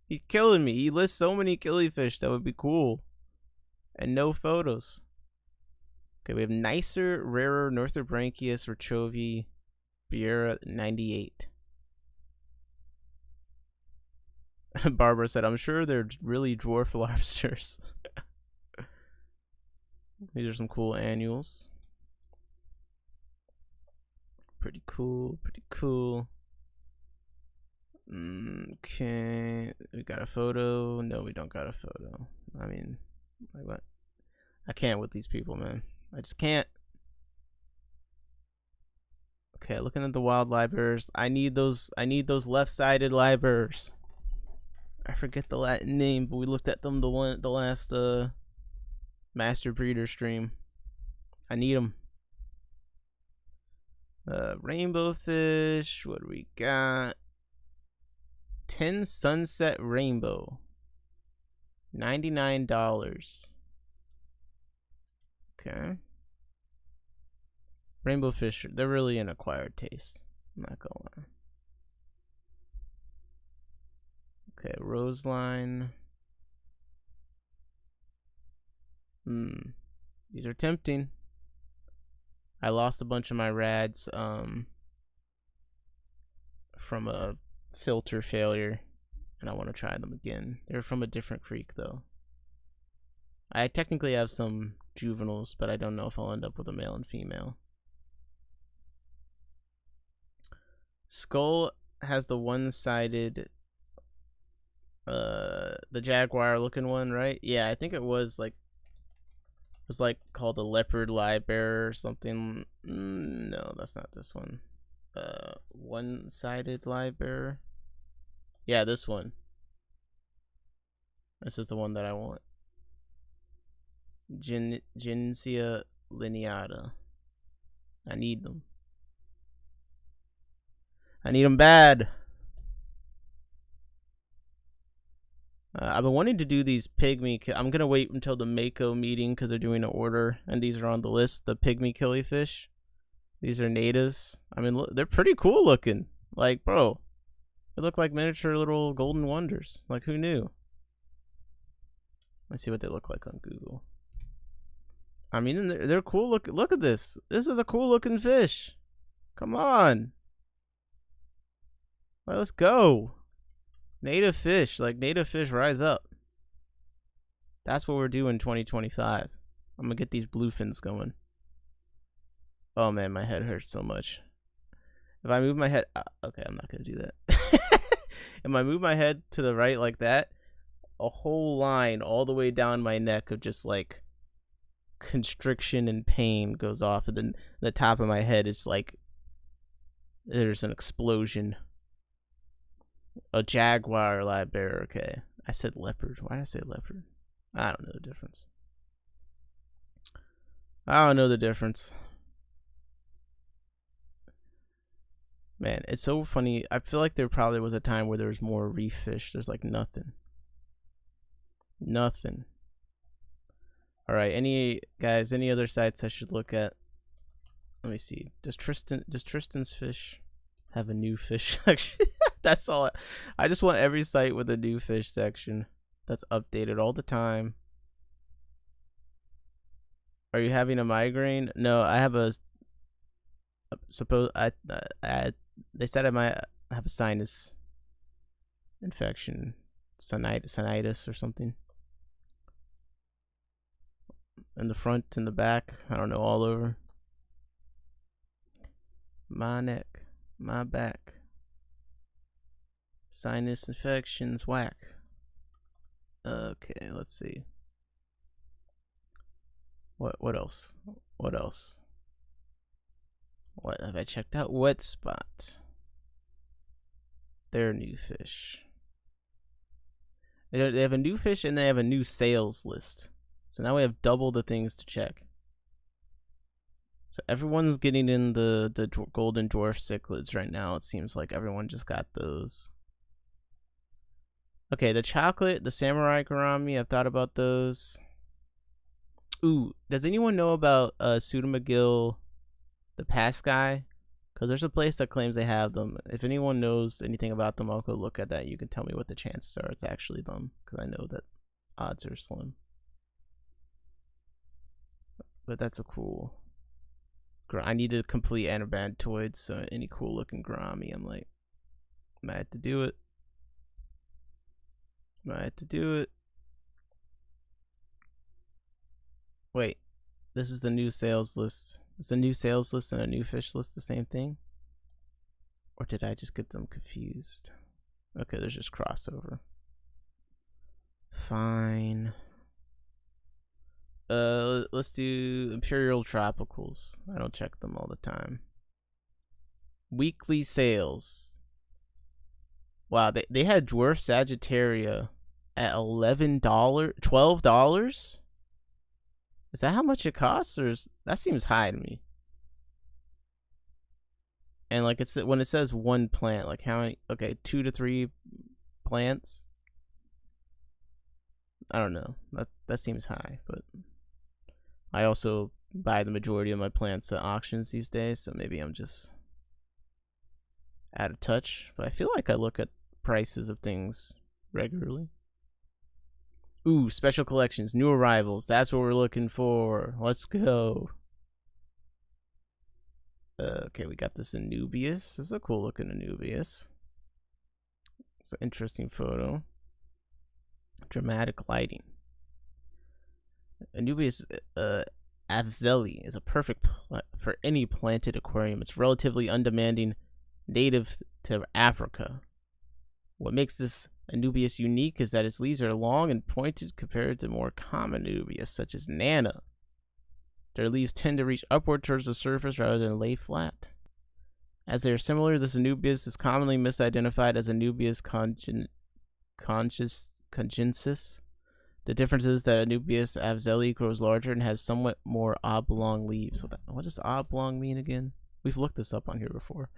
He's killing me. He lists so many killifish that would be cool. And no photos. Okay, we have nicer, rarer Northobranchius retrovi Biera 98. Barbara said, I'm sure they're really dwarf lobsters. These are some cool annuals. Pretty cool, pretty cool. Okay, we got a photo. No, we don't got a photo. I mean, like what? I can't with these people, man. I just can't. Okay, looking at the wild libers. I need those left-sided libers. I forget the Latin name, but we looked at them the last master breeder stream. I need them. Rainbow fish. What do we got? 10 sunset rainbow. $99. Okay. Rainbow fish, they're really an acquired taste. I'm not gonna lie. Okay, roseline. These are tempting. I lost a bunch of my rads from a filter failure, and I want to try them again. They're from a different creek though. I technically have some juveniles, but I don't know if I'll end up with a male and female. Skull has the one-sided, the jaguar looking one, right? Yeah, I think it was like called a leopard lie-bearer or something. No, that's not this one. One-sided lie-bearer. Yeah, this one. This is the one that I want. Gincia lineata. I need them. I need them bad. I've been wanting to do these pygmy. I'm gonna wait until the Mako meeting because they're doing an order, and these are on the list. The pygmy killifish. These are natives. I mean, look, they're pretty cool looking. Like, bro, they look like miniature little golden wonders. Like, who knew? Let's see what they look like on Google. I mean, they're cool. Look at this. This is a cool looking fish. Come on. All right, let's go. Native fish. Like, native fish rise up. That's what we're doing in 2025. I'm going to get these bluefins going. Oh, man, my head hurts so much. If I move my head... okay, I'm not going to do that. If I move my head to the right like that, a whole line all the way down my neck of just, like, constriction and pain goes off. And then the top of my head is like... there's an explosion. A jaguar lie-bearer. Okay. I said leopard. Why did I say leopard? I don't know the difference. I don't know the difference. Man, it's so funny. I feel like there probably was a time where there was more reef fish. There's like nothing. Nothing. Alright, any other sites I should look at? Let me see. Does Tristan's fish have a new fish section? That's all. I just want every site with a new fish section that's updated all the time. Are you having a migraine? No, I have a. They said I might have a sinus infection, sinitis or something. In the front, in the back, I don't know, all over. My neck, my back. Sinus infections, whack. Okay, let's see. What else? What else? What have I checked out? Wet Spot. They're new fish. They have a new fish and they have a new sales list. So now we have double the things to check. So everyone's getting in the golden dwarf cichlids right now. It seems like everyone just got those. Okay, the chocolate, the samurai gourami, I've thought about those. Ooh, does anyone know about Pseudomagil, the past guy? Because there's a place that claims they have them. If anyone knows anything about them, I'll go look at that. You can tell me what the chances are it's actually them, because I know that odds are slim. But that's a cool... I need to complete anabantoids, so any cool looking gourami, I'm like, might have to do it. Might have to do it. Wait, this is the new sales list. Is the new sales list and a new fish list the same thing? Or did I just get them confused? Okay, there's just crossover. Fine. Let's do Imperial Tropicals. I don't check them all the time. Weekly sales. Wow, they had Dwarf Sagittaria at $11, $12? Is that how much it costs, or that seems high to me? And like it's when it says one plant, like how many? Okay, 2 to 3 plants. I don't know. That seems high, but I also buy the majority of my plants at auctions these days, so maybe I'm just out of touch. But I feel like I look at prices of things regularly. Ooh, special collections, new arrivals. That's what we're looking for. Let's go. Okay, we got this Anubius. This is a cool looking Anubius. It's an interesting photo. Dramatic lighting. Anubias avzeli is a perfect for any planted aquarium. It's relatively undemanding, native to Africa. What makes this Anubias unique is that its leaves are long and pointed compared to more common Anubias, such as Nana. Their leaves tend to reach upward towards the surface rather than lay flat. As they are similar, this Anubias is commonly misidentified as Anubias congensis. The difference is that Anubias avzeli grows larger and has somewhat more oblong leaves. What does oblong mean again? We've looked this up on here before.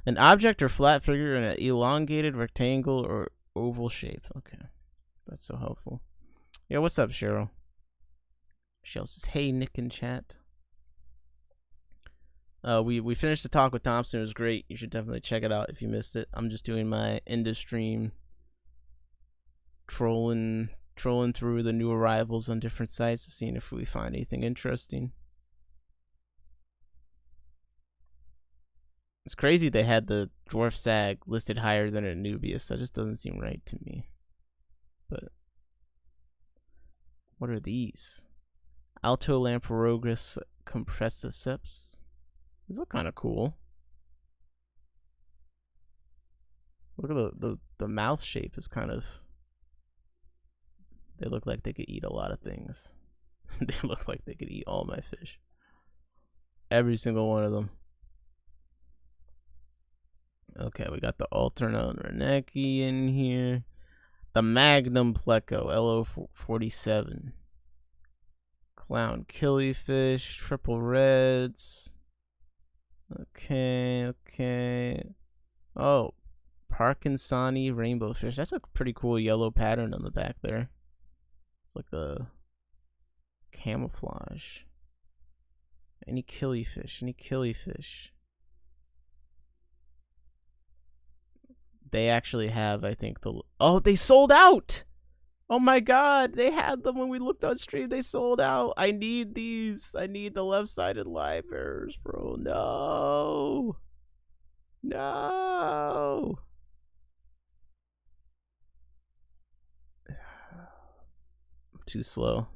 An object or flat figure in an elongated rectangle or oval shape. Okay, that's so helpful. Yeah, what's up, Cheryl? Cheryl says, "Hey, Nick in chat." We finished the talk with Thompson. It was great. You should definitely check it out if you missed it. I'm just doing my end of stream trolling through the new arrivals on different sites, seeing if we find anything interesting. It's crazy they had the dwarf sag listed higher than an Anubias. That just doesn't seem right to me. But what are these? Alto Lamparogris compressiceps. These look kind of cool. Look at the mouth shape is kind of. They look like they could eat a lot of things. They look like they could eat all my fish. Every single one of them. Okay, we got the Alterna Renecki in here. The Magnum Pleco, LO47. Clown Killifish, Triple Reds. Okay. Oh, Parkinsoni Rainbow Fish. That's a pretty cool yellow pattern on the back there. It's like a camouflage. Any killifish? They actually have, I think, oh, they sold out! Oh my god, they had them when we looked on stream. They sold out. I need these. I need the left-sided live bearers, bro. No. I'm too slow.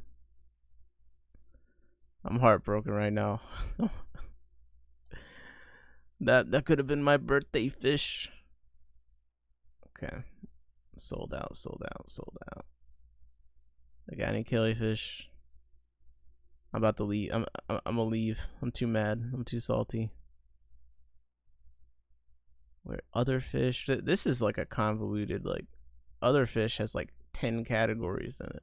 I'm heartbroken right now. That could have been my birthday fish. Okay. Sold out. I got any killifish? I'm about to leave. I'm gonna leave. I'm too mad. I'm too salty. Where other fish? This is like a convoluted, like, other fish has like 10 categories in it.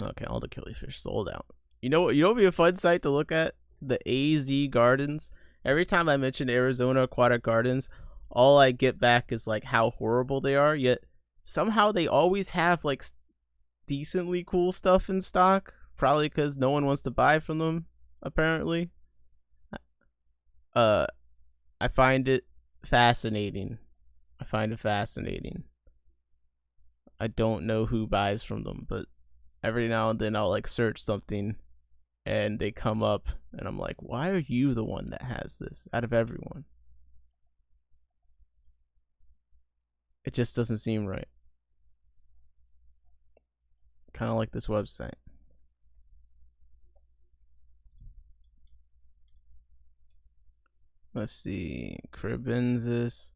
Okay, all the killifish sold out. You know what would be a fun site to look at? The AZ Gardens. Every time I mention Arizona Aquatic Gardens, all I get back is like how horrible they are, yet somehow they always have like decently cool stuff in stock. Probably because no one wants to buy from them, apparently. I find it fascinating. I don't know who buys from them, but every now and then I'll like search something and they come up and I'm like, why are you the one that has this out of everyone? It just doesn't seem right. Kind of like this website. Let's see, Cribensis.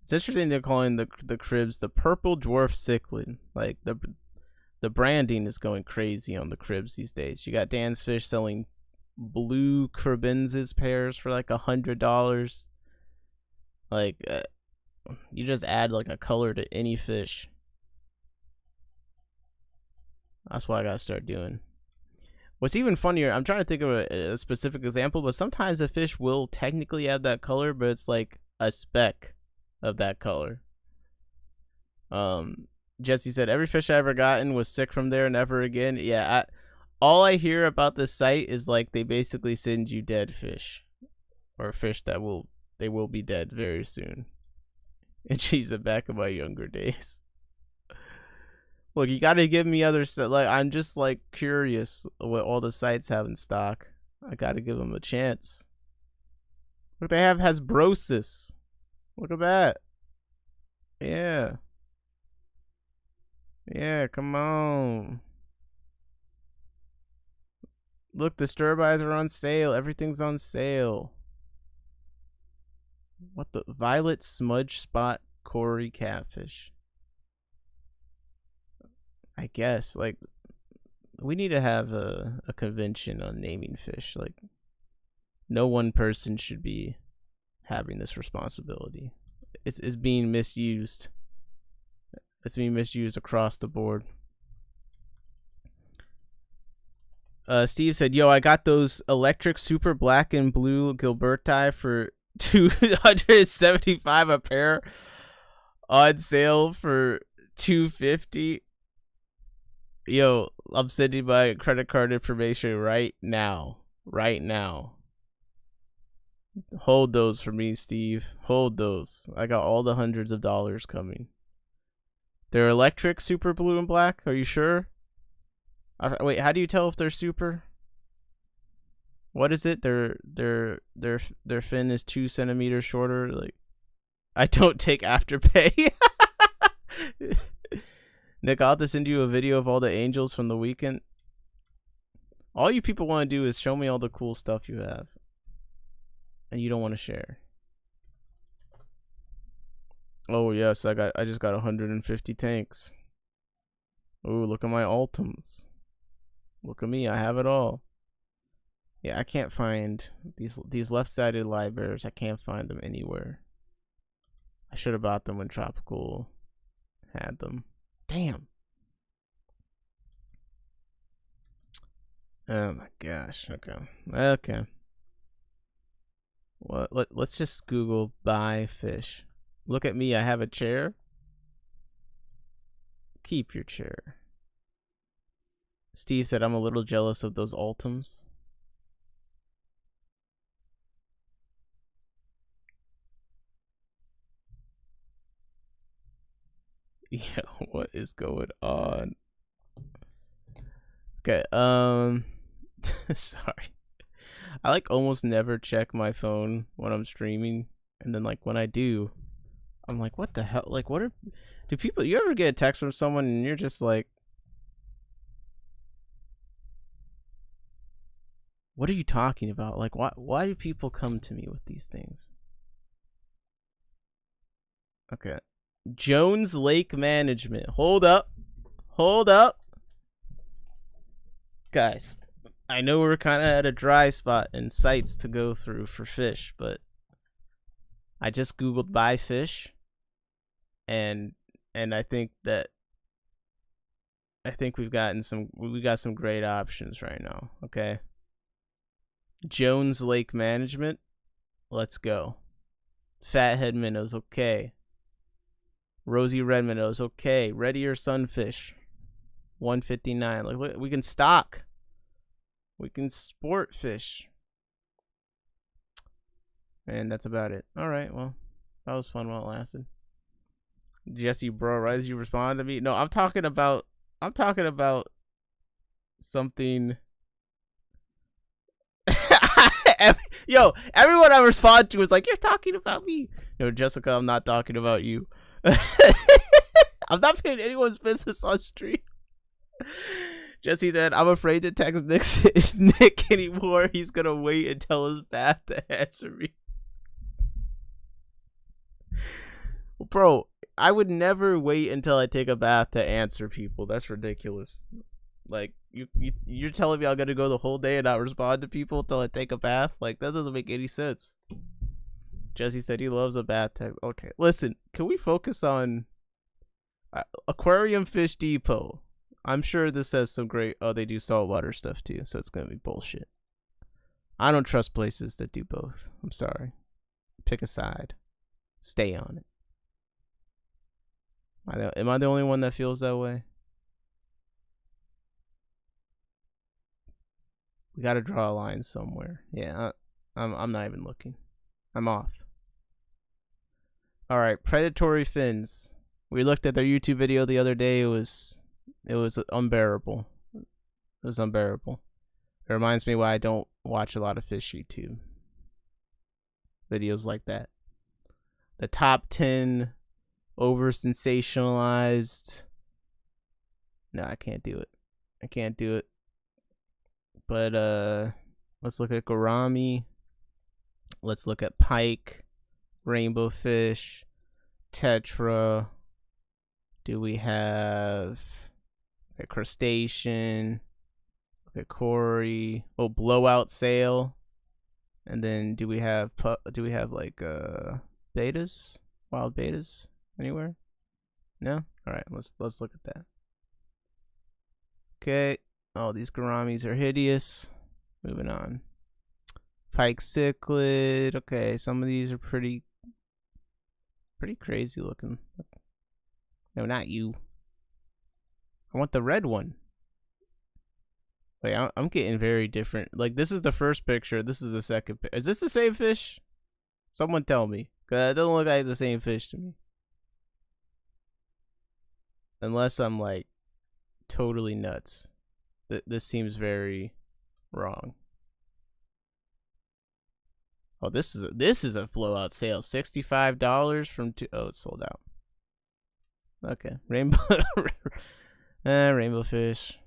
It's interesting they're calling the cribs the purple dwarf cichlid. Like the branding is going crazy on the cribs these days. You got Dan's Fish selling blue Cribensis pairs for like $100. Like you just add like a color to any fish. That's what I gotta start doing. What's even funnier, I'm trying to think of a specific example, but sometimes a fish will technically have that color, but it's like a speck of that color. Jesse said, every fish I ever gotten was sick from there, never again. Yeah, all I hear about this site is like they basically send you dead fish. Or fish that will be dead very soon. And she's the back of my younger days. Look, you gotta give me other stuff. Like, I'm just like curious what all the sites have in stock. I gotta give them a chance. Look, they have Hasbrosis. Look at that. Yeah. Yeah, come on. Look, the stir buys are on sale. Everything's on sale. What the? Violet smudge spot Cory catfish. I guess, like, we need to have a convention on naming fish. Like, no one person should be having this responsibility. It's being misused. It's being misused across the board. Steve said, yo, I got those electric super black and blue Gilberti for $275 a pair on sale for $250. Yo, I'm sending my credit card information right now. Right now. Hold those for me, Steve. Hold those. I got all the hundreds of dollars coming. They're electric, super blue and black. Are you sure? Wait, how do you tell if they're super? What is it? Their fin is 2 centimeters shorter. Like, I don't take Afterpay. Nick, I'll have to send you a video of all the angels from the weekend. All you people want to do is show me all the cool stuff you have, and you don't want to share. Oh yes, I just got 150 tanks. Ooh, look at my Ultims. Look at me, I have it all. Yeah, I can't find these left-sided libraries. I can't find them anywhere. I should have bought them when Tropical had them. Damn. Oh my gosh. Okay. What? Let's just Google buy fish. Look at me. I have a chair. Keep your chair. Steve said I'm a little jealous of those Ultims. Yeah, what is going on? Okay, sorry. I like almost never check my phone when I'm streaming, and then like when I do, I'm like, what the hell? Like, do people, you ever get a text from someone and you're just like, what are you talking about? Like, why do people come to me with these things? Okay. Jones Lake Management. Hold up. Guys, I know we're kind of at a dry spot and sites to go through for fish, but I just Googled buy fish, and I think we got some great options right now. Okay. Jones Lake Management. Let's go. Fathead minnows, okay. Rosy red minnows, okay. Red ear sunfish, $159. Like, we can stock. We can sport fish. And that's about it. All right, well, that was fun while it lasted. Jesse, bro, right as you respond to me. No, I'm talking about something. Yo, everyone I respond to is like, you're talking about me. No, Jessica, I'm not talking about you. I'm not paying anyone's business on stream. Jesse said, I'm afraid to text Nick anymore. He's gonna wait until his bath to answer me. Bro, I would never wait until I take a bath to answer people. That's ridiculous. Like, you're telling me I'm gonna go the whole day and not respond to people until I take a bath? Like, that doesn't make any sense. Jesse said he loves a bath tag. Okay, listen, can we focus on Aquarium Fish Depot? I'm sure this has some great, oh, they do saltwater stuff too, so it's gonna be bullshit. I don't trust places that do both. I'm sorry. Pick a side. Stay on it. Am I the only one that feels that way? We gotta draw a line somewhere. Yeah, I'm not even looking. I'm off. All right, predatory fins. We looked at their YouTube video the other day. It was unbearable. It was unbearable. It reminds me why I don't watch a lot of fish YouTube videos like that. The top 10 over sensationalized. No, I can't do it. But let's look at gourami. Let's look at pike, rainbow fish, tetra. Do we have a crustacean? Okay, cory. Oh, blowout sail. And then do we have like betas? Wild betas anywhere? No? All right, let's look at that. Okay. Oh, these gouramis are hideous. Moving on. Pike cichlid. Okay, some of these are pretty crazy looking. No, not you. I want the red one. Wait, I'm getting very different. Like, this is the first picture. This is the second picture. Is this the same fish? Someone tell me. Because it doesn't look like the same fish to me. Unless I'm, like, totally nuts. This seems very wrong. Oh, this is a blowout sale. $65 from oh, it's sold out. Okay, rainbow rainbow fish.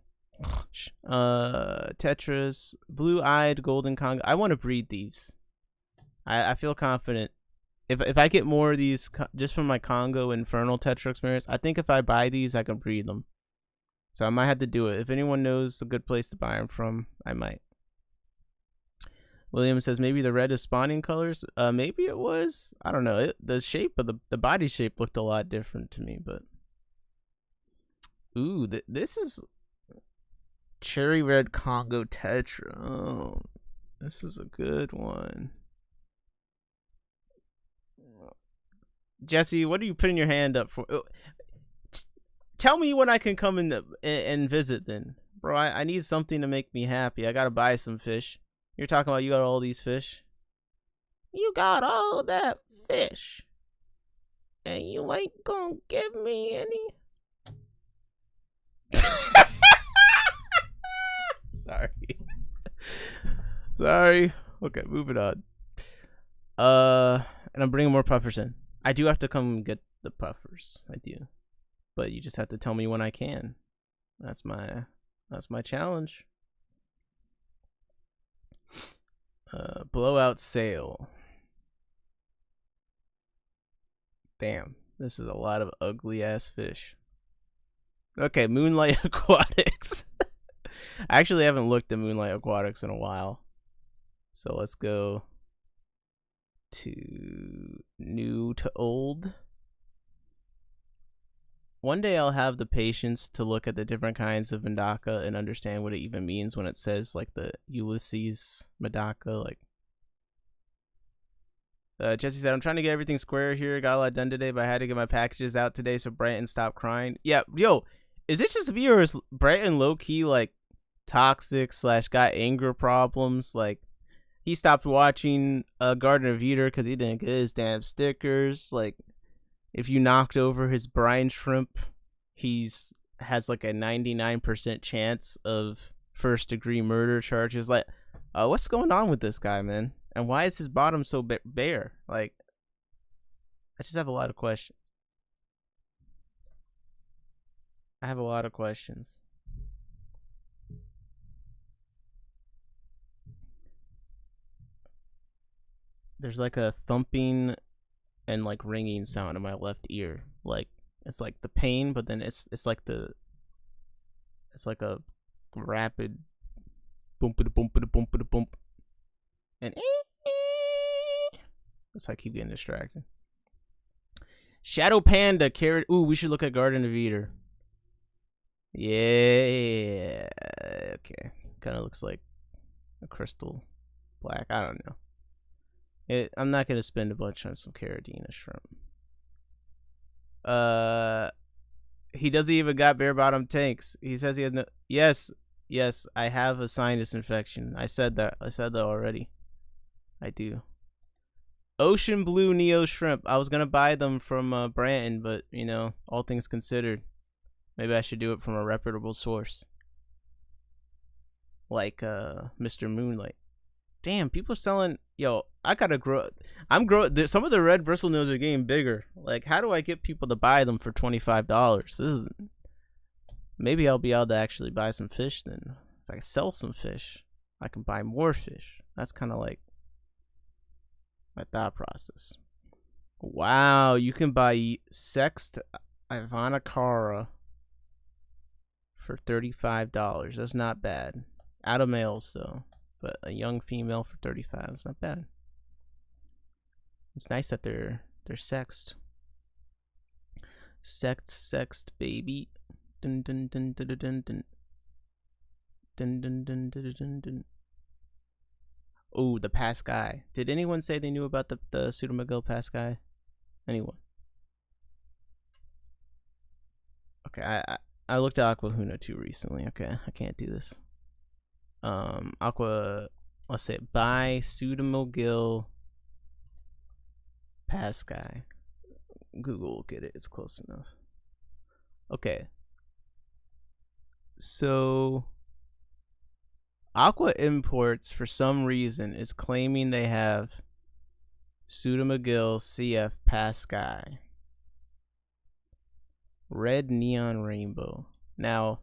Tetras, blue-eyed golden conga. I want to breed these. I feel confident. If I get more of these just from my Congo Infernal Tetra experience, I think if I buy these, I can breed them. So I might have to do it. If anyone knows a good place to buy them from, I might. William says maybe the red is spawning colors. Maybe it was. I don't know. The shape of the body shape looked a lot different to me, but ooh, this is cherry red Congo Tetra. Oh, this is a good one. Jesse, what are you putting your hand up for? Tell me when I can come in and visit then. Bro, I need something to make me happy. I gotta buy some fish. You're talking about you got all these fish? You got all that fish. And you ain't gonna give me any? Sorry. Okay, moving on. And I'm bringing more puffers in. I do have to come and get the puffers. I do. But you just have to tell me when I can. That's my challenge. Blowout sail. Damn, this is a lot of ugly ass fish. Okay, Moonlight Aquatics. I actually haven't looked at Moonlight Aquatics in a while. So let's go to new to old. One day I'll have the patience to look at the different kinds of Medaka and understand what it even means when it says like the Ulysses Medaka. Like Jesse said, I'm trying to get everything square here. Got a lot done today, but I had to get my packages out today so Brighton stopped crying. Yeah, yo, is it just me or is Brighton low key like toxic / got anger problems? Like he stopped watching Garden of Eden because he didn't get his damn stickers. Like if you knocked over his brine shrimp, has like a 99% chance of first-degree murder charges. Like, what's going on with this guy, man? And why is his bottom so bare? Like, I just have a lot of questions. There's like a thumping and like ringing sound in my left ear. Like it's like the pain, but then it's like a rapid boom boom boom boom and that's how I keep getting distracted. Shadow Panda carrot. Ooh, we should look at Garden of Eden. Yeah. Okay. Kind of looks like a crystal black. I don't know. I'm not gonna spend a bunch on some Caradina shrimp. He doesn't even got bare bottom tanks. He says he has no. Yes, I have a sinus infection. I said that already. I do. Ocean blue Neo shrimp. I was gonna buy them from Branton, but you know, all things considered, maybe I should do it from a reputable source, like Mr. Moonlight. Damn, people selling. Yo, I gotta grow. I'm growing. Some of the red bristlenose are getting bigger. Like, how do I get people to buy them for $25? This is. Maybe I'll be able to actually buy some fish then. If I can sell some fish. I can buy more fish. That's kind of like my thought process. Wow, you can buy sexed Ivanacara for $35. That's not bad. Out of males though, but a young female for 35 is not bad. It's nice that they're sexed. Sexed baby. Dun dun dun dun dun dun. Dun dun dun dun dun dun. Oh, the past guy. Did anyone say they knew about the Pseudomugil past guy? Anyone? Okay, I looked at Aquahuna too recently. Okay, I can't do this. Let's say buy Pseudomugil past guy. Google will get it. It's close enough. Okay. So Aqua Imports, for some reason, is claiming they have Pseudomugil CF past guy. Red neon rainbow. Now,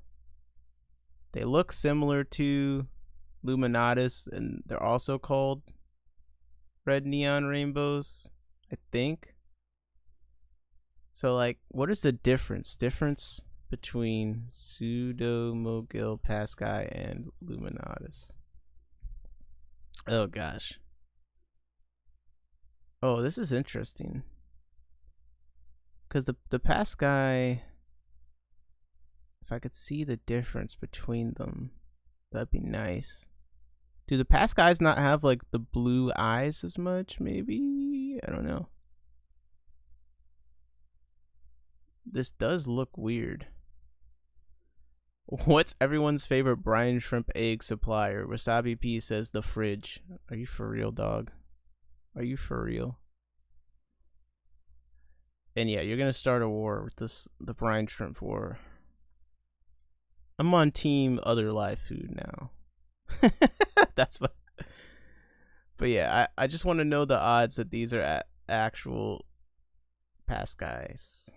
they look similar to Luminatus, and they're also called red neon rainbows, I think. So, like, what is the difference between Pseudomugil past guy and Luminatus? Oh gosh. Oh, this is interesting. Because the past guy, if I could see the difference between them, that'd be nice. Do the past guys not have like the blue eyes as much? Maybe? I don't know. This does look weird. What's everyone's favorite brine shrimp egg supplier? Wasabi P says the fridge. Are you for real, dog? Are you for real? And yeah, you're gonna start a war with the brine shrimp war. I'm on team other live food now. That's what. But yeah, I just want to know the odds that these are actual past guys.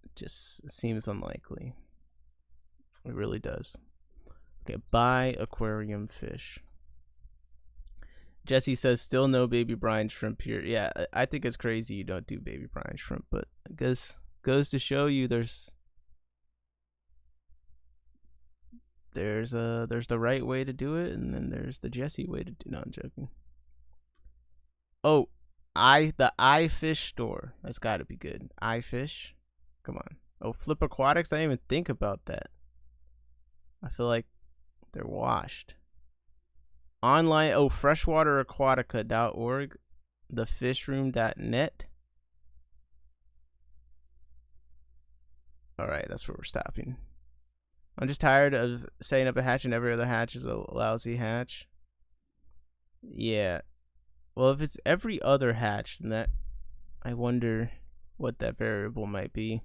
It just seems unlikely. It really does. Okay, buy aquarium fish. Jesse says still no baby brine shrimp here. Yeah, I think it's crazy you don't do baby brine shrimp, but I guess goes to show you there's the right way to do it, and then there's the Jesse way to do. No, I'm joking. Oh, the iFish store. That's got to be good. iFish, come on. Oh, Flip Aquatics. I didn't even think about that. I feel like they're washed. Online, freshwateraquatica.org, thefishroom.net. Alright, that's where we're stopping. I'm just tired of setting up a hatch and every other hatch is a lousy hatch. Yeah. Well, if it's every other hatch, then that, I wonder what that variable might be.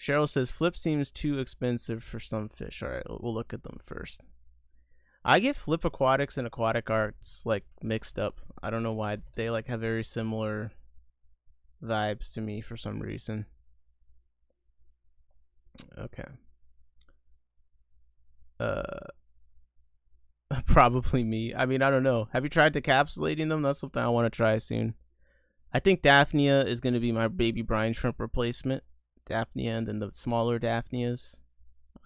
Cheryl says, Flip seems too expensive for some fish. Alright, we'll look at them first. I get Flip Aquatics and Aquatic Arts like mixed up. I don't know why. They like have very similar vibes to me for some reason. Okay. Probably me. I mean, I don't know. Have you tried decapsulating them? That's something I want to try soon. I think Daphnia is going to be my baby brine shrimp replacement. Daphnia and then the smaller Daphnias.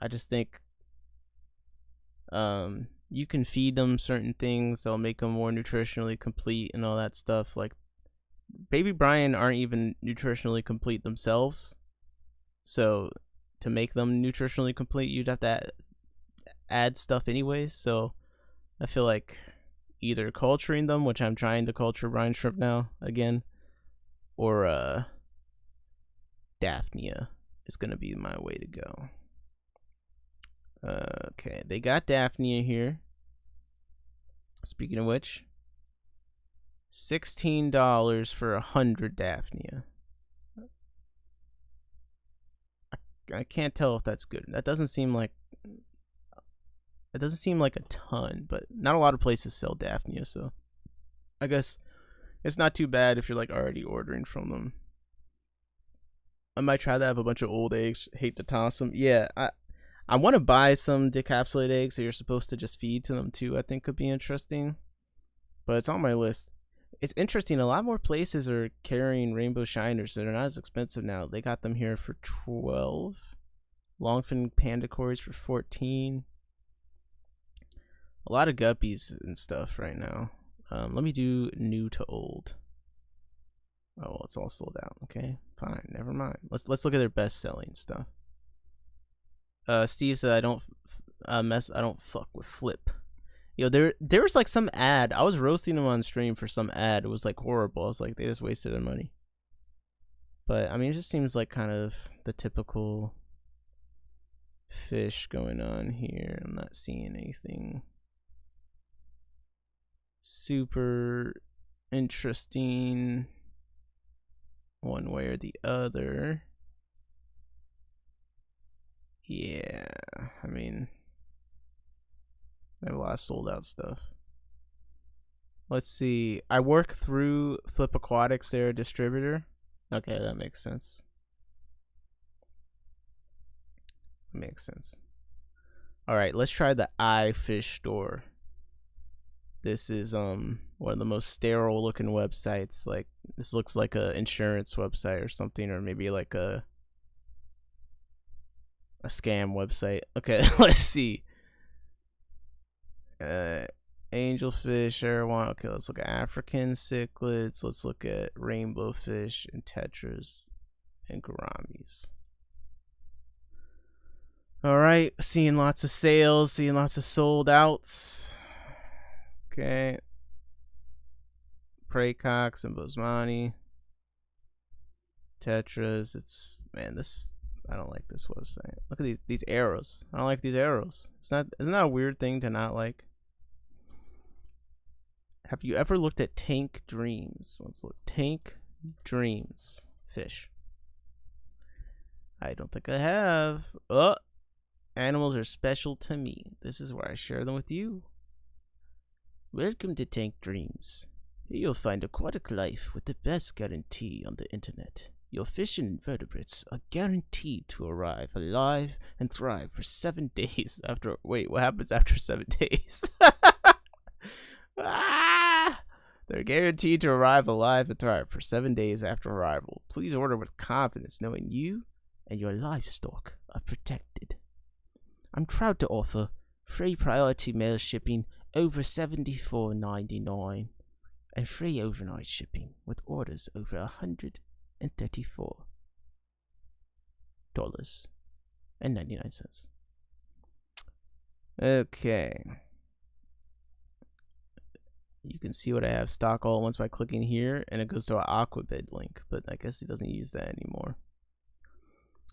I just think you can feed them certain things, they'll make them more nutritionally complete and all that stuff. Like baby brine aren't even nutritionally complete themselves, so to make them nutritionally complete you'd have to add stuff anyways. So I feel like either culturing them, which I'm trying to culture brine shrimp now again, or Daphnia is gonna be my way to go. Okay, they got Daphnia here. Speaking of which, $16 for 100 Daphnia. I can't tell if that's good. That doesn't seem like a ton, but not a lot of places sell Daphnia, so I guess it's not too bad if you're like already ordering from them. I might try that. I have a bunch of old eggs. Hate to toss them. Yeah, I want to buy some decapsulated eggs that you're supposed to just feed to them too. I think could be interesting, but it's on my list. It's interesting. A lot more places are carrying rainbow shiners. They're not as expensive now. They got them here for 12. Longfin panda cories for 14. A lot of guppies and stuff right now. Let me do new to old. Oh, well, it's all sold out. Okay, fine, never mind. Let's look at their best selling stuff. Steve said I don't fuck with Flip. Yo, there was like some ad. I was roasting them on stream for some ad. It was like horrible. I was like, they just wasted their money. But I mean, it just seems like kind of the typical fish going on here. I'm not seeing anything super interesting one way or the other. Yeah, I mean, I have a lot of sold out stuff. Let's see. I work through Flip Aquatics, they're a distributor. Okay, that makes sense. Makes sense. Alright, let's try the iFish store. This is one of the most sterile looking websites. Like, this looks like a insurance website or something, or maybe like a scam website. Okay, let's see. Angelfish, Airwan. Okay, let's look at African cichlids. Let's look at rainbow fish and tetras and gouramis. Alright, seeing lots of sales, seeing lots of sold outs. Okay. Praycocks and Bosmani. Tetras. It's, man, this, I don't like this website. Look at these arrows. I don't like these arrows. Isn't that a weird thing to not like? Have you ever looked at Tank Dreams? Let's look. Tank Dreams fish. I don't think I have. Oh, animals are special to me. This is where I share them with you. Welcome to Tank Dreams. Here you'll find aquatic life with the best guarantee on the internet. Your fish and invertebrates are guaranteed to arrive alive and thrive for 7 days after. Wait, what happens after 7 days? Ah! They're guaranteed to arrive alive and thrive for 7 days after arrival. Please order with confidence, knowing you and your livestock are protected. I'm proud to offer free priority mail shipping over $74.99 and free overnight shipping with orders over $134.99. Okay. You can see what I have stock all at once by clicking here, and it goes to our Aquabid link, but I guess he doesn't use that anymore.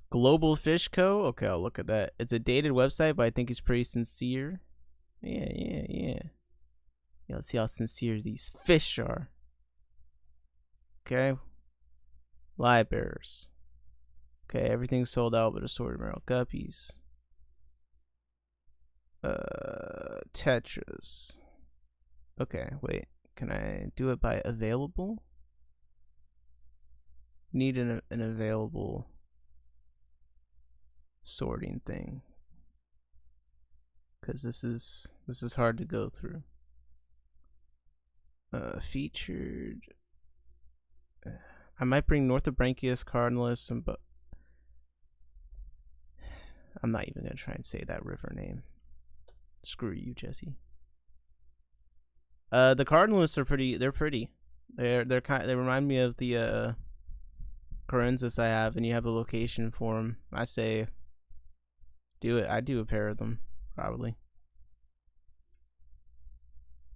Global Fish Co. Okay, I'll look at that. It's a dated website, but I think he's pretty sincere. Yeah. Let's see how sincere these fish are. Okay. Live bearers. Okay, everything's sold out but assorted emerald guppies. Tetras. Okay, wait. Can I do it by available? Need an available sorting thing, because this is hard to go through. Featured. I might bring Northobranchius cardinalis, but I'm not even gonna try and say that river name. Screw you, Jesse. The cardinalis are pretty. They're pretty. They remind me of the Corensis I have, and you have a location for them. I say do it. I'd do a pair of them, probably.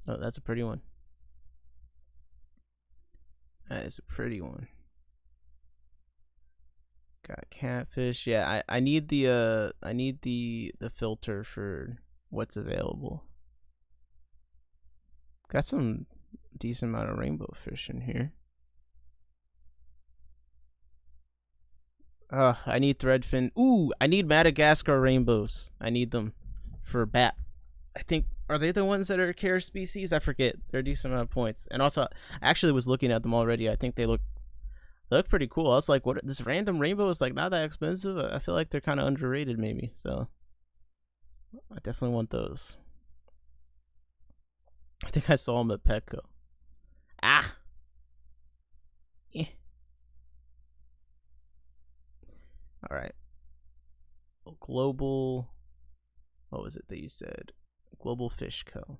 Oh, that's a pretty one. That is a pretty one. Got catfish. Yeah, I need the filter for what's available. Got some decent amount of rainbow fish in here. I need threadfin. Ooh, I need Madagascar rainbows. I need them for bat. I think, are they the ones that are care species? I forget. They're a decent amount of points. And also, I actually was looking at them already. I think they look pretty cool. I was like, what? This random rainbow is like not that expensive. I feel like they're kind of underrated, maybe. So I definitely want those. I think I saw them at Petco. Ah! Eh. Alright. Global... What was it that you said? Global Fish Co.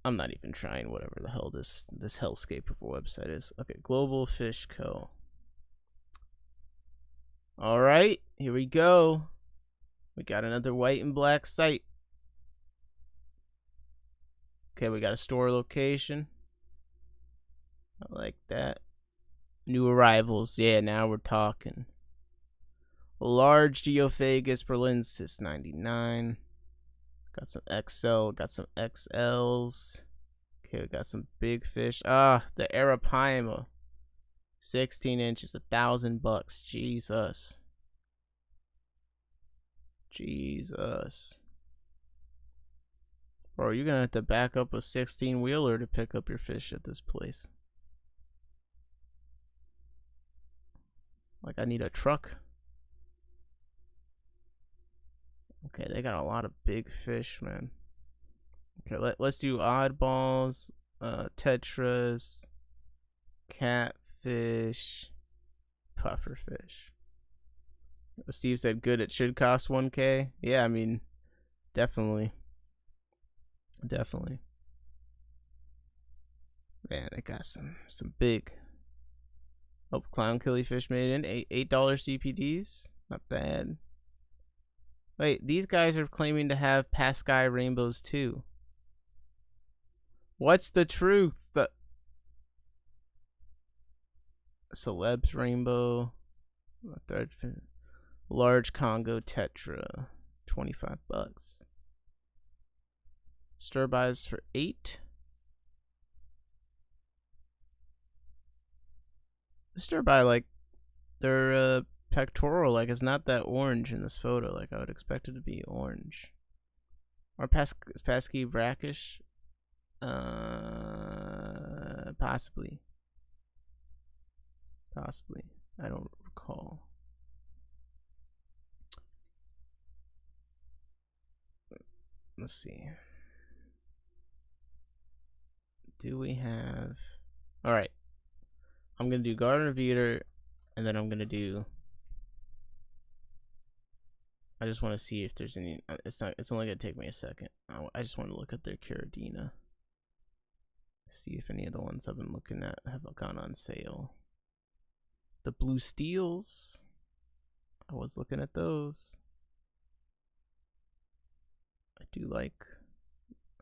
I'm not even trying whatever the hell this hellscape of a website is. Okay, Global Fish Co. Alright, here we go. We got another white and black site. Okay, we got a store location. I like that. New arrivals. Yeah, now we're talking. Large Geophagus berlinensis 99. Got some XL, got some XLs. Okay, we got some big fish. Ah, the Arapaima. 16 inches, $1,000. Jesus. Jesus. Bro, you're gonna have to back up a 16-wheeler to pick up your fish at this place. Like, I need a truck. Okay, they got a lot of big fish, man. Okay, let's do oddballs, tetras, catfish, pufferfish. Steve said good, it should cost 1K. Yeah, I mean, definitely. Definitely. Man, they got some big. Oh, clown killifish made in $8 CPDs. Not bad. Wait, these guys are claiming to have Pascal rainbows too. What's the truth? The Celebs rainbow. Large Congo tetra. $25. Stir buys for 8. Stir by, like, their pectoral, like, is not that orange in this photo. Like, I would expect it to be orange. Or pesky brackish? Possibly. Possibly. I don't recall. Let's see. Do we have... Alright. I'm going to do Garden of Eden, and then I'm going to do... I just want to see if there's any... It's only going to take me a second. I just want to look at their Caridina. See if any of the ones I've been looking at have gone on sale. The blue steels. I was looking at those. I do like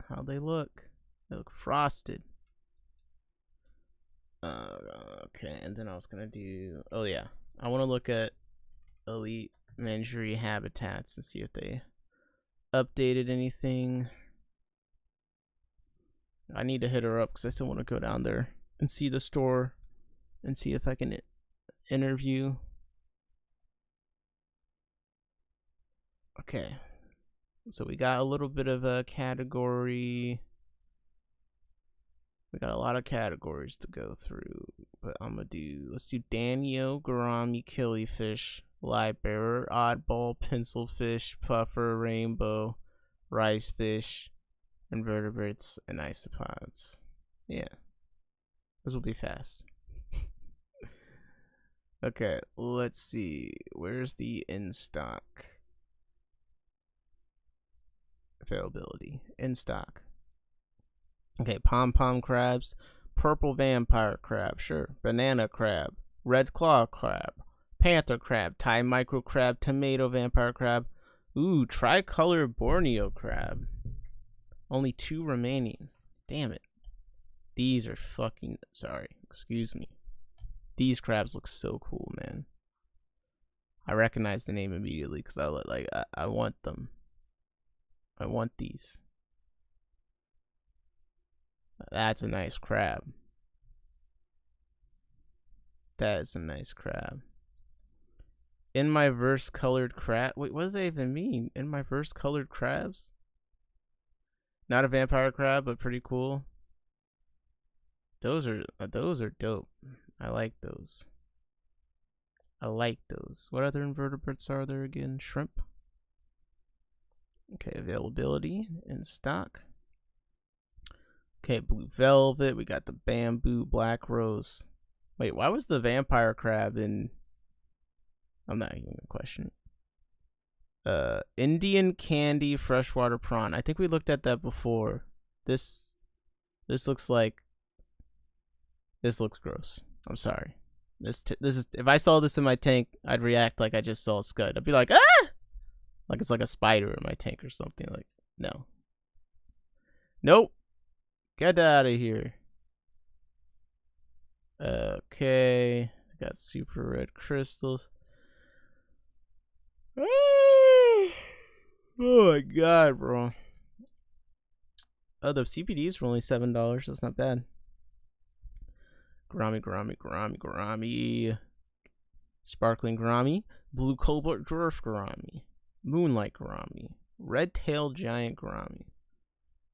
how they look. They look frosted. Okay, and then I was gonna do... Oh yeah, I want to look at Elite Menagerie Habitats and see if they updated anything. I need to hit her up because I still want to go down there and see the store and see if I can interview. Okay, so we got a little bit of a category. We got a lot of categories to go through, but let's do Danio, Gourami, Killifish, Livebearer, Oddball, Pencilfish, Puffer, Rainbow, Rice Fish, Invertebrates, and Isopods. Yeah, this will be fast. Okay, let's see. Where's the in stock availability? In stock. Okay, pom-pom crabs, purple vampire crab, sure, banana crab, red claw crab, panther crab, Thai micro crab, tomato vampire crab, ooh, tricolor Borneo crab. Only 2 remaining. Damn it. These are fucking... Sorry, excuse me. These crabs look so cool, man. I recognize the name immediately because I want them. I want these. That's a nice crab. That is a nice crab. In my verse colored crab. Wait, what does that even mean? In my verse colored crabs? Not a vampire crab, but pretty cool. Those are dope. I like those. I like those. What other invertebrates are there again? Shrimp? Okay, availability in stock. Okay, blue velvet. We got the bamboo black rose. Wait, why was the vampire crab in? I'm not even gonna question it. Indian candy freshwater prawn. I think we looked at that before. This looks like. This looks gross. I'm sorry. This is, if I saw this in my tank, I'd react like I just saw a scud. I'd be like, ah, like it's like a spider in my tank or something. Like, no, nope, get out of here. Okay, I got super red crystals. Oh my god, bro. Oh, the CPDs were only $7. That's not bad. Gourami. Sparkling gourami. Blue cobalt dwarf gourami. Moonlight gourami. Red-tailed giant gourami.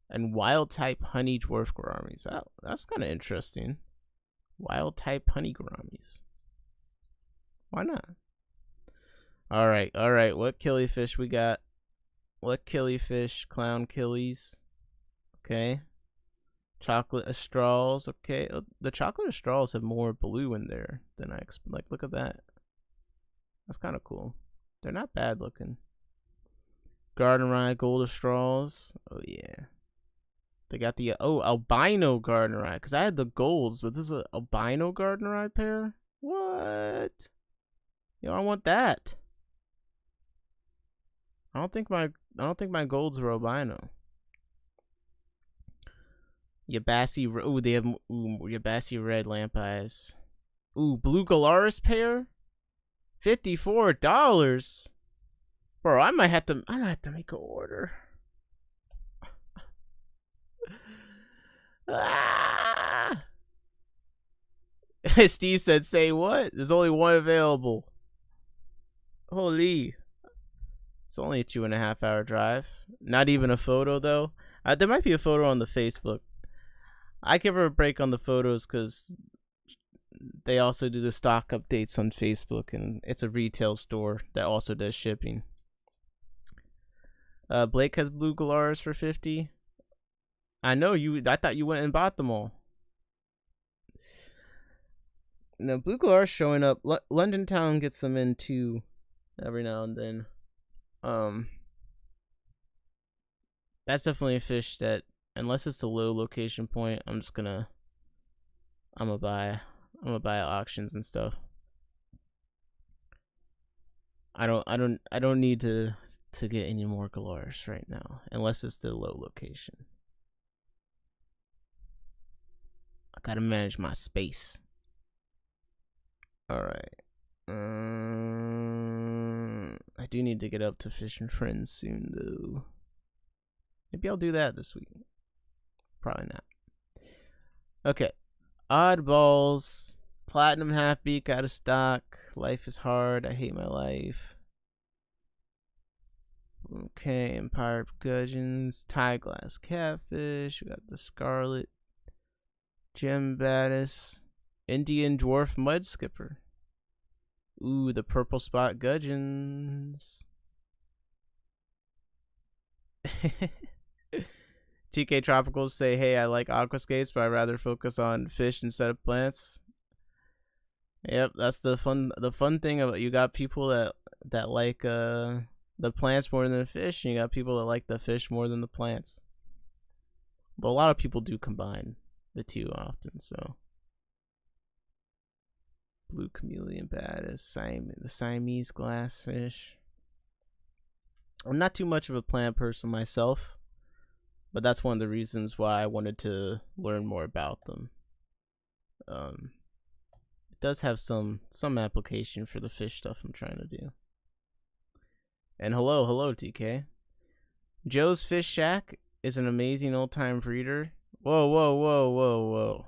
And wild-type honey dwarf gouramis. That's kind of interesting. Wild-type honey gouramis. Why not? All right. What killifish we got? What killifish? Clown killies. Okay. Chocolate straws. Okay. The chocolate straws have more blue in there than I expect. Like, look at that. That's kind of cool. They're not bad looking. Garden rye gold straws. Oh, yeah. They got the, albino garden rye. Because I had the golds, but this is an albino garden rye pair? What? Yo, I want that. I don't think my golds were albino. Yabassi, they have Yabassi red lamp eyes. Ooh, blue Galaris pair? $54. Bro, I might have to make an order. Ah! Steve said, say what? There's only one available. Holy. It's only a 2.5 hour drive. Not even a photo, though. There might be a photo on the Facebook. I give her a break on the photos because they also do the stock updates on Facebook, and it's a retail store that also does shipping. Blake has blue Galaris for $50. I know you. I thought you went and bought them all. No, blue Galaris showing up. London Town gets them in too, every now and then. That's definitely a fish that, unless it's a low location point, I'm gonna buy at auctions and stuff. I don't need to get any more Galaris right now, unless it's the low location. I gotta manage my space. All right. I do need to get up to Fish and Friends soon, though. Maybe I'll do that this week. Probably not. Okay. Oddballs. Platinum half beak out of stock. Life is hard. I hate my life. Okay. Empire Gudgeons. Tie glass catfish. We got the Scarlet Gem Baddis. Indian dwarf mud skipper. Ooh, the purple spot gudgeons. TK Tropicals say, hey, I like aquascapes, but I'd rather focus on fish instead of plants. Yep, that's the fun thing about, you got people that like the plants more than the fish, and you got people that like the fish more than the plants. But a lot of people do combine the two often, so. Blue chameleon baddis, the Siamese glassfish. I'm not too much of a plant person myself, but that's one of the reasons why I wanted to learn more about them. It does have some application for the fish stuff I'm trying to do. And hello TK. Joe's Fish Shack is an amazing old-time breeder. Whoa.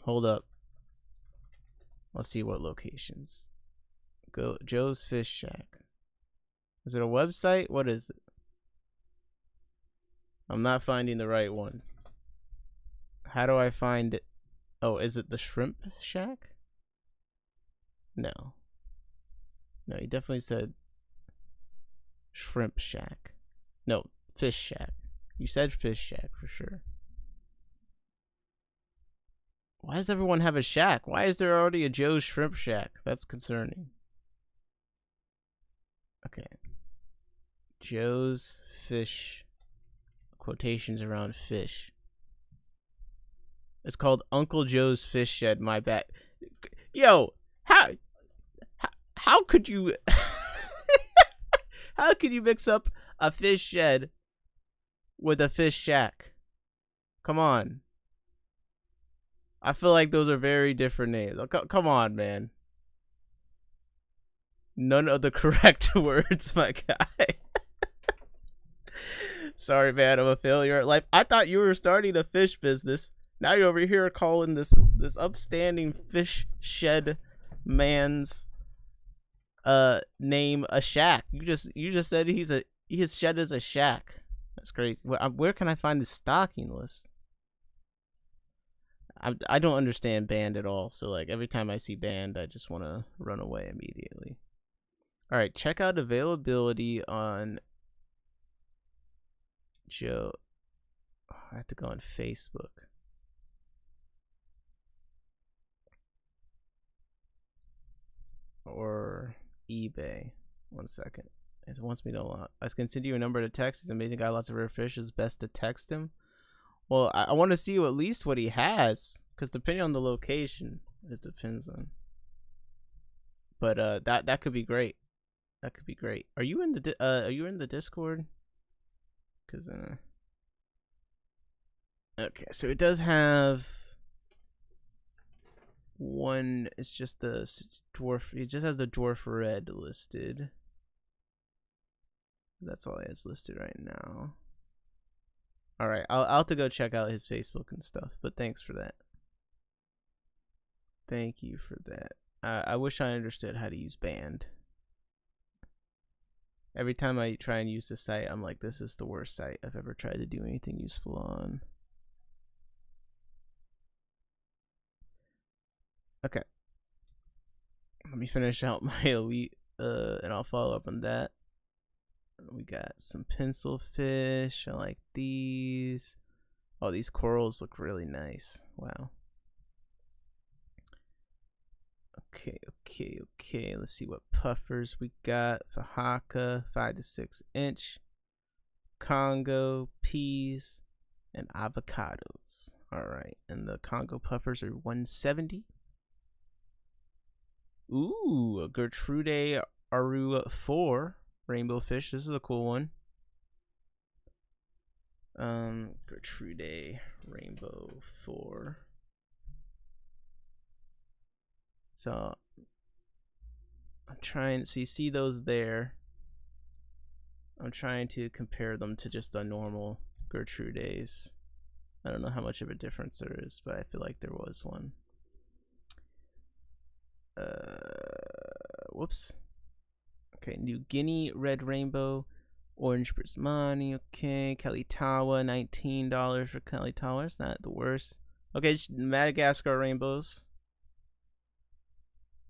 Hold up. Let's see what locations. Go Joe's Fish Shack. Is it a website? What is it? I'm not finding the right one. How do I find it? Oh, is it the Shrimp Shack? No, he definitely said Shrimp Shack. No, Fish Shack. You said Fish Shack for sure. Why does everyone have a shack? Why is there already a Joe's Shrimp Shack? That's concerning. Okay. Joe's Fish. Quotations around fish. It's called Uncle Joe's Fish Shed. My bad. Yo, how could you how could you mix up a fish shed with a fish shack? Come on. I feel like those are very different names. Come on, man. None of the correct words, my guy. Sorry, man. I'm a failure at life. I thought you were starting a fish business. Now you're over here calling this upstanding fish shed man's name a shack. You just said his shed is a shack. That's crazy. Where can I find the stocking list? I don't understand band at all. So like every time I see band, I just want to run away immediately. All right, check out availability on Joe. I have to go on Facebook. Or eBay. 1 second. It wants me to unlock. I can send you a number to text. He's an amazing guy, lots of rare fish. It's best to text him. Well, I want to see at least what he has, because depending on the location, it depends on. But that could be great. That could be great. Are you in the Discord? Because okay, so it does have one. It's just the dwarf. It just has the dwarf red listed. That's all it has listed right now. All right, I'll have to go check out his Facebook and stuff. But thanks for that. Thank you for that. I wish I understood how to use band. Every time I try and use the site, I'm like, this is the worst site I've ever tried to do anything useful on. Okay. Let me finish out my elite, and I'll follow up on that. We got some pencil fish. I like these. Oh, these corals look really nice. Wow. Okay. Let's see what puffers we got. Fahaka, 5 to 6 inch. Congo, peas, and avocados. Alright, and the Congo puffers are 170. Ooh, a Gertrude Aru 4 rainbow fish. This is a cool one. Gertrude Rainbow 4. So I'm trying, so you see those there. I'm trying to compare them to just a normal Gertrude's. I don't know how much of a difference there is, but I feel like there was one. Whoops. Okay, New Guinea Red Rainbow, Orange Prismani. Okay, Kalitawa, $19 for Kalitawa. It's not the worst. Okay, Madagascar rainbows.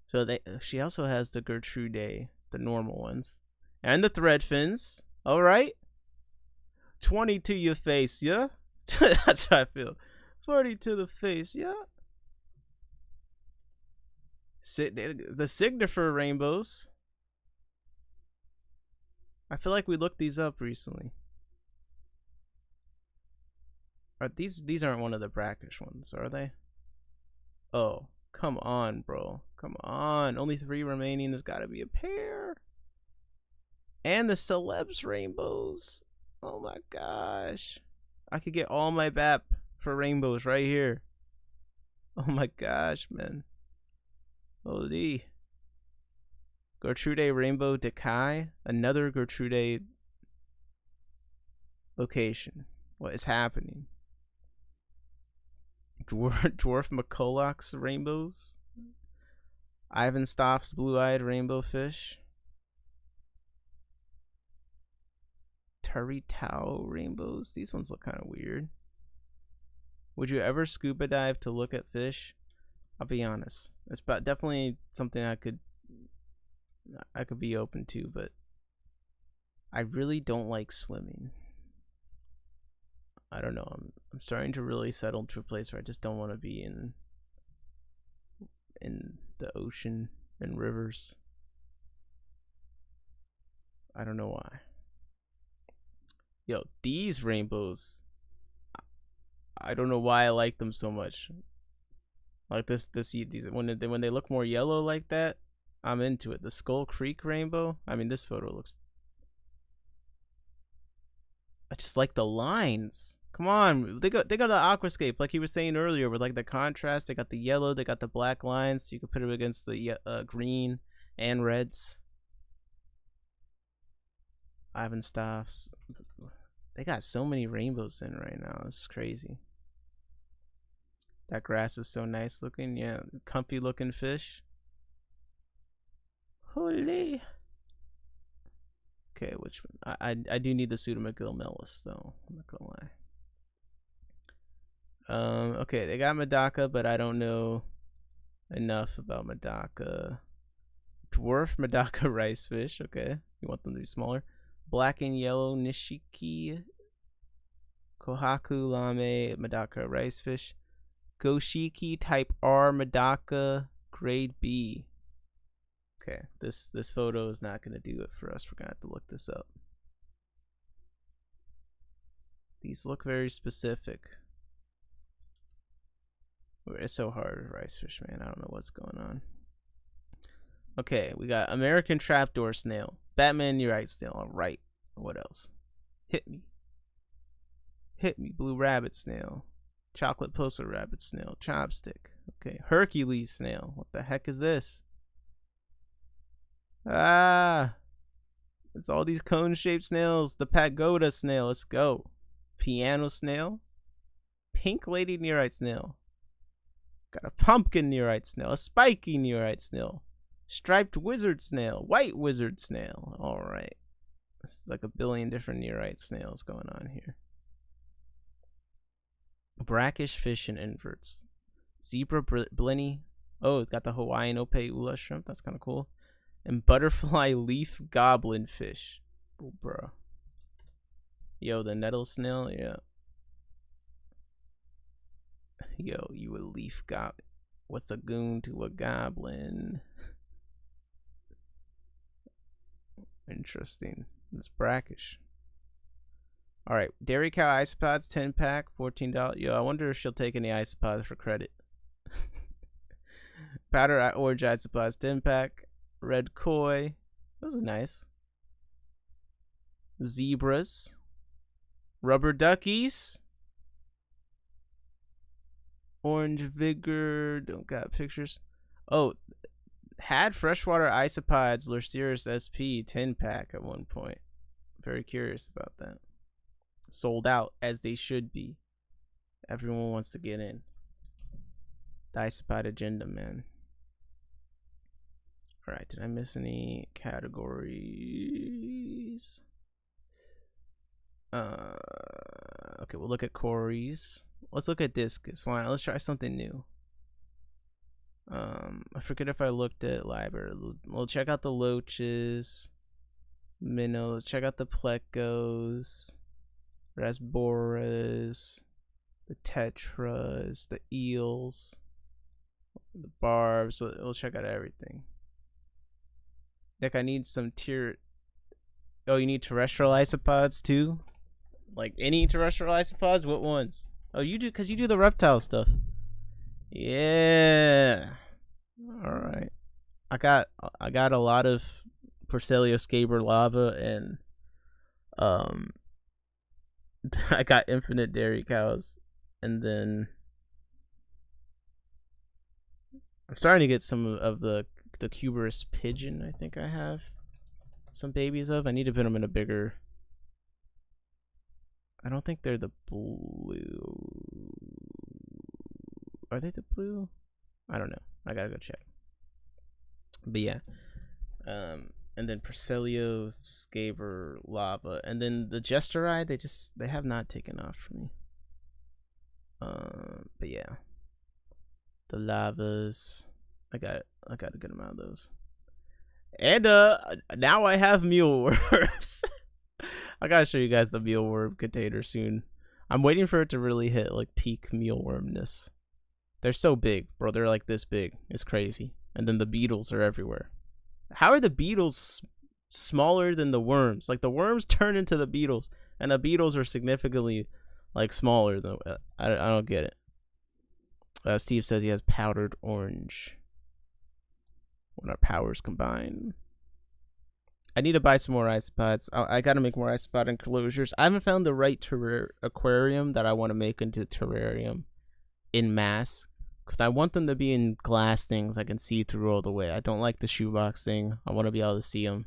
So she also has the Gertrude, the normal ones, and the thread fins. All right, 20 to your face, yeah. That's how I feel. 40 to the face, yeah. The Signifer rainbows. I feel like we looked these up recently. Are these aren't one of the brackish ones, are they? Oh, come on, bro. Come on. Only 3 remaining. There's got to be a pair. And the Celebs rainbows. Oh my gosh. I could get all my BAP for rainbows right here. Oh my gosh, man. Holy. Gertrude Rainbow Decay. Another Gertrude location. What is happening? Dwarf McCulloch's rainbows. Ivan Stoff's blue-eyed rainbow fish. Taritao rainbows. These ones look kind of weird. Would you ever scuba dive to look at fish? I'll be honest. It's definitely something I could be open to, but I really don't like swimming. I don't know. I'm starting to really settle to a place where I just don't want to be in the ocean and rivers. I don't know why. Yo, these rainbows, I don't know why I like them so much. Like these when they look more yellow like that, I'm into it. The Skull Creek rainbow. I mean, this photo looks. I just like the lines. Come on, they got the aquascape like he was saying earlier with like the contrast. They got the yellow, they got the black lines. So you could put it against the green and reds. Ivan Staffs. They got so many rainbows in right now. It's crazy. That grass is so nice looking. Yeah, comfy looking fish. Holy. Okay, which one? I do need the Pseudomachyl though. I'm not gonna lie. Okay, they got Medaka, but I don't know enough about Medaka. Dwarf Medaka rice fish. Okay, you want them to be smaller. Black and yellow Nishiki Kohaku Lame Medaka rice fish. Goshiki type R Medaka grade B. Okay, this photo is not gonna do it for us. We're gonna have to look this up. These look very specific. It's so hard with rice fish, man. I don't know what's going on. Okay, we got American Trapdoor Snail, Batman Neurite Snail. All right, what else? Hit me, Blue Rabbit Snail, Chocolate Postal Rabbit Snail, Chopstick. Okay, Hercules Snail. What the heck is this? Ah, it's all these cone-shaped snails. The Pagoda Snail. Let's go. Piano Snail, Pink Lady Neurite Snail. Got a Pumpkin Neurite Snail, a Spiky Neurite Snail, Striped Wizard Snail, White Wizard Snail. All right, this is like a billion different Neurite snails going on here. Brackish fish and inverts. Zebra blenny. Oh, it's got the Hawaiian Ope Ula shrimp. That's kind of cool. And butterfly leaf goblin fish. Oh, bro. Yo, the nettle snail. Yeah. Yo, you a leaf goblin. What's a goon to a goblin? Interesting. It's brackish. Alright, Dairy Cow Isopods 10 pack, $14. Yo, I wonder if she'll take any isopods for credit. Powder Orange Isopods 10 pack, Red Koi. Those are nice. Zebras. Rubber Duckies. Orange Vigor. Don't got pictures. Oh, had freshwater isopods Lurceris SP 10 pack at one point. Very curious about that. Sold out as they should be. Everyone wants to get in. The isopod agenda, man. Alright, did I miss any categories? Okay, we'll look at Corey's. Let's look at Discus. Why not? Let's try something new. I forget if I looked at library. We'll check out the Loaches, Minnows, check out the Plecos, Rasboras, the Tetras, the Eels, the Barbs. So we'll check out everything. Nick, I need some tier. Oh, you need terrestrial isopods too? Like any terrestrial isopods? What ones? Oh, you do, because you do the reptile stuff. Yeah. All right. I got a lot of Porcelio Scaber lava and I got infinite dairy cows, and then I'm starting to get some of the Cuberous pigeon. I think I have some babies of. I need to put them in a bigger. I don't think they're the blue. Are they the blue? I don't know. I gotta go check. But yeah. And then Porcelio, Scaber, Lava, and then the Gesturide, they have not taken off for me. But yeah. The Lavas. I got a good amount of those. And now I have Mule Worms. I gotta show you guys the mealworm container soon. I'm waiting for it to really hit like peak mealwormness. They're so big, bro. They're like this big. It's crazy. And then the beetles are everywhere. How are the beetles smaller than the worms? Like the worms turn into the beetles, and the beetles are significantly like smaller than. I don't get it. Steve says he has powdered orange. When our powers combine. I need to buy some more isopods. I gotta make more isopod enclosures. I haven't found the right aquarium that I want to make into terrarium in mass, because I want them to be in glass things I can see through all the way. I don't like the shoebox thing. I want to be able to see them.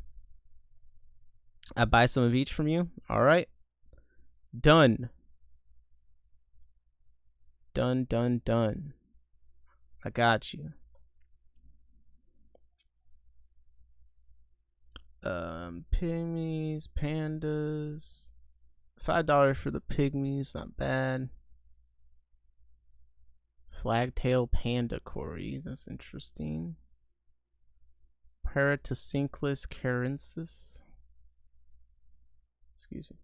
I buy some of each from you. All right. Done. Done, done, done. I got you. Pygmies, pandas. $5 for the pygmies, not bad. Flagtail panda Cory, that's interesting. Paratocinclus carensis. Excuse me.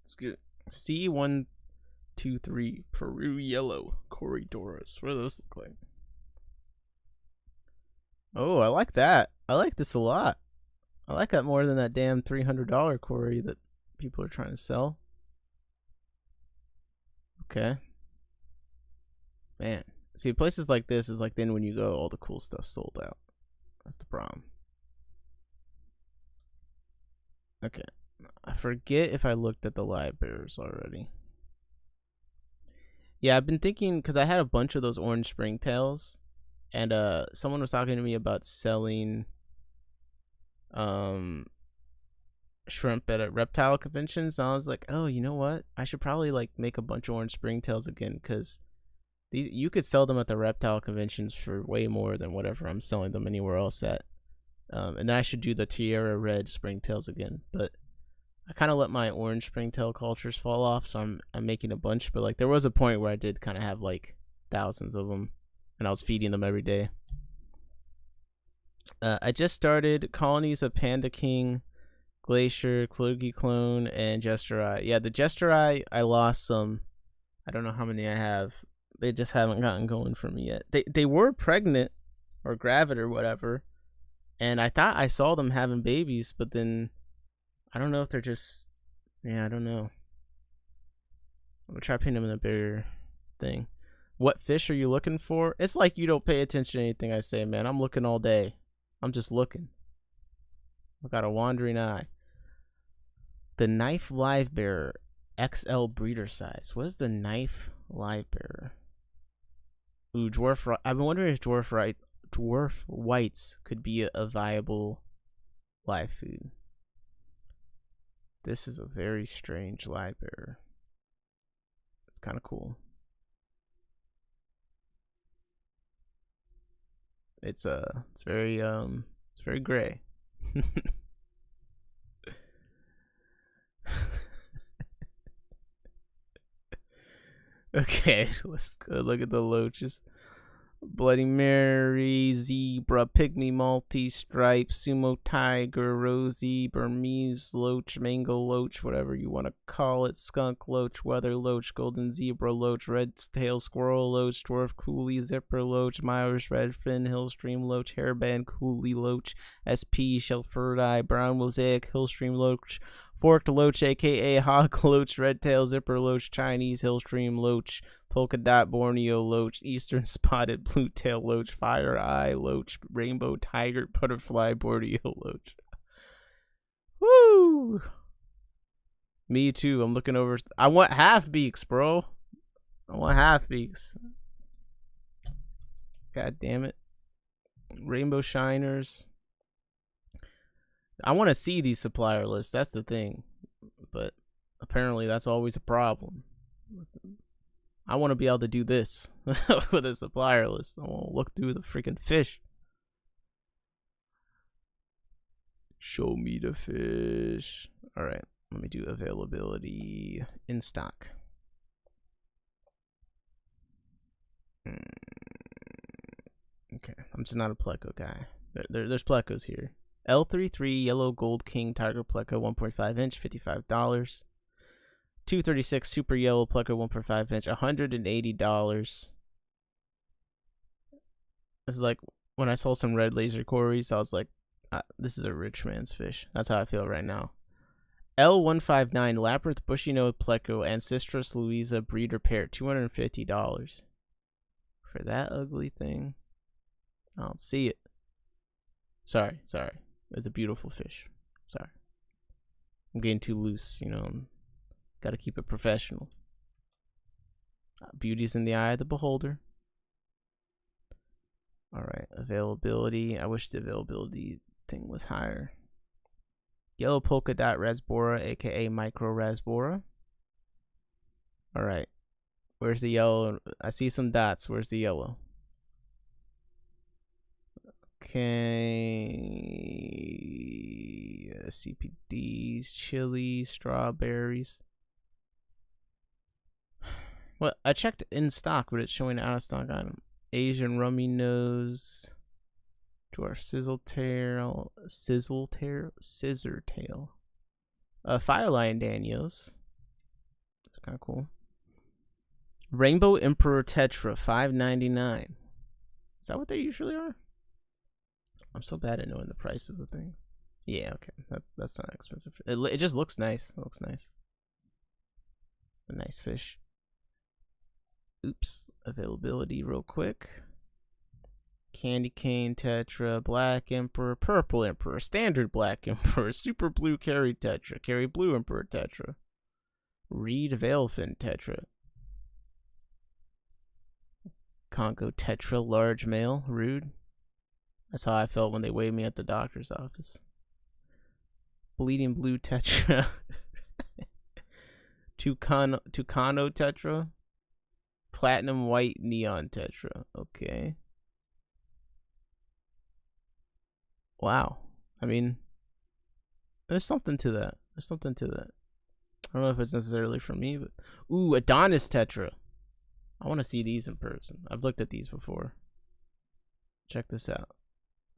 It's good. C123 Peru yellow Corydoras. What do those look like? Oh, I like that. I like this a lot. I like that more than that damn $300 Cory that people are trying to sell. Okay. Man. See, places like this is like then when you go, all the cool stuff sold out. That's the problem. Okay. I forget if I looked at the live bears already. Yeah, I've been thinking, because I had a bunch of those orange springtails, and someone was talking to me about selling shrimp at reptile conventions, and I was like, oh, you know what, I should probably like make a bunch of orange springtails again, because these you could sell them at the reptile conventions for way more than whatever I'm selling them anywhere else at. And then I should do the Tierra red springtails again, but I kind of let my orange springtail cultures fall off, so I'm making a bunch. But like there was a point where I did kind of have like thousands of them, and I was feeding them every day. I just started colonies of Panda King, Glacier, Clogy Clone, and Jester. Yeah, the Jester I lost some. I don't know how many I have. They just haven't gotten going for me yet. They were pregnant or gravid or whatever, and I thought I saw them having babies, but then I don't know if they're just, yeah, I don't know. I'm gonna try putting them in a bigger thing. What fish are you looking for? It's like you don't pay attention to anything I say, man. I'm looking all day. I'm just looking. I got a wandering eye. The knife live bearer, XL breeder size. What is the knife live bearer? Ooh, dwarf. I've been wondering if dwarf whites could be a viable live food. This is a very strange live bearer. It's kind of cool. It's very gray. Okay, let's go look at the loaches. Bloody Mary, Zebra, Pygmy, Maltese, Stripe, Sumo Tiger, Rosie, Burmese Loach, Mango Loach, whatever you want to call it, Skunk Loach, Weather Loach, Golden Zebra Loach, Red Tail Squirrel Loach, Dwarf Coolie, Zipper Loach, Myers Redfin, Hillstream Loach, Hairband Coolie Loach, SP, Shelford Eye, Brown Mosaic, Hillstream Loach, Forked Loach, aka Hog Loach, Red Tail Zipper Loach, Chinese Hillstream Loach, Polka Dot Borneo Loach, Eastern Spotted Blue Tail Loach, Fire Eye Loach, Rainbow Tiger Butterfly Borneo Loach. Woo! Me too. I'm looking over. I want half beaks, bro. I want half beaks. God damn it. Rainbow Shiners. I want to see these supplier lists. That's the thing. But apparently that's always a problem. I want to be able to do this with a supplier list. I want to look through the freaking fish. Show me the fish. All right. Let me do availability in stock. Okay. I'm just not a pleco guy. There's plecos here. L33 Yellow Gold King Tiger Pleco 1.5 inch, $55. 236 Super Yellow Pleco 1.5 inch, $180. It's like when I saw some red laser quarries, I was like, this is a rich man's fish. That's how I feel right now. L159 Labyrinth Bushy-Nose Pleco Ancistrus Louisa breeder pair, $250. For that ugly thing, I don't see it. Sorry. It's a beautiful fish. Sorry. I'm getting too loose, you know. Got to keep it professional. Beauty's in the eye of the beholder. All right, availability. I wish the availability thing was higher. Yellow polka dot rasbora, aka micro rasbora. All right, where's the yellow? I see some dots. Where's the yellow? Okay, CPDs, chilies, strawberries. Well, I checked in stock, but it's showing out of stock item. Asian rummy nose. To our scissor tail. Firelion Danios. That's kind of cool. Rainbow Emperor Tetra, $5.99. Is that what they usually are? I'm so bad at knowing the prices of things. Yeah, okay, that's not expensive. It just looks nice. It looks nice. It's a nice fish. Oops, availability real quick. Candy cane tetra, black emperor, purple emperor, standard black emperor, super blue carry tetra, carry blue emperor tetra, reed veilfin tetra, Congo tetra, large male, rude. That's how I felt when they weighed me at the doctor's office. Bleeding blue tetra, Tucano tetra, platinum white neon tetra. Okay. Wow. I mean, there's something to that. I don't know if it's necessarily for me, but ooh, Adonis tetra. I want to see these in person. I've looked at these before. Check this out.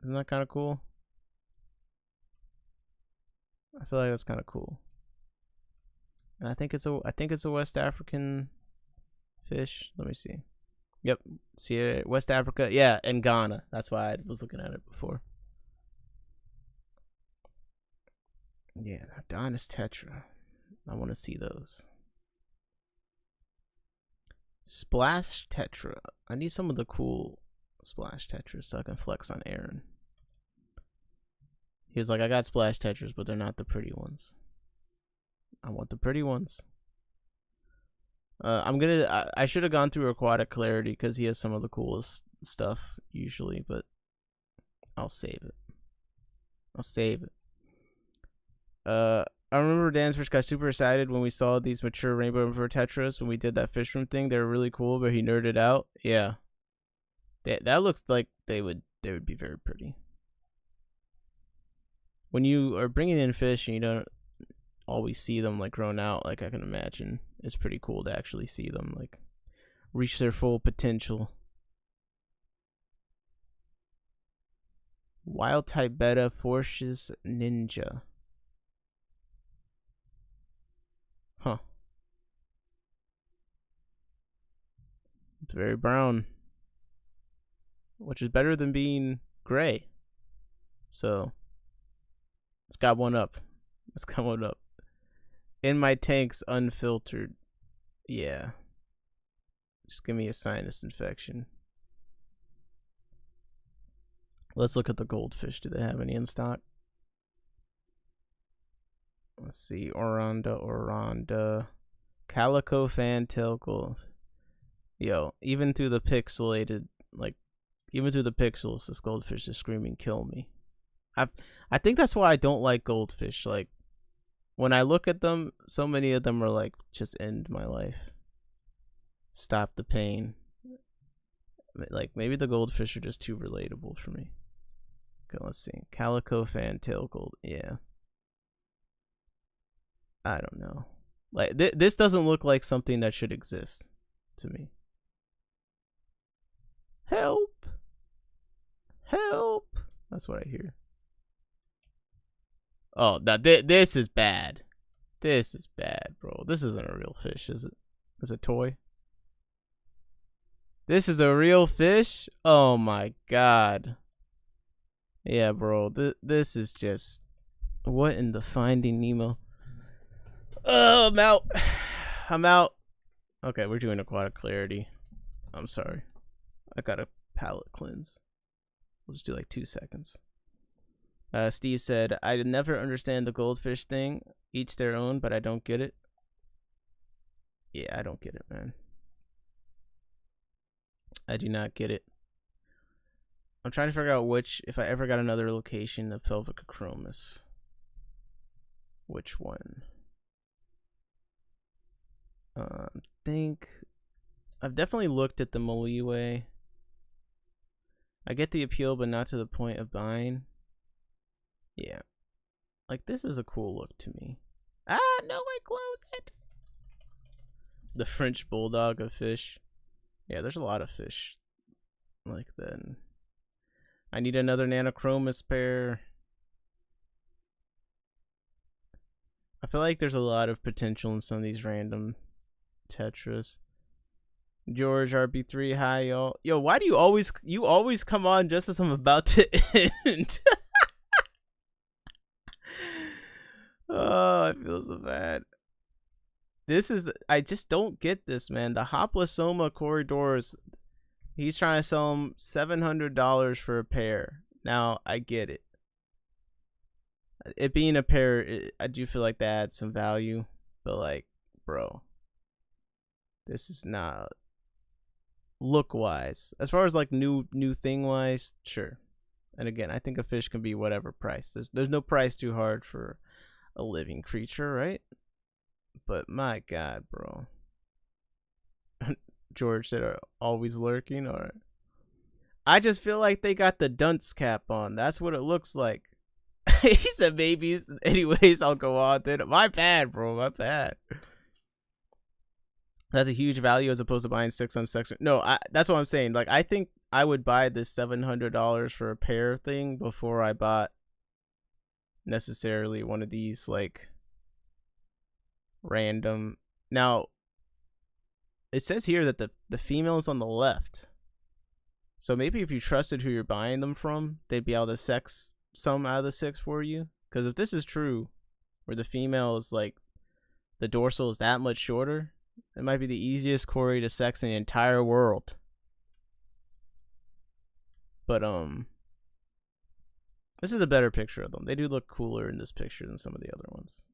Isn't that kind of cool? I feel like that's kind of cool. And I think it's a West African fish. Let me see. Yep. See it, West Africa. Yeah, and Ghana. That's why I was looking at it before. Yeah, Adonis tetra. I want to see those. Splash tetra. I need some of the cool splash tetras so I can flex on Aaron. He was like, I got splash tetras, but they're not the pretty ones. I want the pretty ones. I should have gone through Aquatic Clarity because he has some of the coolest stuff usually, but I'll save it. I remember Dan's Fish got super excited when we saw these mature Rainbow Emperor tetras when we did that fish room thing. They were really cool, but he nerded out. Yeah, that looks like they would be very pretty. When you are bringing in fish and you don't always see them like grown out, like I can imagine, it's pretty cool to actually see them like reach their full potential. Wild type beta Forces Ninja. Huh. It's very brown, which is better than being gray. So it's got one up. In my tanks, unfiltered. Yeah. Just give me a sinus infection. Let's look at the goldfish. Do they have any in stock? Let's see. Oranda. Calico fantail gold. Yo, even through the pixels, this goldfish is screaming, kill me. I think that's why I don't like goldfish. Like, when I look at them, so many of them are like, just end my life. Stop the pain. Like, maybe the goldfish are just too relatable for me. Okay, let's see. Calico fantail gold. Yeah. I don't know. Like, this doesn't look like something that should exist to me. Help! Help! That's what I hear. Oh, this is bad. This is bad, bro. This isn't a real fish, is it? Is it a toy? This is a real fish? Oh my god. Yeah, bro. This is just... What in the Finding Nemo? Oh, I'm out. I'm out. Okay, we're doing aquatic clarity. I'm sorry. I got a palate cleanse. We'll just do like 2 seconds. Steve said, I never understand the goldfish thing. Each their own, but I don't get it. Yeah, I don't get it, man. I do not get it. I'm trying to figure out which, if I ever got another location of Pelvicochromis. Which one? I think I've definitely looked at the Moliwe. I get the appeal, but not to the point of buying. Yeah. Like, this is a cool look to me. Ah, no way, close it. The French bulldog of fish. Yeah, there's a lot of fish like that. I need another Nanochromis pair. I feel like there's a lot of potential in some of these random Tetras. George RB3, hi y'all. Yo, why do you always come on just as I'm about to end? Oh, I feel so bad. I just don't get this, man. The Hoplosoma corridors, he's trying to sell them $700 for a pair. Now, I get it. It being a pair, I do feel like that adds some value. But, like, bro, this is not look-wise. As far as, like, new thing-wise, sure. And again, I think a fish can be whatever price. There's no price too hard for a living creature, right? But my god, bro. George said, are always lurking? Or I just feel like they got the dunce cap on. That's what it looks like. He said maybe. Anyways, I'll go on then. My bad, bro. My bad. That's a huge value as opposed to buying 6 on 6. No, that's what I'm saying. Like, I think I would buy this $700 for a pair thing before I bought necessarily one of these, like, random. Now, it says here that the female is on the left. So maybe if you trusted who you're buying them from, they'd be able to sex some out of the 6 for you. Because if this is true, where the female is like, the dorsal is that much shorter, it might be the easiest Cory to sex in the entire world. But this is a better picture of them. They do look cooler in this picture than some of the other ones.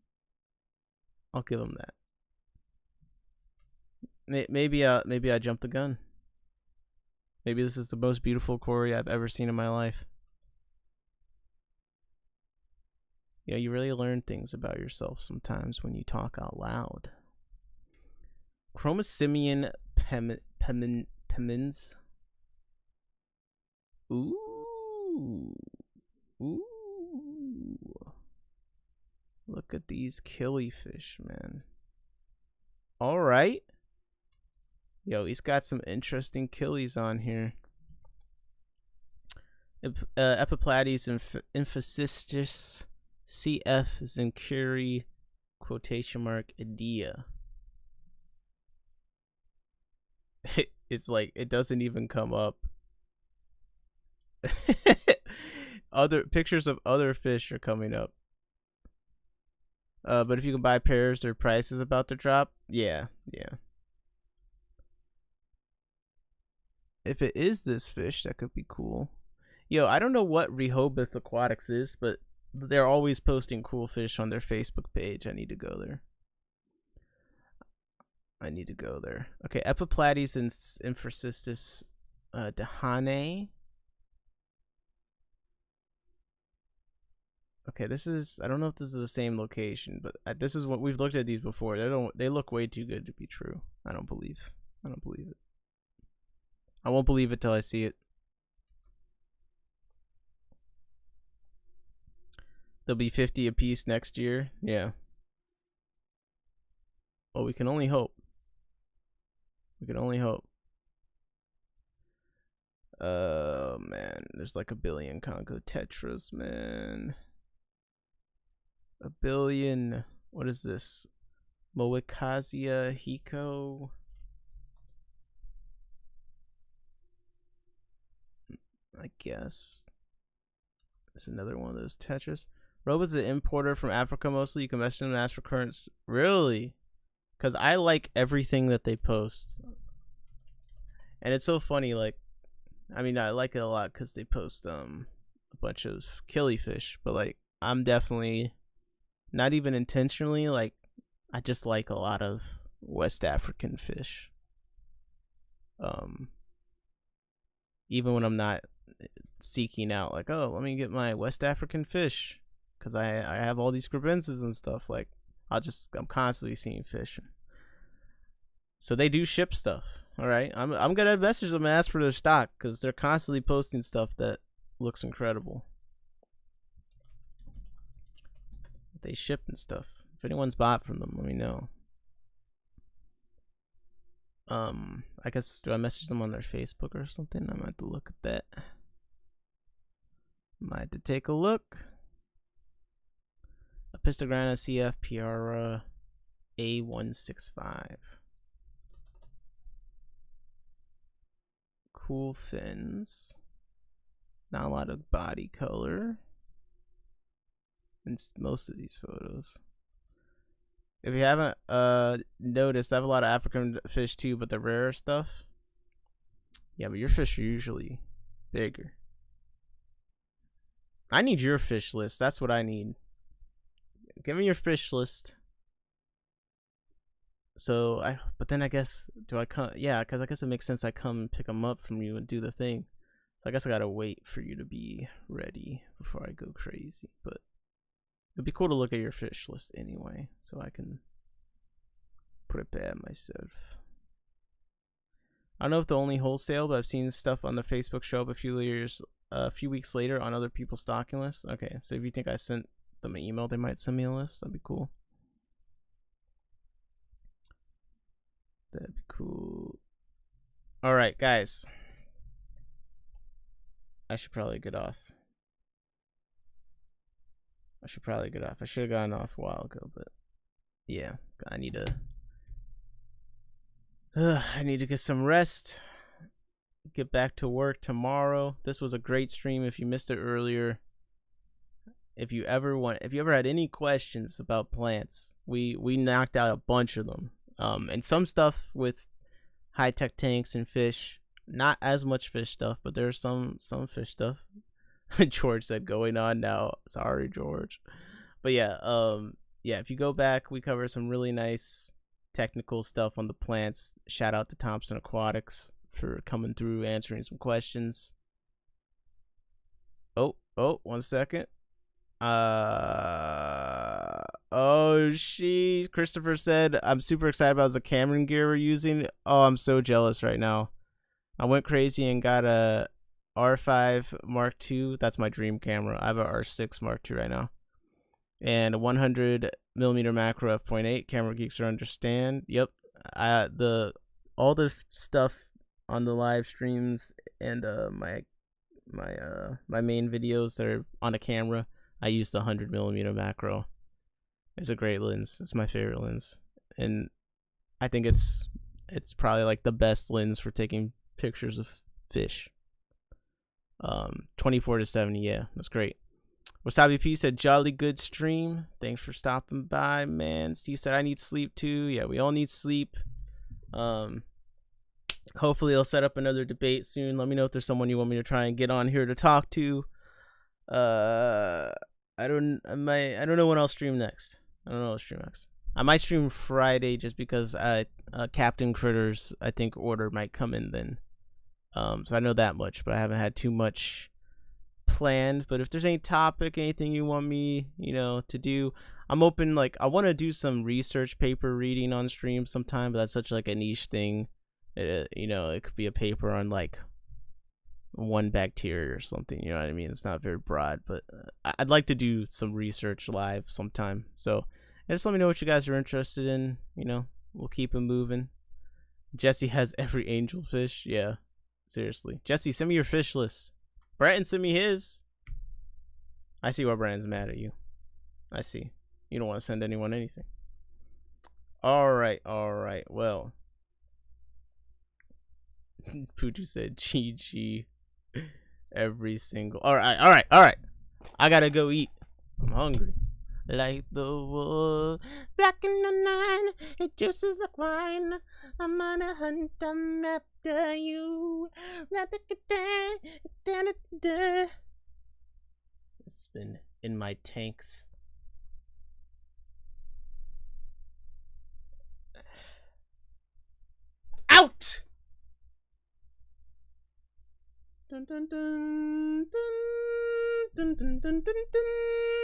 I'll give them that. Maybe I jumped the gun. Maybe this is the most beautiful Cory I've ever seen in my life. Yeah, you really learn things about yourself sometimes when you talk out loud. Chromosimian pemins. Ooh. Look at these killifish, man. All right. Yo, he's got some interesting killies on here. Epiplates emphasis CF Zencuri quotation mark idea. It's like it doesn't even come up. Other pictures of other fish are coming up. But if you can buy pairs, their price is about to drop. Yeah. If it is this fish, that could be cool. Yo, I don't know what Rehoboth Aquatics is, but they're always posting cool fish on their Facebook page. I need to go there. Okay, Epiplates and Emphrysistis Dehane. Okay, this is, I don't know if this is the same location, but this is what we've looked at these before. They look way too good to be true. I don't believe it. I won't believe it till I see it. There'll be 50 a piece next year. Yeah. Well, we can only hope. Man, there's like a billion Congo Tetras, man. a billion. What is this? Moikasia Hiko. I guess. It's another one of those Tetris. Robo's an importer from Africa mostly. You can message them and ask for currents. Really? Because I like everything that they post. And it's so funny, like, I mean, I like it a lot because they post a bunch of killifish, but like, I'm definitely not even intentionally, like, I just like a lot of West African fish. Even when I'm not seeking out, like, oh, let me get my West African fish because I have all these credences and stuff. Like, I'm constantly seeing fish. So they do ship stuff. All right, I'm gonna message them and ask for their stock because they're constantly posting stuff that looks incredible. They ship and stuff. If anyone's bought from them, let me know. I guess, do I message them on their Facebook or something? I might have to look at that. Might have to take a look. Epistograna CF Piara A165. Cool fins. Not a lot of body color in most of these photos. If you haven't noticed, I have a lot of African fish too, but the rarer stuff. Yeah, but your fish are usually bigger. I need your fish list. That's what I need. Give me your fish list. So but then I guess, do I come? Yeah, because I guess it makes sense. I come and pick them up from you and do the thing. So I guess I gotta wait for you to be ready before I go crazy. But it'd be cool to look at your fish list anyway, so I can prepare myself. I don't know if the only wholesale, but I've seen stuff on the Facebook show up a few weeks later on other people's stocking lists. Okay, so if you think I sent them an email, they might send me a list. That'd be cool. That'd be cool. All right, guys. I should probably get off. I should have gotten off a while ago, but yeah, I need to get some rest. Get back to work tomorrow. This was a great stream. If you missed it earlier, if you ever had any questions about plants, we knocked out a bunch of them. And some stuff with high-tech tanks and fish. Not as much fish stuff, but there's some fish stuff. George said going on now. Sorry, George. But yeah, if you go back, we cover some really nice technical stuff on the plants. Shout out to Thompson Aquatics for coming through, answering some questions. Oh, 1 second. Christopher said, I'm super excited about the Cameron gear we're using. Oh, I'm so jealous right now. I went crazy and got a R5 Mark II. That's my dream camera. I have a R6 Mark II right now. And a 100mm macro f.8. Camera geeks are understand. Yep. All the stuff on the live streams and my main videos that are on a camera, I use the 100mm macro. It's a great lens. It's my favorite lens, and I think it's probably like the best lens for taking pictures of fish. 24-70, yeah, that's great. Wasabi P said, jolly good stream. Thanks for stopping by, man. Steve said, I need sleep too. Yeah, we all need sleep. Hopefully I'll set up another debate soon. Let me know if there's someone you want me to try and get on here to talk to. I don't know when I'll stream next. I might stream Friday just because Captain Critters, I think, order might come in then. So I know that much, but I haven't had too much planned. But if there's any topic, anything you want me, to do, I'm open. Like, I want to do some research paper reading on stream sometime, but that's such like a niche thing. It could be a paper on like one bacteria or something. You know what I mean? It's not very broad, but I'd like to do some research live sometime. So just let me know what you guys are interested in. We'll keep it moving. Jesse has every angelfish. Yeah, seriously. Jesse, send me your fish list. Bratton sent me his. I see why Brandon's mad at you. I see. You don't want to send anyone anything. All right. Well, Pooju said GG every single. All right. I gotta go eat. I'm hungry. Like the wool, black in the night, it juices like wine. I'm on a hunt, I'm after you. It's been in my tanks. Out! Dun dun dun dun dun dun dun dun dun.